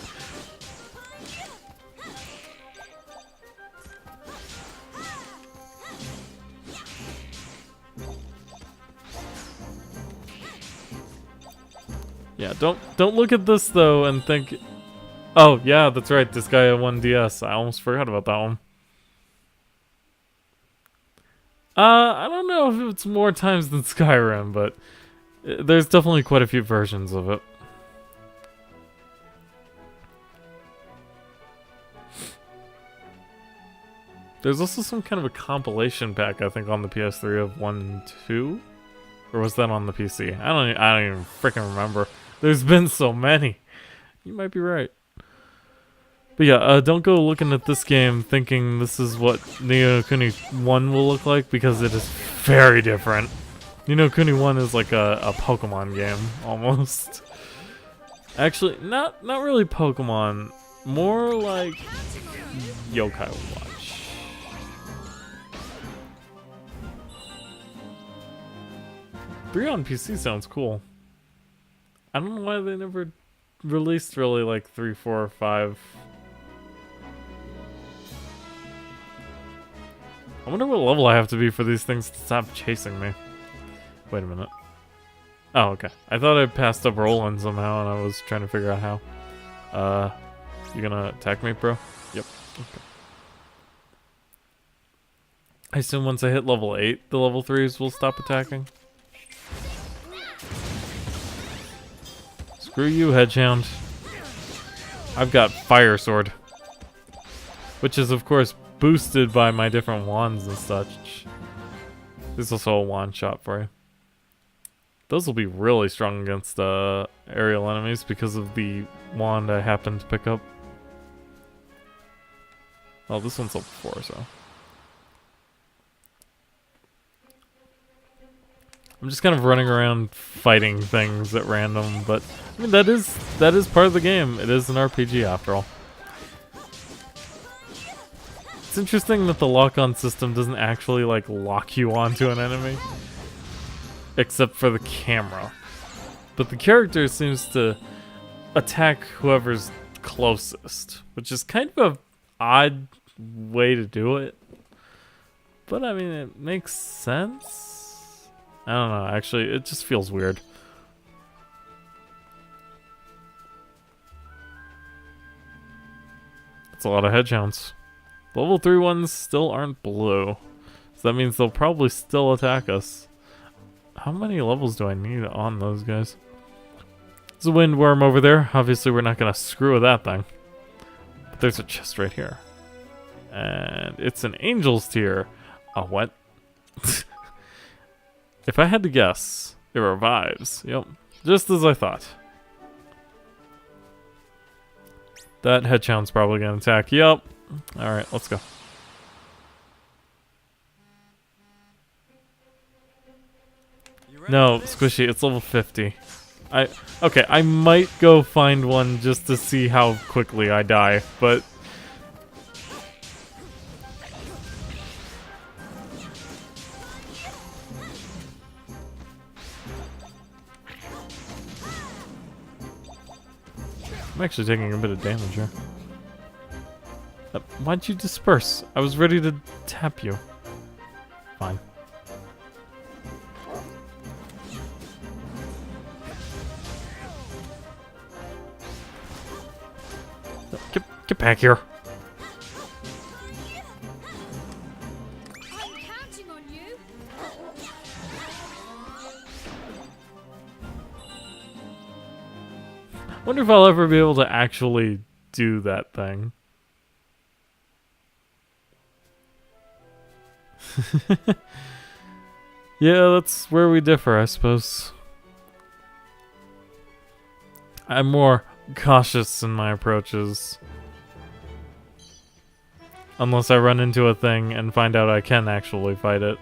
Yeah, don't look at this though and think, oh yeah, that's right, Disgaea 1DS. I almost forgot about that one. I don't know if it's more times than Skyrim, but there's definitely quite a few versions of it. There's also some kind of a compilation pack, I think, on the PS3 of 1 and 2? Or was that on the PC? I don't even freaking remember. There's been so many. You might be right. But yeah, don't go looking at this game thinking this is what Ni no Kuni 1 will look like, because it is very different. Ni no Kuni 1 is like a Pokemon game, almost. Actually, not really Pokemon. More like Yokai Watch. Three on PC sounds cool. I don't know why they never released really like 3, 4, or 5. I wonder what level I have to be for these things to stop chasing me. Wait a minute. Oh, okay. I thought I passed up Roland somehow, and I was trying to figure out how. You gonna attack me, bro? Yep. Okay. I assume once I hit level 8, the level 3s will stop attacking. Screw you, Hedgehound. I've got Fire Sword. Which is, of course, boosted by my different wands and such. There's also a wand shot for you. Those will be really strong against aerial enemies because of the wand I happened to pick up. Oh, this one's level 4, so. I'm just kind of running around fighting things at random, but I mean that is part of the game. It is an RPG after all. It's interesting that the lock-on system doesn't actually like lock you onto an enemy, except for the camera. But the character seems to attack whoever's closest, which is kind of an odd way to do it. But I mean, it makes sense. I don't know, actually, it just feels weird. That's a lot of hedgehounds. Level 3 ones still aren't blue, so that means they'll probably still attack us. How many levels do I need on those guys? There's a windworm over there. Obviously, we're not going to screw with that thing. But there's a chest right here. And it's an angel's tear. Oh, what? If I had to guess, it revives. Yep. Just as I thought. That hedgehound's probably going to attack. Yep. Alright, let's go. No, Squishy, it's level 50. Okay, I might go find one just to see how quickly I die, but I'm actually taking a bit of damage here. Why'd you disperse? I was ready to tap you. Fine. Get back here. I'm counting on you. Wonder if I'll ever be able to actually do that thing. Yeah, that's where we differ, I suppose. I'm more cautious in my approaches. Unless I run into a thing and find out I can actually fight it.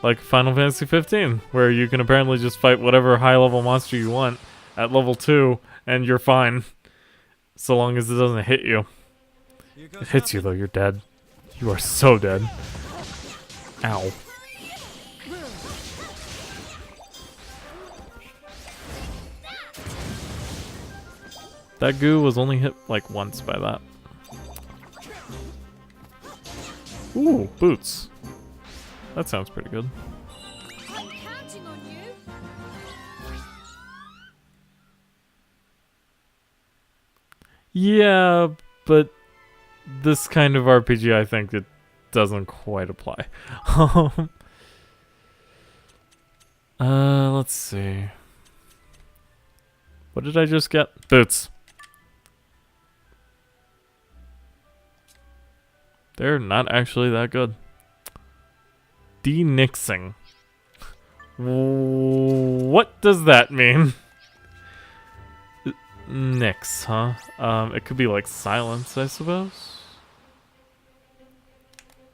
Like Final Fantasy 15, where you can apparently just fight whatever high-level monster you want at level 2, and you're fine. So long as it doesn't hit you. It hits you though, you're dead. You are so dead. Ow. That goo was only hit like once by that. Ooh, boots. That sounds pretty good. I'm counting on you. Yeah, but this kind of RPG, I think it doesn't quite apply. Let's see. What did I just get? Boots. They're not actually that good. Denixing. What does that mean? Nix, huh? It could be like silence, I suppose.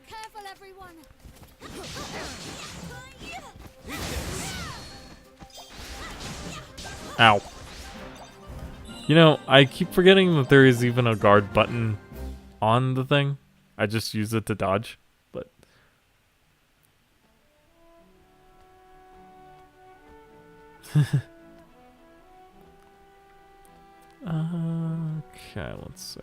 Careful, everyone. Ow. You know, I keep forgetting that there is even a guard button on the thing. I just use it to dodge, but... Okay, let's see.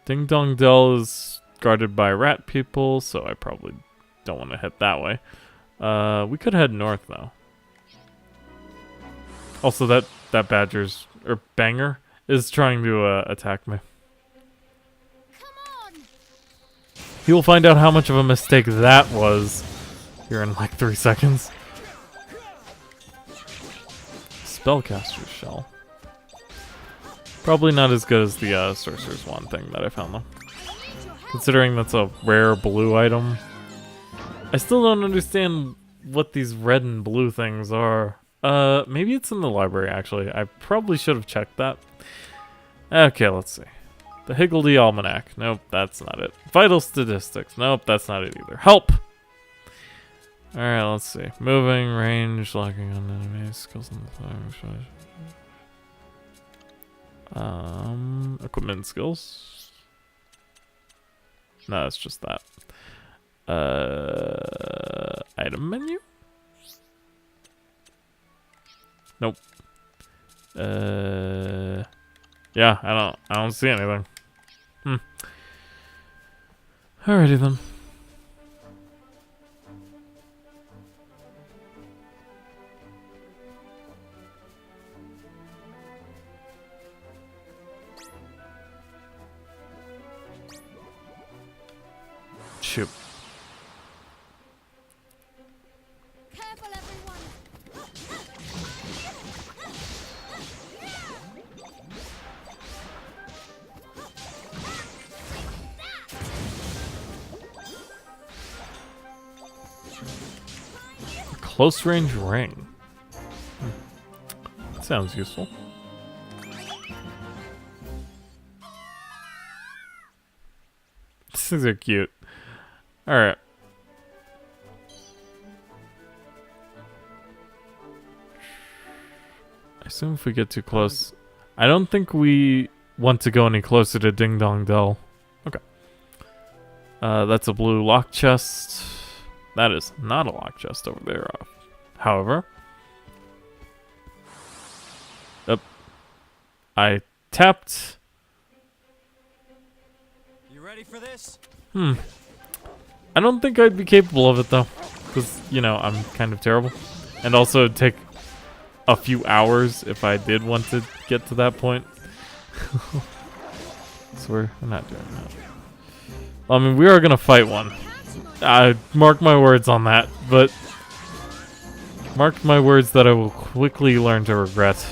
Ding Dong Dell is guarded by rat people, so I probably don't want to head that way. We could head north though. Also, that badger's or banger is trying to attack me. Come on. He will find out how much of a mistake that was here in like 3 seconds. Spellcaster's shell. Probably not as good as the Sorcerer's Wand thing that I found though. Considering that's a rare blue item. I still don't understand what these red and blue things are. Maybe it's in the library actually. I probably should have checked that. Okay, let's see. The Higgledy Almanac. Nope, that's not it. Vital Statistics. Nope, that's not it either. Help! Alright, let's see. Moving, range, locking on enemies, skills in the fire. Equipment skills. No, it's just that. Item menu? Nope. Yeah, I don't see anything. Alrighty then. Shoot. Careful, everyone. Close range ring. Sounds useful. These are cute. Alright. I I assume if we get too close... I don't think we want to go any closer to Ding Dong Dell. Okay. That's a blue lock chest. That is not a lock chest over there. However... I tapped... You ready for this? I don't think I'd be capable of it, though. Because, you know, I'm kind of terrible. And also, it'd take a few hours if I did want to get to that point. So we're not doing that. I mean, we are going to fight one. Mark my words on that. But mark my words that I will quickly learn to regret.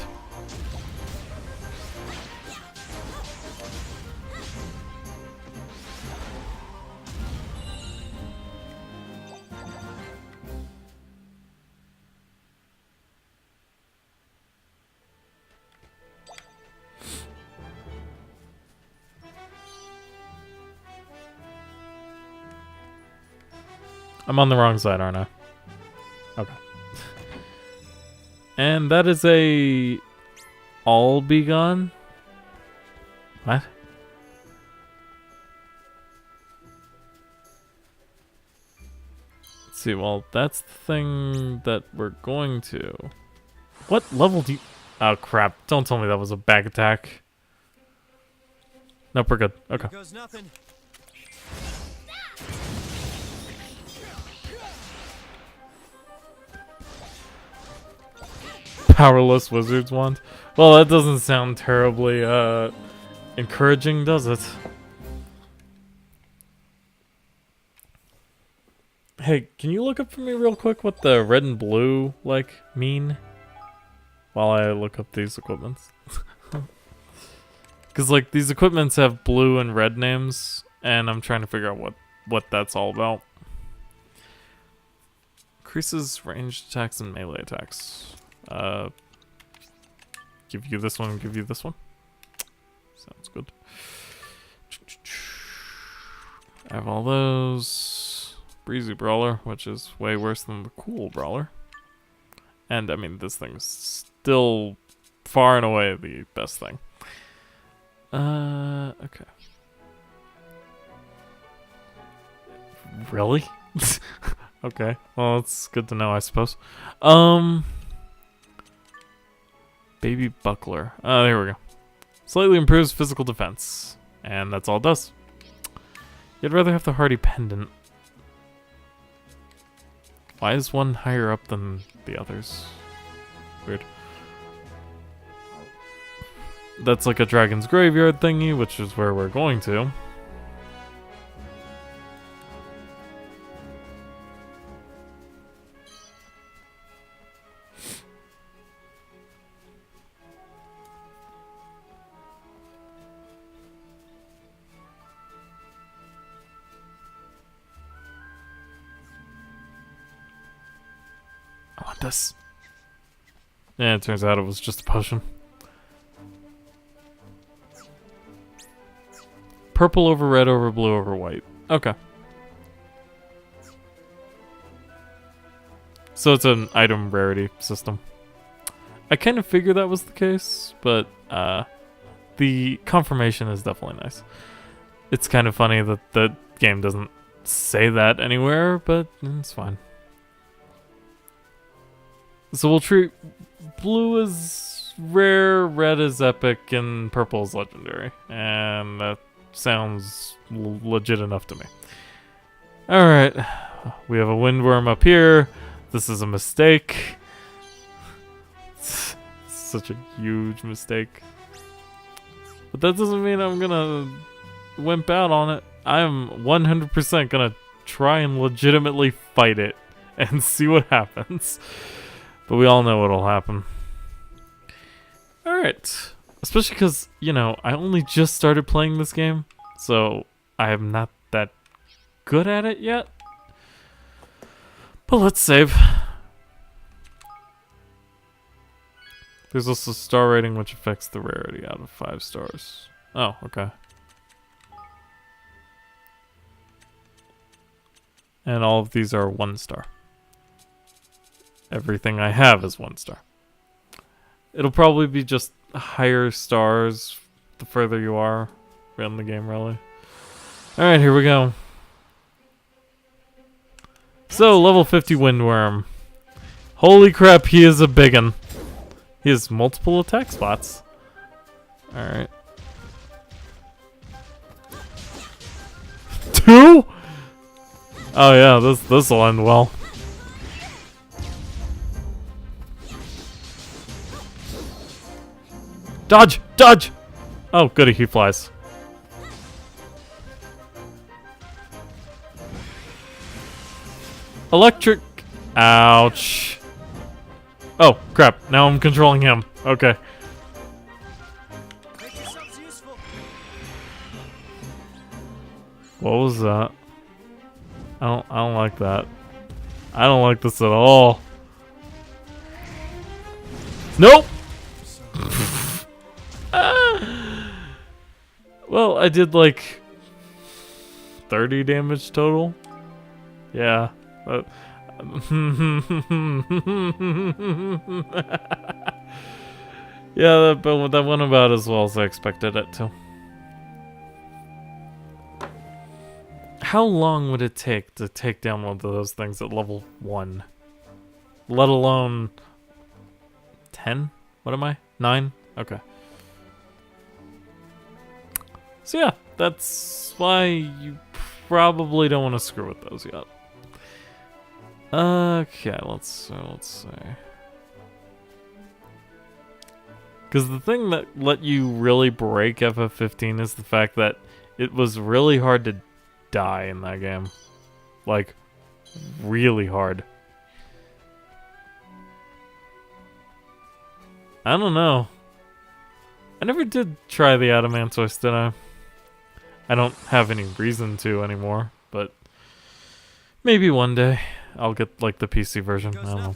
I'm on the wrong side, aren't I? Okay. And that is a... all be gone? What? Let's see, well, that's the thing that we're going to... What level do you... Oh, crap. Don't tell me that was a back attack. Nope, we're good. Okay. Here goes nothing. Powerless Wizard's Wand. Well, that doesn't sound terribly encouraging, does it? Hey, can you look up for me real quick what the red and blue like mean? While I look up these equipments. Because like these equipments have blue and red names, and I'm trying to figure out what that's all about. Increases ranged attacks and melee attacks. Give you this one, give you this one. Sounds good. I have all those. Breezy Brawler, which is way worse than the cool Brawler. And, I mean, this thing's still far and away the best thing. Okay. Really? Okay. Well, it's good to know, I suppose. Baby Buckler. There we go. Slightly improves physical defense. And that's all it does. You'd rather have the Hardy Pendant. Why is one higher up than the others? Weird. That's like a Dragon's Graveyard thingy, which is where we're going to. I want this. Yeah, it turns out it was just a potion. Purple over red over blue over white. Okay. So it's an item rarity system. I kind of figured that was the case, but the confirmation is definitely nice. It's kind of funny that the game doesn't say that anywhere, but it's fine. So we'll treat blue as rare, red as epic, and purple as legendary. And that sounds legit enough to me. Alright, we have a windworm up here. This is a mistake. It's such a huge mistake. But that doesn't mean I'm gonna wimp out on it. I'm 100% gonna try and legitimately fight it and see what happens. But we all know what'll happen. Alright. Especially because, you know, I only just started playing this game. So, I am not that good at it yet. But let's save. There's also star rating, which affects the rarity out of 5 stars. Oh, okay. And all of these are 1 star. Everything I have is 1 star. It'll probably be just higher stars the further you are in the game, really. Alright, here we go. So, level 50 Windworm. Holy crap, he is a biggin. He has multiple attack spots. Alright. 2? Oh yeah, this'll end well. Dodge! Dodge! Oh, goody, he flies. Electric. Ouch. Oh, crap. Now I'm controlling him. Okay. Make yourselves useful. What was that? I don't like that. I don't like this at all. Nope. Well, I did like 30 damage total. Yeah. Yeah, that went about as well as I expected it to. How long would it take to take down one of those things at level 1? Let alone 10? What am I? 9? Okay. So yeah, that's why you probably don't want to screw with those yet. Okay, let's see. Because the thing that let you really break FF15 is the fact that it was really hard to die in that game. Like, really hard. I don't know. I never did try the Adamantoise, did I? I don't have any reason to anymore, but maybe one day I'll get like the PC version. I don't know.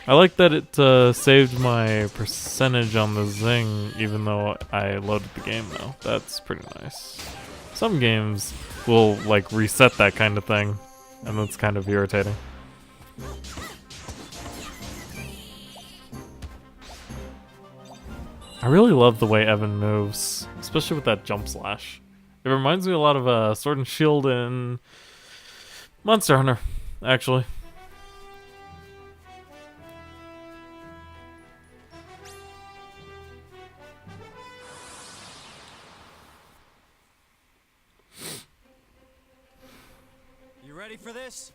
I like that it saved my percentage on the zing even though I loaded the game though. That's pretty nice. Some games will like reset that kind of thing, and that's kind of irritating. I really love the way Evan moves, especially with that jump slash. It reminds me a lot of Sword and Shield and Monster Hunter, actually. You ready for this?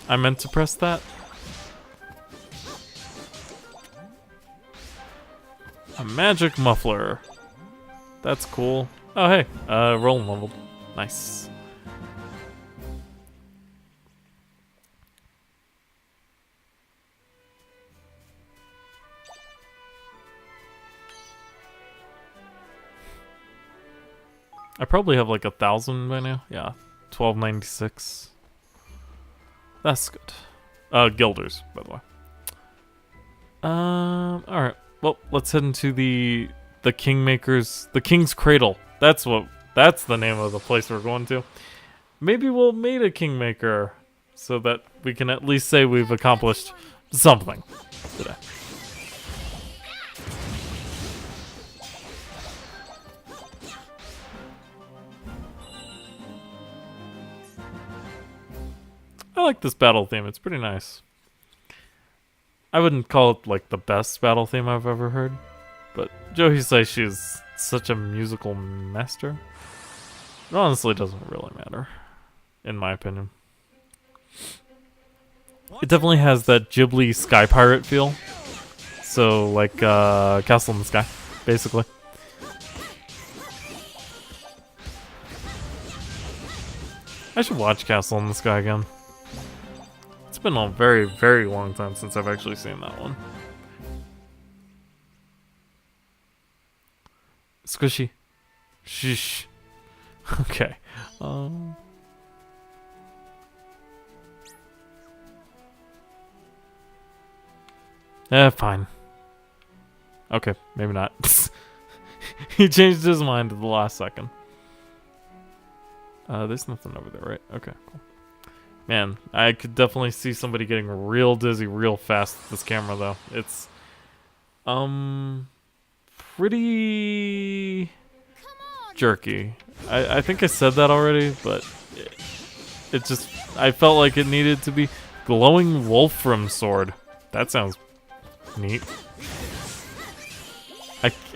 I meant to press that. A magic muffler. That's cool. Oh hey, rolling level. Nice. I probably have like 1,000 by now. Yeah, 1296. That's good. Guilders, by the way. All right. Well, let's head into the King's Cradle. That's the name of the place we're going to. Maybe we'll meet a Kingmaker so that we can at least say we've accomplished something today. I like this battle theme. It's pretty nice. I wouldn't call it like the best battle theme I've ever heard, but Joey says she's such a musical master. It honestly doesn't really matter, in my opinion. It definitely has that Ghibli Sky Pirate feel. So like Castle in the Sky, basically. I should watch Castle in the Sky again. It's been a very, very long time since I've actually seen that one. Squishy. Shh. Okay. Fine. Okay, maybe not. He changed his mind at the last second. There's nothing over there, right? Okay, cool. Man, I could definitely see somebody getting real dizzy real fast with this camera, though. It's, pretty jerky. I think I said that already, but it just, I felt like it needed to be glowing wolfram sword. That sounds neat.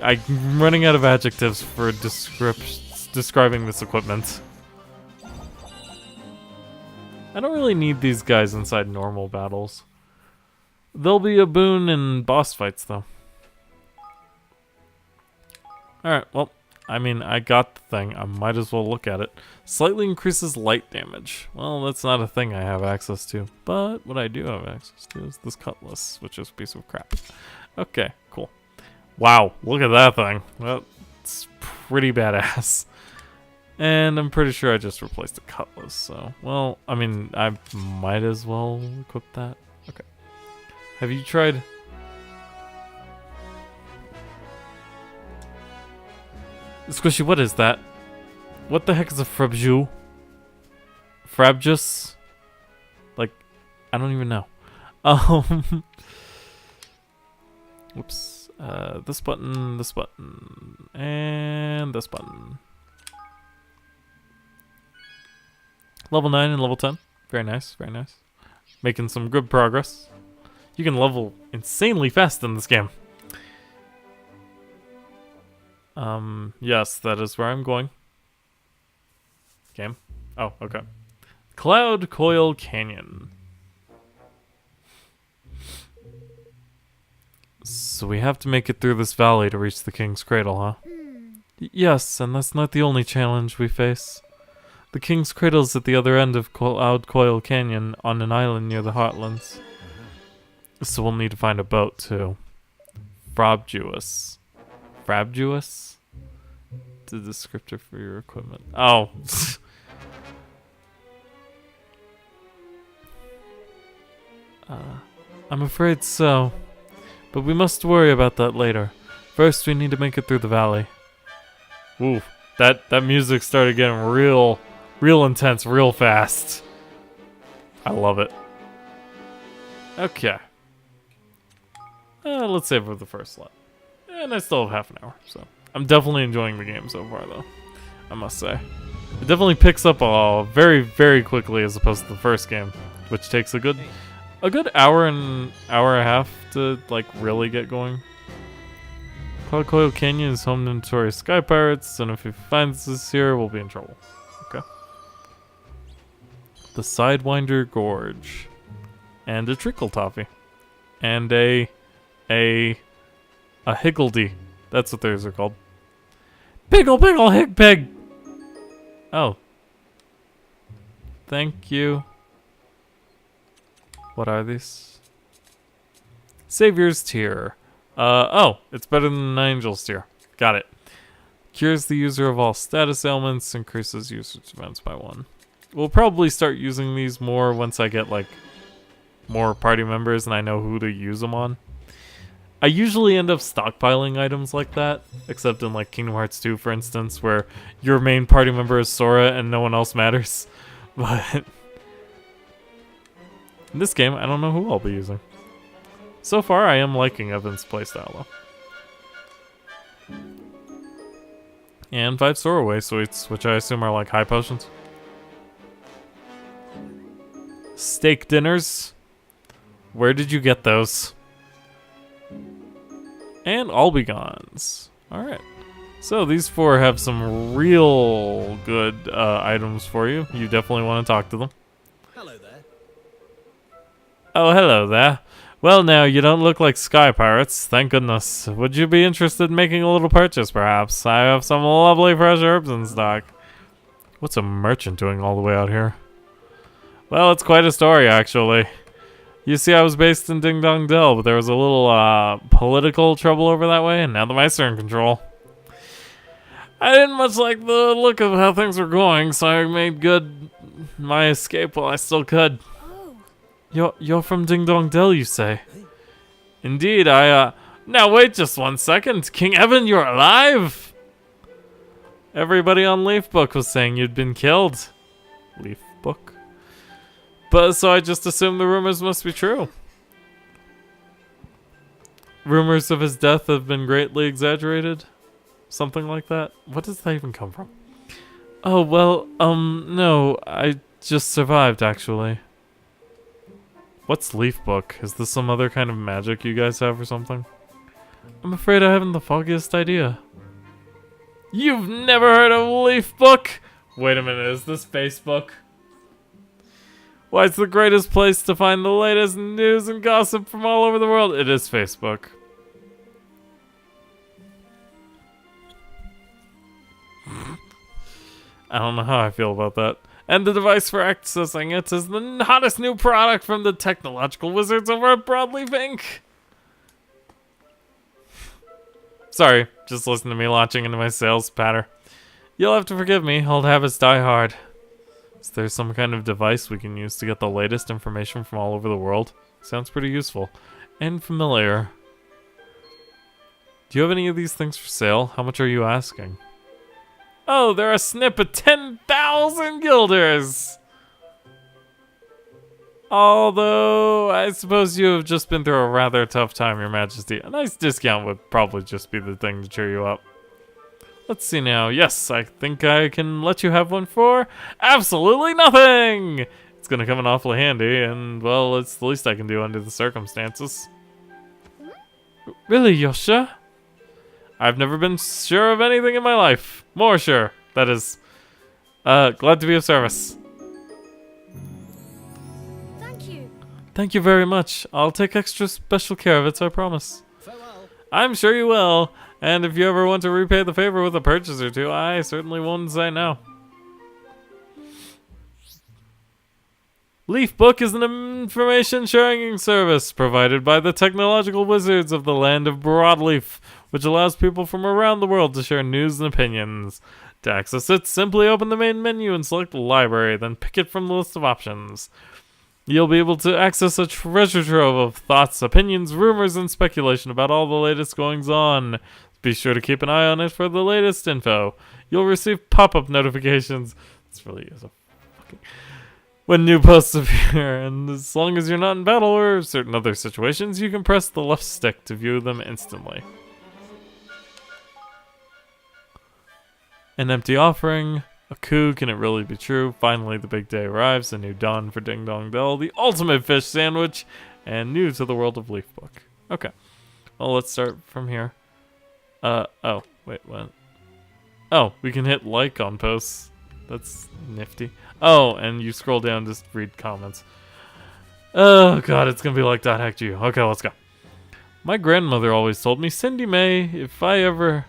I'm running out of adjectives for describing this equipment. I don't really need these guys inside normal battles. They'll be a boon in boss fights, though. Alright, well, I mean, I got the thing. I might as well look at it. Slightly increases light damage. Well, that's not a thing I have access to. But what I do have access to is this cutlass, which is a piece of crap. Okay, cool. Wow, look at that thing. That's pretty badass. And I'm pretty sure I just replaced the cutlass, so... Well, I mean, I might as well equip that. Okay. Have you tried... Squishy, what is that? What the heck is a frabjou? Frabjus? Like, I don't even know. Whoops. This button, and this button. Level 9 and level 10. Very nice, very nice. Making some good progress. You can level insanely fast in this game. Yes, that is where I'm going. Game. Oh, okay. Cloud Coil Canyon. So we have to make it through this valley to reach the King's Cradle, huh? Yes, and that's not the only challenge we face. The King's Cradle's at the other end of Cloud Coil Canyon on an island near the Heartlands. So we'll need to find a boat, too. Frabjous. Frabjous? The descriptor for your equipment. Oh. I'm afraid so. But we must worry about that later. First, we need to make it through the valley. Ooh, that music started getting real intense, real fast. I love it. Okay. Let's save for the first slot. And I still have half an hour, so I'm definitely enjoying the game so far, though. I must say, it definitely picks up very, very quickly as opposed to the first game, which takes a good hour and a half to like really get going. Cloud Coil Canyon is home to notorious sky pirates, and if he finds us here, we'll be in trouble. Okay. The Sidewinder Gorge, and a Trickle Toffee, and a Higgledy. That's what those are called. Piggle, piggle, hig, pig. Oh. Thank you. What are these? Savior's Tear. Oh, it's better than an Angel's Tear. Got it. Cures the user of all status ailments, increases usage events by 1. We'll probably start using these more once I get, like, more party members and I know who to use them on. I usually end up stockpiling items like that, except in, like, Kingdom Hearts 2, for instance, where your main party member is Sora and no one else matters. But in this game, I don't know who I'll be using. So far, I am liking Evan's playstyle, though. And 5 Sorrowway Sweets, which I assume are like high potions. Steak dinners. Where did you get those? And Albigons. Alright. So these 4 have some real good items for you. You definitely want to talk to them. Hello there. Oh, hello there. Well, now, you don't look like sky pirates, thank goodness. Would you be interested in making a little purchase, perhaps? I have some lovely fresh herbs in stock. What's a merchant doing all the way out here? Well, it's quite a story, actually. You see, I was based in Ding Dong Dell, but there was a little, political trouble over that way, and now the mice are in control. I didn't much like the look of how things were going, so I made good my escape while I still could. You're from Ding Dong Dell, you say? Indeed, now wait just 1 second. King Evan, you're alive? Everybody on Leaf Book was saying you'd been killed. Leaf Book? But so I just assume the rumors must be true. Rumors of his death have been greatly exaggerated. Something like that. What does that even come from? Oh, well, no. I just survived, actually. What's Leaf Book? Is this some other kind of magic you guys have or something? I'm afraid I haven't the foggiest idea. You've never heard of Leaf Book? Wait a minute, is this Facebook? Why, it's the greatest place to find the latest news and gossip from all over the world. It is Facebook. I don't know how I feel about that. And the device for accessing it is the hottest new product from the technological wizards over at Broadleaf Inc. Sorry, just listen to me launching into my sales patter. You'll have to forgive me, old habits die hard. Is there some kind of device we can use to get the latest information from all over the world? Sounds pretty useful. And familiar. Do you have any of these things for sale? How much are you asking? Oh, they're a snip of 10,000 guilders! Although, I suppose you have just been through a rather tough time, Your Majesty. A nice discount would probably just be the thing to cheer you up. Let's see now. Yes, I think I can let you have one for absolutely nothing! It's gonna come in awfully handy, and, well, it's the least I can do under the circumstances. Really, Yosha? I've never been sure of anything in my life. More sure, that is. Glad to be of service. Thank you. Thank you very much. I'll take extra special care of it, I promise. Farewell. I'm sure you will. And if you ever want to repay the favor with a purchase or two, I certainly won't say no. Leaf Book is an information sharing service provided by the technological wizards of the land of Broadleaf, which allows people from around the world to share news and opinions. To access it, simply open the main menu and select Library, then pick it from the list of options. You'll be able to access a treasure trove of thoughts, opinions, rumors, and speculation about all the latest goings-on. Be sure to keep an eye on it for the latest info. You'll receive pop-up notifications. This really is a fucking... when new posts appear, and as long as you're not in battle or certain other situations, you can press the left stick to view them instantly. An empty offering. A coup, can it really be true? Finally, the big day arrives. A new dawn for Ding Dong Dell. The ultimate fish sandwich. And new to the world of Leaf Book. Okay. Well, let's start from here. Oh, wait, what? Oh, we can hit like on posts. That's nifty. Oh, and you scroll down, just read comments. Oh, God, it's gonna be like .hack you. Okay, let's go. My grandmother always told me, Cindy May, if ever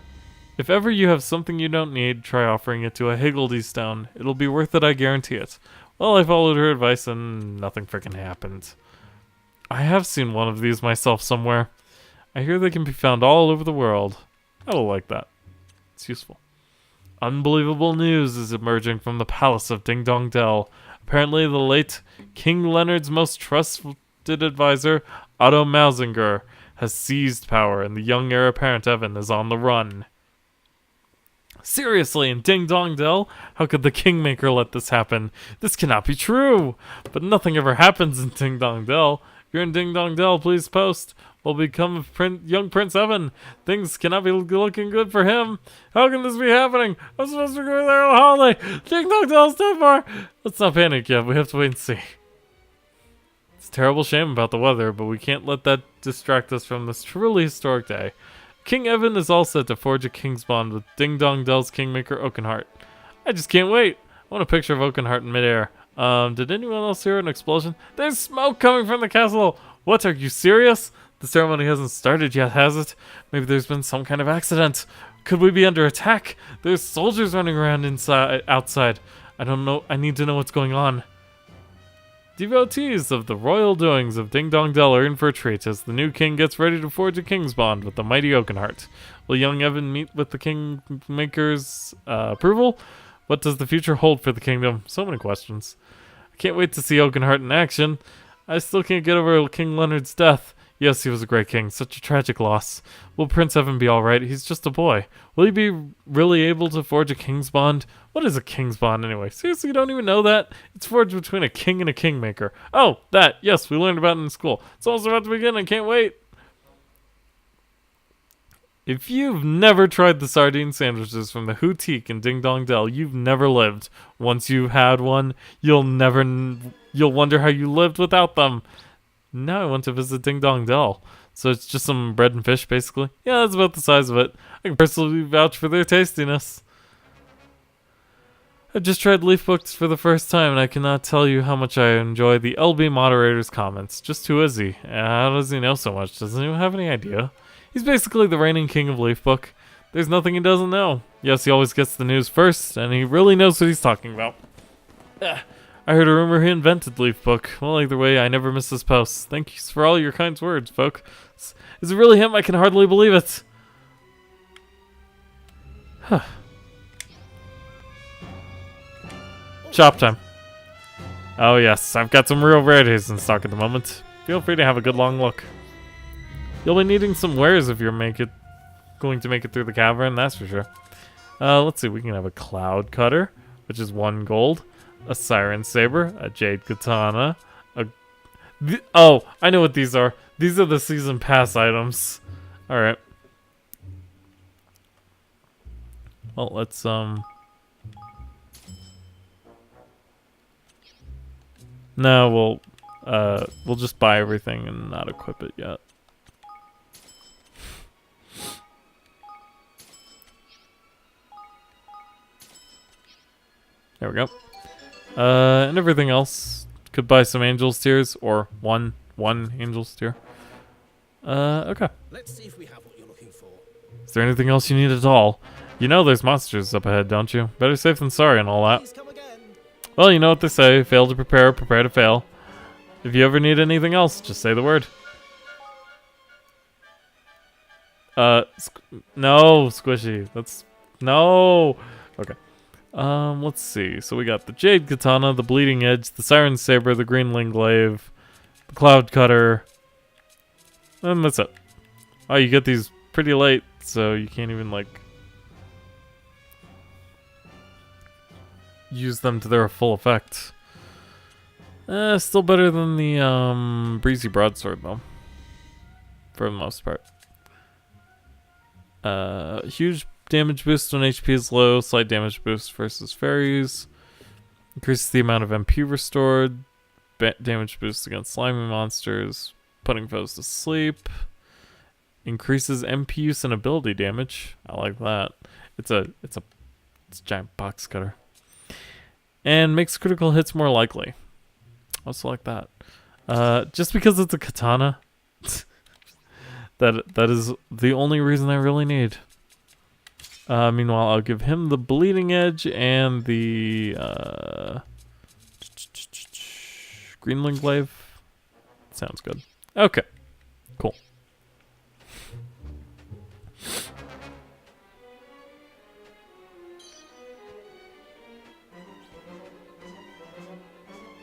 you have something you don't need, try offering it to a Higgledy-stone. It'll be worth it, I guarantee it. Well, I followed her advice and nothing frickin' happened. I have seen one of these myself somewhere. I hear they can be found all over the world. I will like that. It's useful. Unbelievable news is emerging from the palace of Ding Dong Dell. Apparently the late King Leonard's most trusted advisor, Otto Mausinger, has seized power and the young heir apparent Evan is on the run. Seriously, in Ding Dong Dell? How could the Kingmaker let this happen? This cannot be true! But nothing ever happens in Ding Dong Dell. If you're in Ding Dong Dell, please post. Will become young Prince Evan. Things cannot be looking good for him. How can this be happening? I'm supposed to go there on holiday. Ding Dong Dell's too far. Let's not panic yet. We have to wait and see. It's a terrible shame about the weather, but we can't let that distract us from this truly historic day. King Evan is all set to forge a king's bond with Ding Dong Dell's Kingmaker Oakenheart. I just can't wait. I want a picture of Oakenheart in midair. Did anyone else hear an explosion? There's smoke coming from the castle. What, are you serious? The ceremony hasn't started yet, has it? Maybe there's been some kind of accident. Could we be under attack? There's soldiers running around outside. I don't know. I need to know what's going on. Devotees of the royal doings of Ding Dong Dell are in for a treat as the new king gets ready to forge a king's bond with the mighty Oakenheart. Will young Evan meet with the Kingmaker's approval? What does the future hold for the kingdom? So many questions. I can't wait to see Oakenheart in action. I still can't get over King Leonard's death. Yes, he was a great king. Such a tragic loss. Will Prince Evan be alright? He's just a boy. Will he be really able to forge a king's bond? What is a king's bond anyway? Seriously, you don't even know that? It's forged between a king and a kingmaker. Oh, that. Yes, we learned about it in school. It's almost about to begin. I can't wait. If you've never tried the sardine sandwiches from the Houtique in Ding Dong Dell, you've never lived. Once you've had one, you'll wonder how you lived without them. Now I want to visit Ding Dong Dell. So it's just some bread and fish, basically. Yeah, that's about the size of it. I can personally vouch for their tastiness. I've just tried leaf books for the first time, and I cannot tell you how much I enjoy the LB moderator's comments. Just who is he? How does he know so much? Doesn't he have any idea? He's basically the reigning king of leaf book. There's nothing he doesn't know. Yes, he always gets the news first, and he really knows what he's talking about. I heard a rumor he invented leaf book. Well, either way, I never miss his posts. Thanks for all your kind words, folk. Is it really him? I can hardly believe it. Huh. Shop time. Oh yes, I've got some real rarities in stock at the moment. Feel free to have a good long look. You'll be needing some wares if you're going to make it through the cavern, that's for sure. Let's see, we can have a cloud cutter, which is 1 gold, a siren saber, a jade katana, oh, I know what these are. These are the season pass items. Alright. Well, let's, no, we'll just buy everything and not equip it yet. There we go. And everything else. Could buy some Angel's Tears, or one Angel's Tear. Okay. Let's see if we have what you're looking for. Is there anything else you need at all? You know there's monsters up ahead, don't you? Better safe than sorry and all that. Please come again. Well, you know what they say. Fail to prepare, prepare to fail. If you ever need anything else, just say the word. No, Squishy. No. Okay. Let's see. So we got the Jade Katana, the Bleeding Edge, the Siren Saber, the Greenling Glaive, the Cloud Cutter, and that's it. Oh, you get these pretty late, so you can't even, like, use them to their full effect. Still better than the, Breezy Broadsword, though. For the most part. Huge damage boost when HP is low, slight damage boost versus fairies, increases the amount of MP restored, damage boost against slimy monsters, putting foes to sleep, increases MP use and ability damage. I like that. It's a giant box cutter, and makes critical hits more likely. I'll select that. Just because it's a katana, that is the only reason I really need. Meanwhile, I'll give him the Bleeding Edge and the Greenling Glaive. Sounds good. Okay, cool.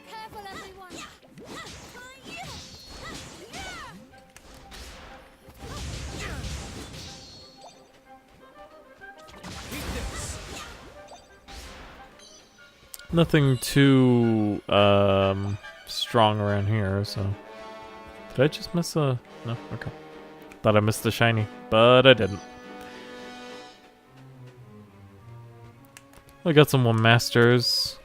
Careful, everyone! Nothing too strong around here, so. Did I just miss a... No? Okay. Thought I missed a shiny, but I didn't. I got some 1 masters.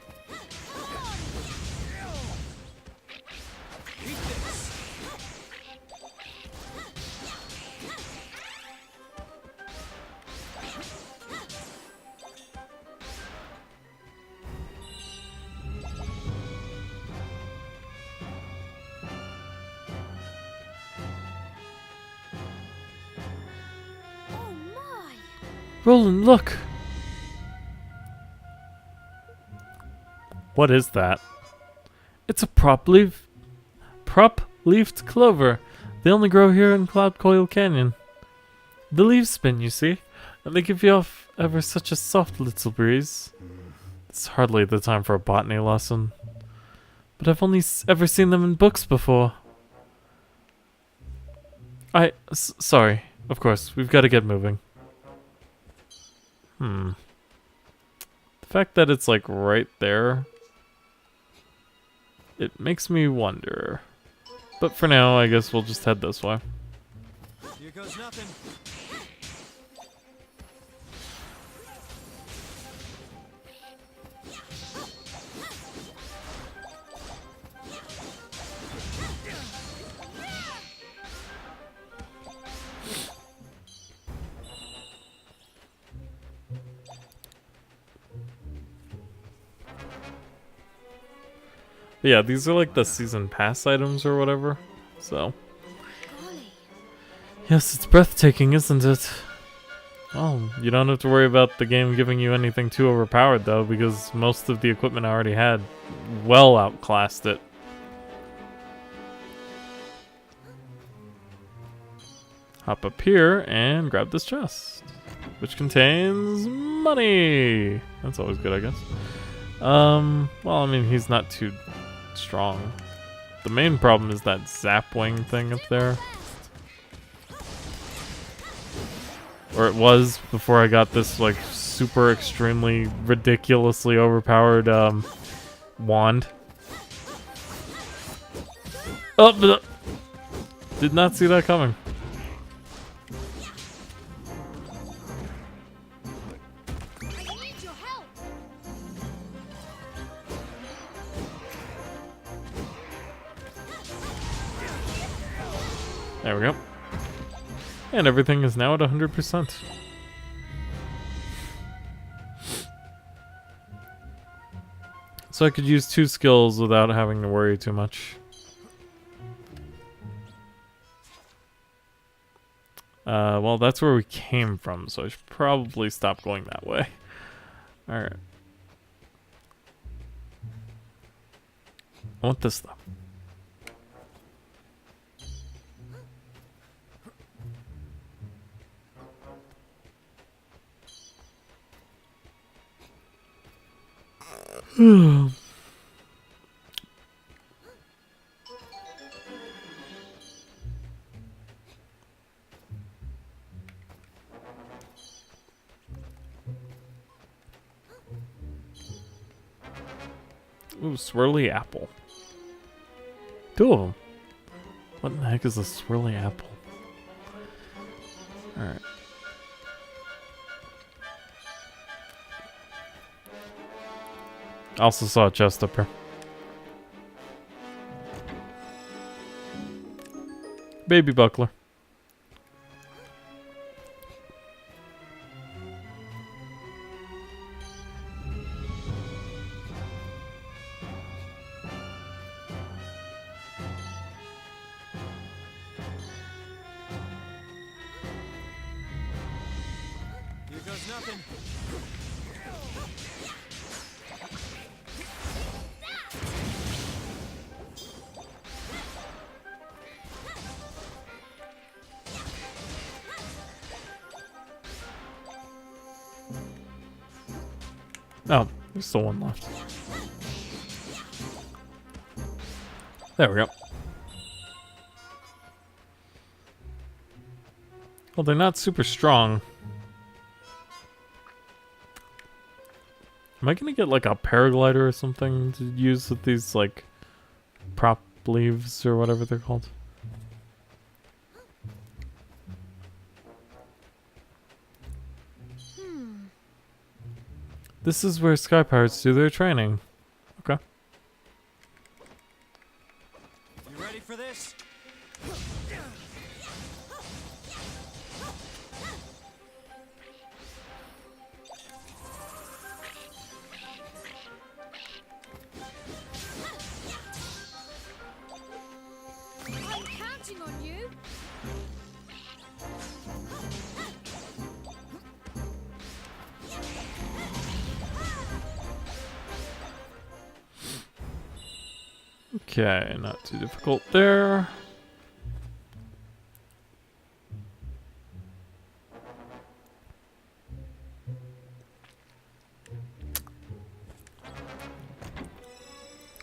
Oh my! Roland, look! What is that? It's a prop-leafed clover. They only grow here in Cloud Coil Canyon. The leaves spin, you see, and they give you off ever such a soft little breeze. It's hardly the time for a botany lesson, but I've only ever seen them in books before. Sorry. Of course, we've got to get moving. The fact that it's like right there, it makes me wonder. But for now, I guess we'll just head this way. Here goes nothing. But yeah, these are like the season pass items or whatever. So. Yes, it's breathtaking, isn't it? Oh, you don't have to worry about the game giving you anything too overpowered though, because most of the equipment I already had well outclassed it. Hop up here and grab this chest, which contains money. That's always good, I guess. Well, I mean, he's not too strong. The main problem is that zap wing thing up there. Or it was before I got this, like, super extremely ridiculously overpowered, wand. Oh, did not see that coming. There we go. And everything is now at 100%. So I could use 2 skills without having to worry too much. Well, that's where we came from, so I should probably stop going that way. Alright. I want this though. Ooh, swirly apple. 2 of them. What in the heck is a swirly apple? Alright. I also saw a chest up here. Baby buckler. Here goes nothing. Oh, there's still one left. There we go. Well, they're not super strong. Am I gonna get like a paraglider or something to use with these like prop leaves or whatever they're called? This is where Sky Pirates do their training. Okay. You ready for this? I'm counting on you. Okay, not too difficult there.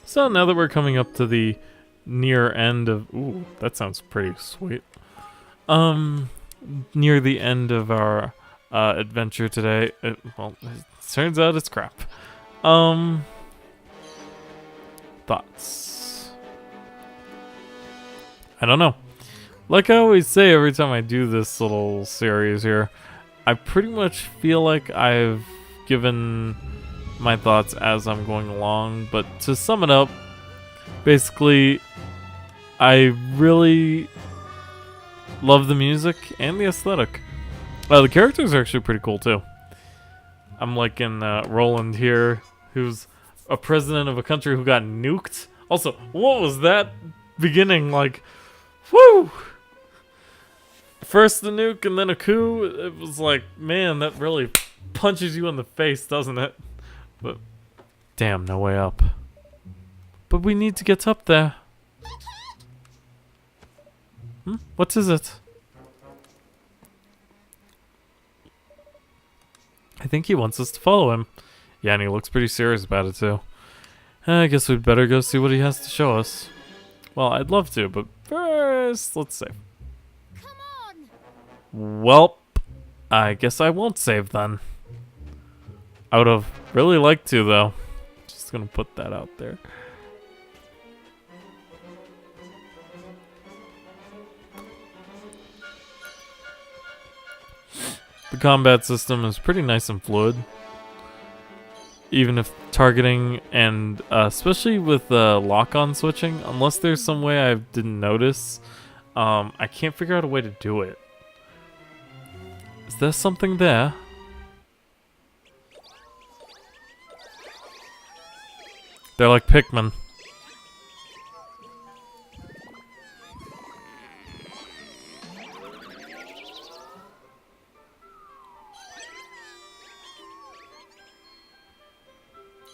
So now that we're coming up to the near end of... Ooh, that sounds pretty sweet. Near the end of our adventure today, it turns out it's crap. Thoughts? I don't know. Like I always say every time I do this little series here, I pretty much feel like I've given my thoughts as I'm going along, but to sum it up, basically, I really love the music and the aesthetic. The characters are actually pretty cool too. I'm liking Roland here, who's a president of a country who got nuked. Also, what was that beginning like? Woo! First the nuke and then a coup. It was like, man, that really punches you in the face, doesn't it? But damn, no way up. But we need to get up there. What is it? I think he wants us to follow him. Yeah, and he looks pretty serious about it too. I guess we'd better go see what he has to show us. Well, I'd love to, but first, let's save. Come on! Welp, I guess I won't save then. I would have really liked to, though. Just gonna put that out there. The combat system is pretty nice and fluid. Even if targeting and especially with lock-on switching, unless there's some way I didn't notice, I can't figure out a way to do it. Is there something there? They're like Pikmin.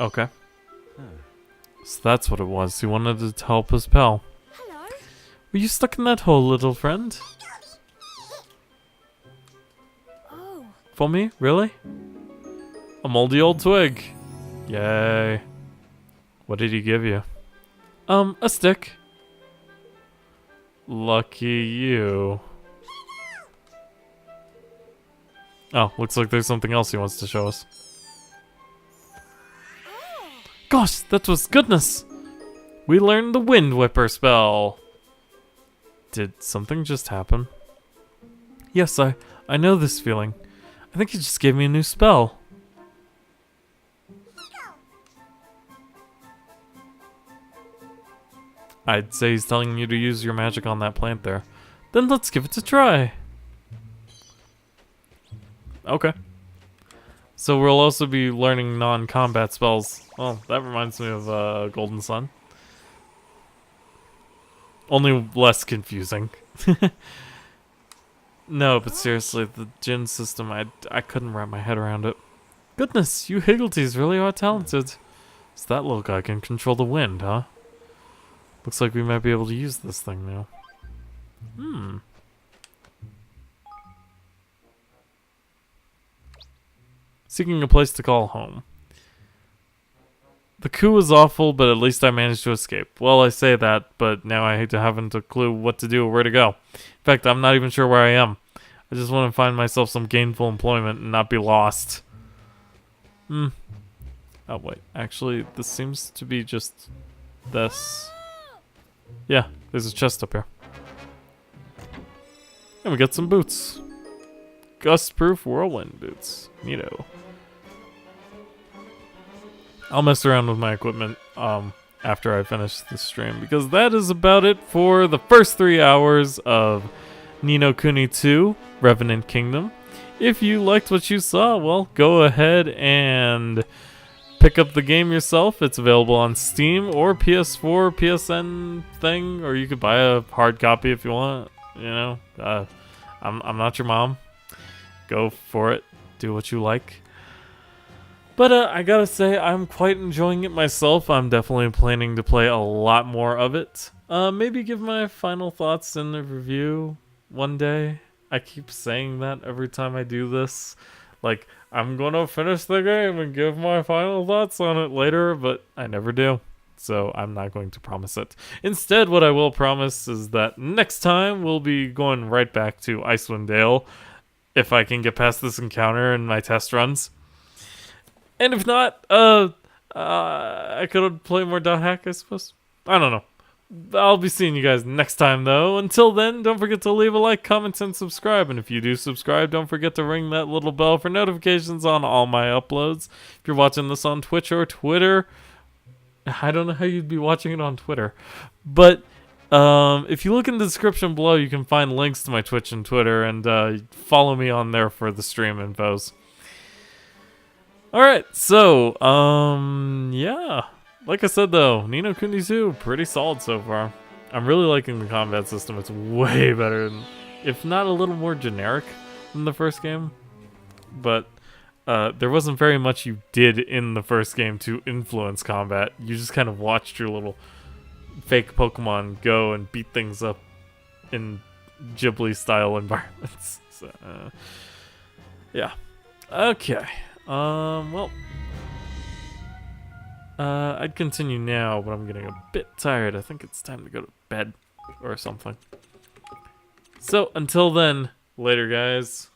Okay. So that's what it was. He wanted to help his pal. Hello? Were you stuck in that hole, little friend? Oh. For me? Really? A moldy old twig. Yay. What did he give you? A stick. Lucky you. Oh, looks like there's something else he wants to show us. Gosh, that was goodness! We learned the Wind Whipper spell. Did something just happen? Yes, I know this feeling. I think he just gave me a new spell. I'd say he's telling you to use your magic on that plant there. Then let's give it a try. Okay. So we'll also be learning non-combat spells. Well, that reminds me of Golden Sun. Only less confusing. No, but seriously, the Jin system, I couldn't wrap my head around it. Goodness, you Higgledies really are talented. So that little guy can control the wind, huh? Looks like we might be able to use this thing now. Seeking a place to call home. The coup was awful, but at least I managed to escape. Well, I say that, but now I hate to haven't a clue what to do or where to go. In fact, I'm not even sure where I am. I just want to find myself some gainful employment and not be lost. Oh, wait. Actually, this seems to be just this. Yeah, there's a chest up here. And we got some boots. Gust-proof whirlwind boots. Neato. I'll mess around with my equipment after I finish this stream, because that is about it for the first 3 hours of Ni no Kuni 2, Revenant Kingdom. If you liked what you saw, well, go ahead and pick up the game yourself. It's available on Steam or PS4, PSN thing, or you could buy a hard copy if you want. You know, I'm not your mom. Go for it. Do what you like. But I gotta say, I'm quite enjoying it myself. I'm definitely planning to play a lot more of it. Maybe give my final thoughts in the review one day. I keep saying that every time I do this. Like, I'm gonna finish the game and give my final thoughts on it later, but I never do. so I'm not going to promise it. Instead, what I will promise is that next time we'll be going right back to Icewind Dale, if I can get past this encounter in my test runs. And if not, I could play more dot hack, I suppose. I don't know. I'll be seeing you guys next time, though. Until then, don't forget to leave a like, comment, and subscribe. And if you do subscribe, don't forget to ring that little bell for notifications on all my uploads. If you're watching this on Twitch or Twitter, I don't know how you'd be watching it on Twitter. But if you look in the description below, you can find links to my Twitch and Twitter. And follow me on there for the stream infos. Alright, so, yeah. Like I said, though, Ni no Kuni 2, pretty solid so far. I'm really liking the combat system. It's way better, than, if not a little more generic than the first game. But there wasn't very much you did in the first game to influence combat. You just kind of watched your little fake Pokemon go and beat things up in Ghibli-style environments. So, yeah. Okay. Well... I'd continue now, but I'm getting a bit tired. I think it's time to go to bed or something. So, until then, later, guys.